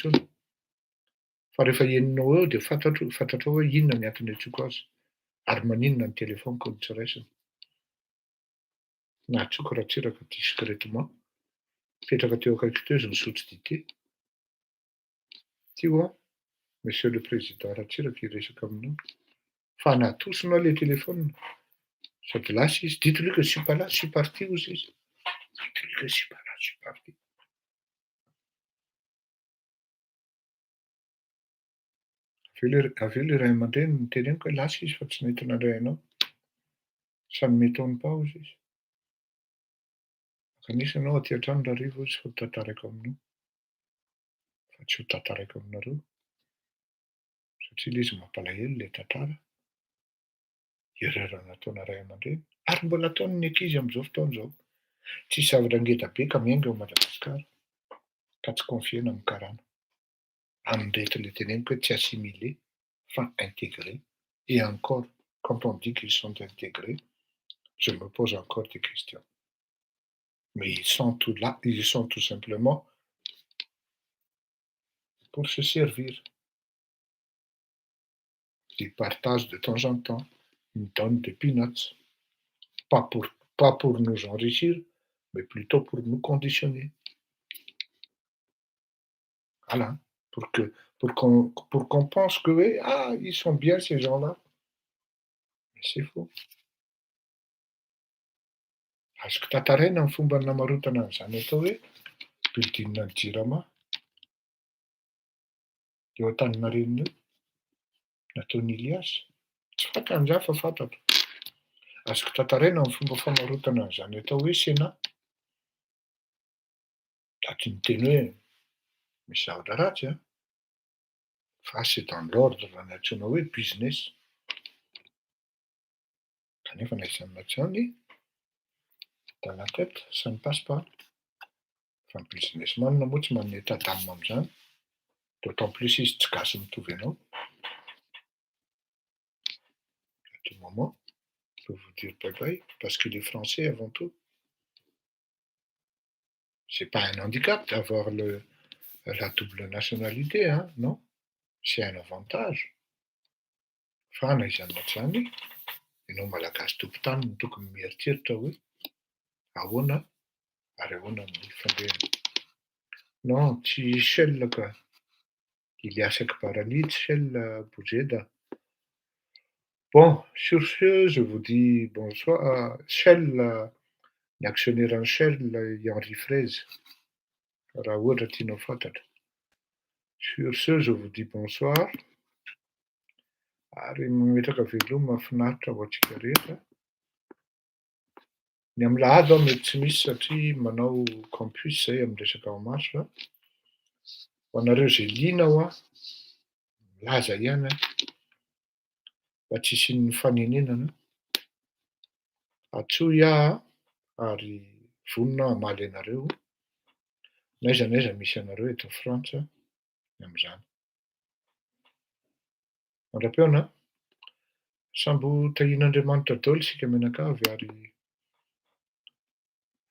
Fa rehefa henonao eo de fantatrao hoe inona ny antony antsoiko azy ary maninona ny telefoniko ny tsiraisiny. Nahatsoko Ratsiraka discrètement, mipetraka teo akaiky teo izy misotro dité. Ty hoa, monsieur le président Ratsiraka hiresaka aminao. Fa natosonao le téléphone. Sady lasa izy, dites-lui que je suis pas là, je suis parti ozy izy. Dites-lui que je suis pas là, je suis parti. Aveo le ray aman-dreny niteneniko hoe lasa izy fa tsy nety nandray anao. Ça ne m'étonne pas ozy izy. Kanisa anao aty an-trano rariva ozy fa tantarako aminao. Fa tsy ho tantarako aminareo. Satria ilay izy mampalahelo le tantara. Erreur nataona ray aman-dreny. Ary mbola ataony ny ankizy amin'izao fotoana izao. Tsisy zavatra ngeda be ka miainga ao Madagasikara. Ka tsy confiena amin'ny karana. Amin'irety le teneniko hoe tsy assimilé, fa intégré. Et encore, quand on dit qu'ils sont intégrés, je me pose encore des questions. Mais ils sont tout là, ils sont tout simplement pour se servir. Ils partagent de temps en temps une tonne de peanuts. Pas pour nous enrichir, mais plutôt pour nous conditionner. Voilà. Pour qu'on pense que oui, ils sont bien ces gens-là. Mais c'est faux. Azoko tantaraina ny fomba namarotana an'izany atao hoe bildinina ny jirama eo Antaninarenina eo nataon'i Iliasy. Tsy fantan'izany fa fantatro. Azoko tantaraina ny fomba famarotana an'izany atao hoe Sénat. Daty niteny hoe misy zavatra ratsy fa c'est dans l'ordre raha ny antsoina hoe business. Kanefa na izany na tsy izany, dans la tête, ça ne passe pas. Fa ny businessman moa tsy manana état d'âme amin'izany. D'autant plus izy tsy gasy mitovy anao. À tout moment, peux vous dire pareil, parce qu'il est français avant tout. C'est pas un handicap d'avoir la double nationalité, hein, non? C'est un avantage. Fana izany hatrany, ianao malagasy tompon-tany no tokony mieritreritra hoe ahoana ary ahoana ny fandehana. Non, tsy Shell ka. Il y a chaque paradis, Shell Boujeda. Bon, sur ce, je vous dis bonsoir. Shell, l'actionnaire en Shell, Henri Fraise. Raha ohatra tianao fantatra. Sur ce, je vous dis bonsoir. Ary mametraka veloma mahafinaritra ho antsika rehetra. Ny amin'ny lahady aho mety tsy misy satria manao campus zay amin'ny resaka en marche fa ho anareo zay liana aho a, milaza ihany a, mba tsy hisian'ny fanenenana, atsoy aho ary vonona hamaly anareo n'aiza n'aiza misy anareo eto Frantsa amin'izany. Mandram-peona, sambo tahian'Andriamanitra daholo isika mianakavy ary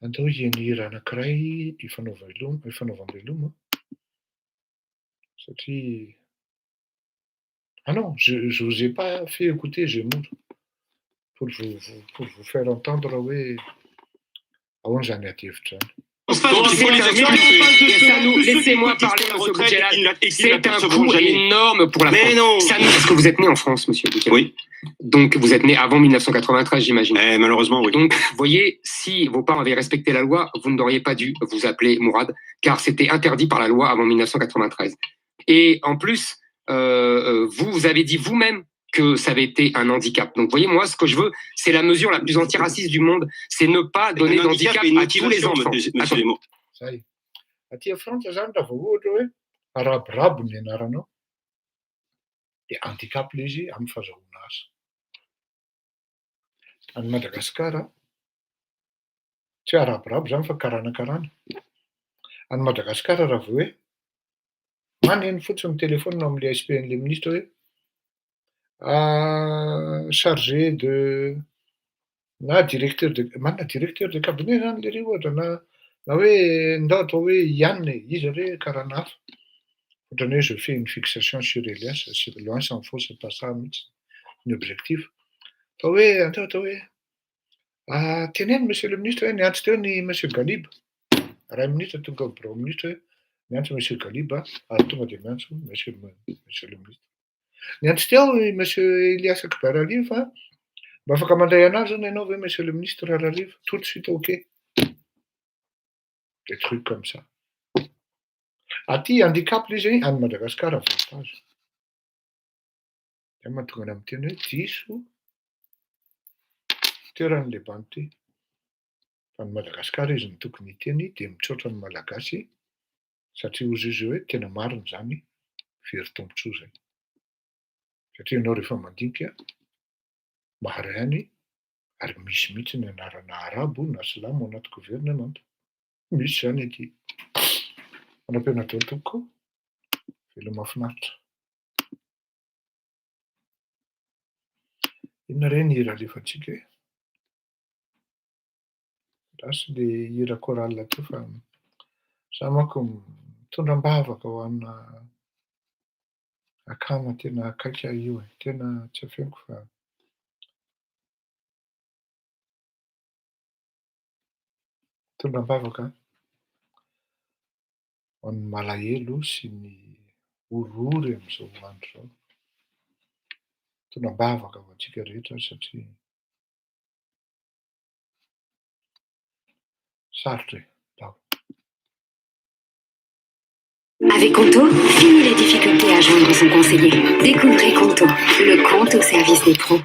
andao hiaino hira anankiray ifanaovam-beloma satria ah non, je vous ai pas fait écouter Zemmour pour vous faire entendre hoe ahoana zany ady-hevitra zany. Laissez-moi parler, monsieur Boudjelal. C'est un coût énorme pour la France. Mais non. Est-ce que vous êtes né en France, monsieur Boudjelal? Oui. Donc, vous êtes né avant 1993, j'imagine. Malheureusement, oui. Donc, vous voyez, si vos parents avaient respecté la loi, vous n'auriez pas dû vous appeler Mourad, car c'était interdit par la loi avant 1993. Et en plus, vous avez dit vous-même que ça avait été un handicap. Donc, voyez, moi, ce que je veux, c'est la mesure la plus antiraciste du monde, c'est ne pas donner d'handicap à tous les enfants. Zay. Aty Frantsa zany raha vao ohatra hoe araborabo ny anaranao, de handicap le izy amin'ny fahazoana asa. Any Madagasikara, tsy hoe araborabo zany fa karanakarana. Any Madagasikara raha vao hoe maneno fotsiny téléphone amin'le SPN-le ministre hoe chargé de na directeur de cabinet zany le reo ohatra na hoe ndao atao hoe Yann izy re karana hafa. Ohatran'ny hoe je fais une fixation sur Elias, c'est loin s'en faut, c'est pas ça mihitsy ny objectif. Fa hoe andao atao hoe teneno monsieur le ministre hoe niantso teo ny monsieur Galiba. Ray ministre tonga bureau ministre hoe niantso monsieur Galiba ary tonga de miantso monsieur le ministre. Niantso teo monsieur Elias Akbaraliva fa mba afaka mandray anazy zany ianao ve monsieur le ministre Rarariva, tout de suite ok. Des trucs comme ça. Aty handicap le izy any Madagasikara avantage. De mahatonga any amin'ny teny hoe diso toeran'le banté. Fa ny Madagasikara izy no tokony hiteny de mitsaotra ny malagasy satria ozy izy hoe tena marina zany very tombontsoa zay. Satria ianao rehefa mandinika Bahrain ary misy mihitsy ny anarana arabo na silamo anaty gouvernement. Misy zany aty. Manam-pena daholo tompoko, veloma mahafinaritra. Inona re ny hira alefantsika e? Rasy le hira chorale teo fa za manko mitondram-bavaka ho anà akama tena akaiky ahy io e, tena tsy afeniko fa mitondram-bavaka ho an'ny malahelo sy ny orory amin'izao andro zao. Mitondram-bavaka ho antsika rehetra satria sarotra e, dao. Avec Conto, fini la difficulté à joindre son conseiller. Découvrez Conto, le compte au service des pros.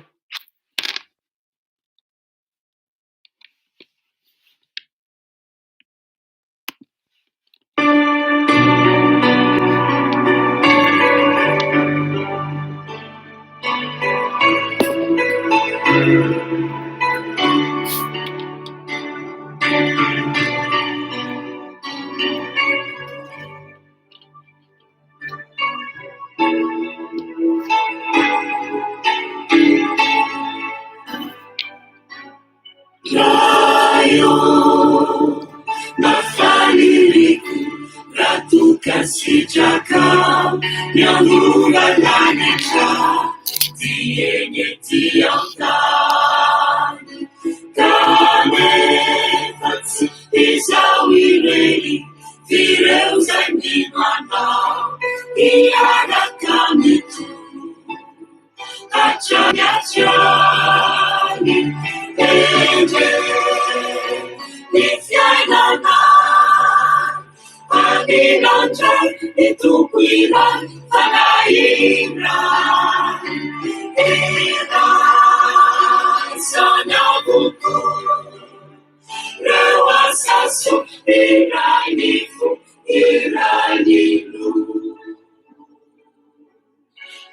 kasijaka nyahunga lanecha tienye tiautani kame fatsi izawireli vireuzanyimana iana kamitu achanyachani eje nifyainana Aninanja itukwila anaira Ina sana buku Rewa sasu iranifu iranilu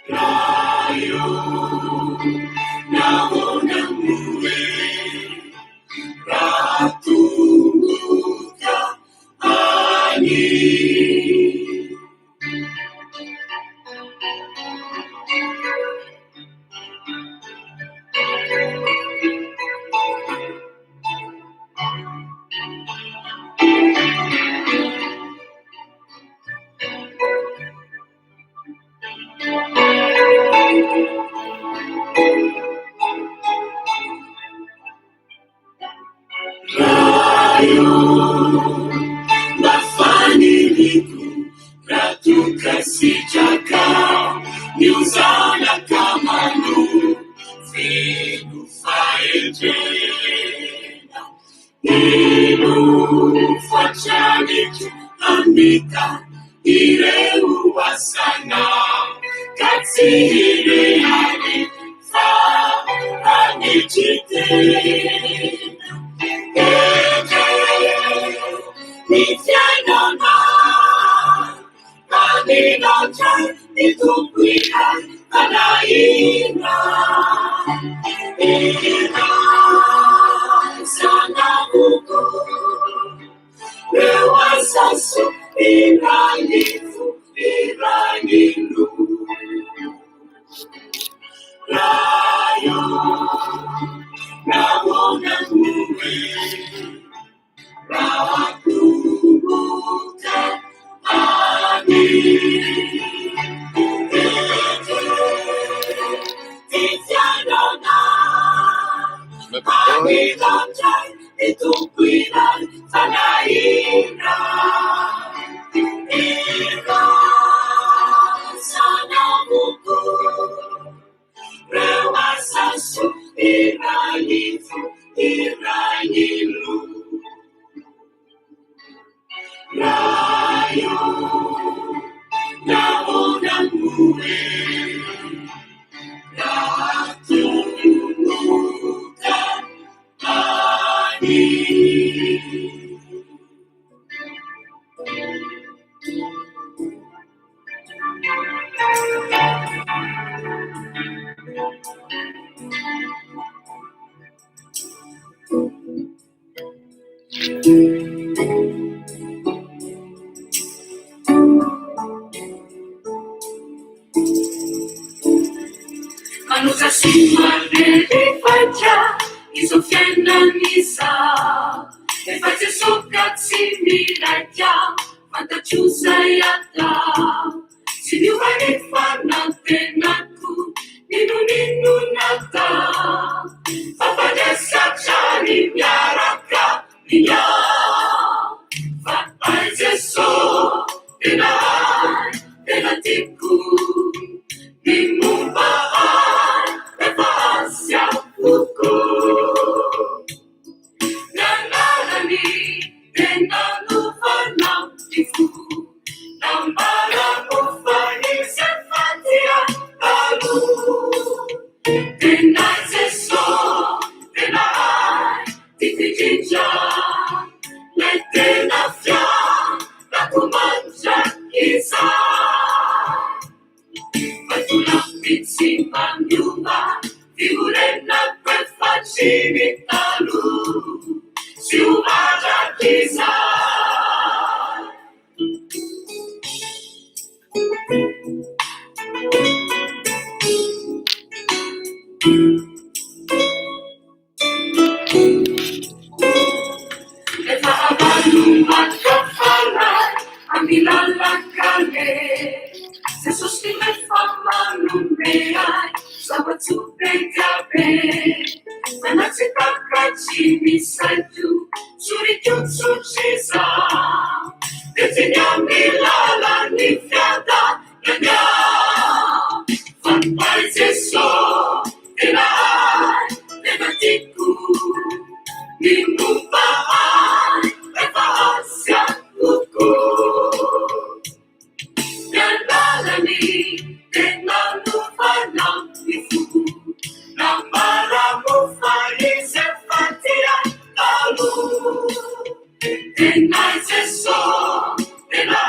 Rayo naona muwe Ratumuka Ani Mafaniliku Ratuka sijaka Nyuzana kamanu Finu faejena Inu fachanitu Amika Ireu wasana Katsi ireani Fa Anichitena Nifyainana, Aninanja, Itukwila, Anaina, Ina, Sanabuku, Rewasasu, Iranifu, Iranilu, Rayo, Nawona Muwe, Ratumuka Ani Titianana Aninanja Itukwila Tanaina Ina Sanabuku Rewasasu Iranifu Iranilu Rayo naona muwe Ratumuka Ani Manutasiwa nilifaja Isofiana nisa Efate sokatsi miraja Matachusa yata Siniwani fana tenaku Ninu nata Papadesa chani myaraka Niya Faizeso Denai Denatiku Nimubaan Nefasya Uku Nananani Denanufana Tifu Nambara Ufani Sefatia Alu Denai Zeso Denai Titijinja Letenafya Nakumanja Isa Matulapit si Panyuma Figurena Perfacini Talu Si Umaga Kisa Eva Abalu Matkafarai Amilala male, se sostiene fama non ne hai, stava tu per capire, ma non si tocca ci mi sai tu, su richiuso ci sa, deteniami la nifiata, fan paese so, e la negativo, mi mubai, e fasia tuku. Yandalani, e manufana, ifu, na maramu faise fatia, alu, e naise so, e la,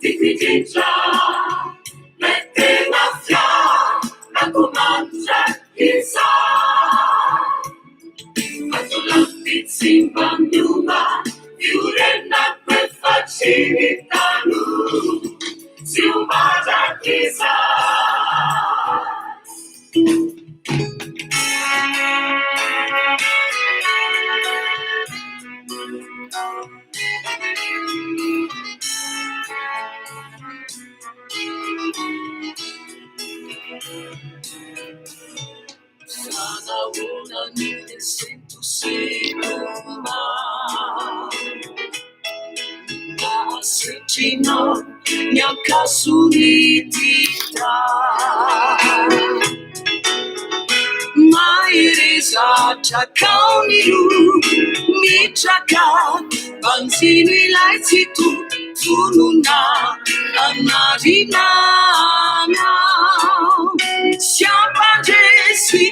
tikijinja, mette mafia, na kumancha, isa. Atulantit simbang yuba, yuren na facilità lu, si umada chissà. Sana una nide sento sicuma, ma se ci no neanche sunitita, mai resa ciacauniru, mi ciaca, banzini lai tu, fununa, anarina, siapa jesi,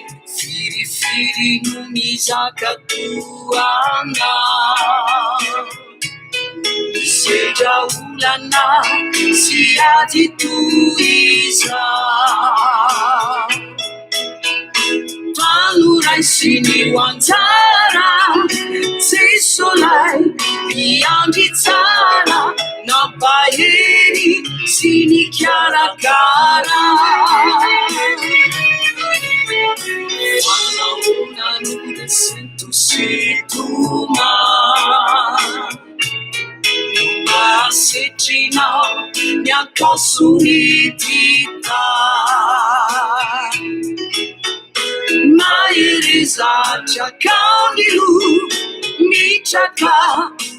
firi numizaka tuana, seja ulana, siati tuisa. Palurai sini wantara, sei solai, piangi tara, na baeri, sini chiara cara. Quando una nude sento si tu ma se ci no, neanche sunitita. Mai risaccia candilu, mi ciaca,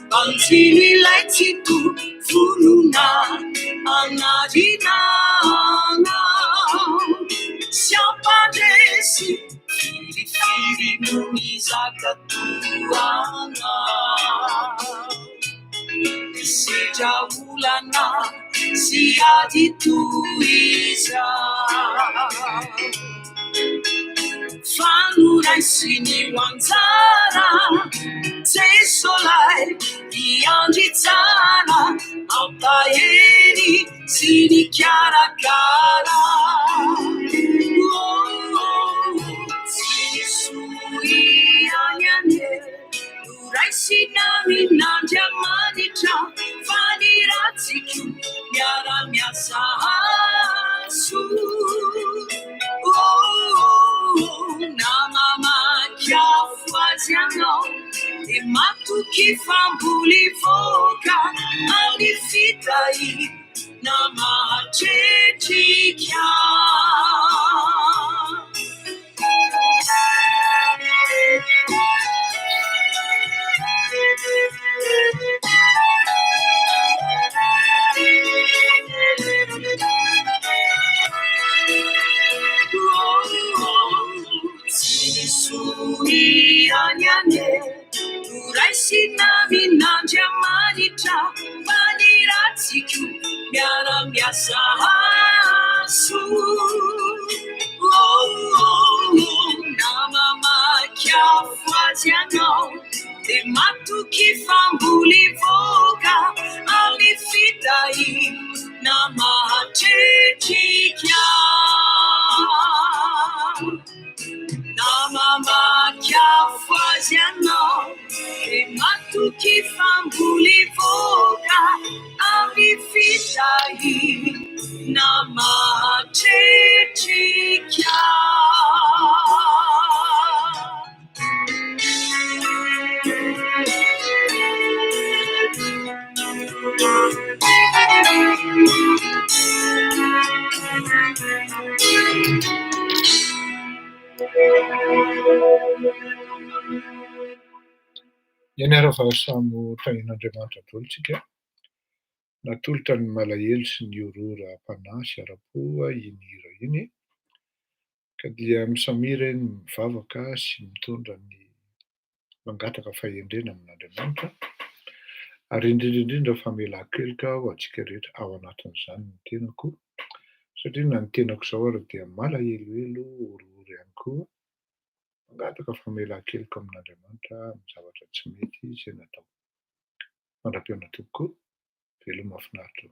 banzini letti tu, fununa, anadina, siamo padesi, firi, numisaka tuana. Se già ulana, sia di tuisa. Fanurai sini wanzara, sei solai, piangi zana, appaeri, sini chiara cara. Sini sui agnane, durai sinami nandia manica, fani razzi chiù, chiara mia su. Na mama kia fuaziano e matu ki fambuli foka ali fitai na ma chechi kia. Suni agnane, durai sinami nandia manica, vani razzi chiù, miara mia su. Na mama chia fuaziano, e matu chi fambuli voga, ali fitai, na ma chechi chia. Na mama chia fuaziano, e matu chi fambuli voga, ali fitai, na ma chechi chia. Ianareo fa samy tain'Andriamanitra daholo tsika. Natolotra ny malahelo sy ny orora am-panahy sy ara-po iny hira iny, ka dia misamira iny mivavaka sy mitondra ny mangataka fahendrena amin'Andriamanitra, ary indrindra famelan-keloka ho antsika rehetra ao anatin'izany ny tenako, satria na ny tenako izao ary dia malahelohelo, orooro ihany koa, mangataka famelan-keloka amin'Andriamanitra amin'ny zavatra tsy mety izay natao. Mandram-piona tokoa, veloma mahafinaritra.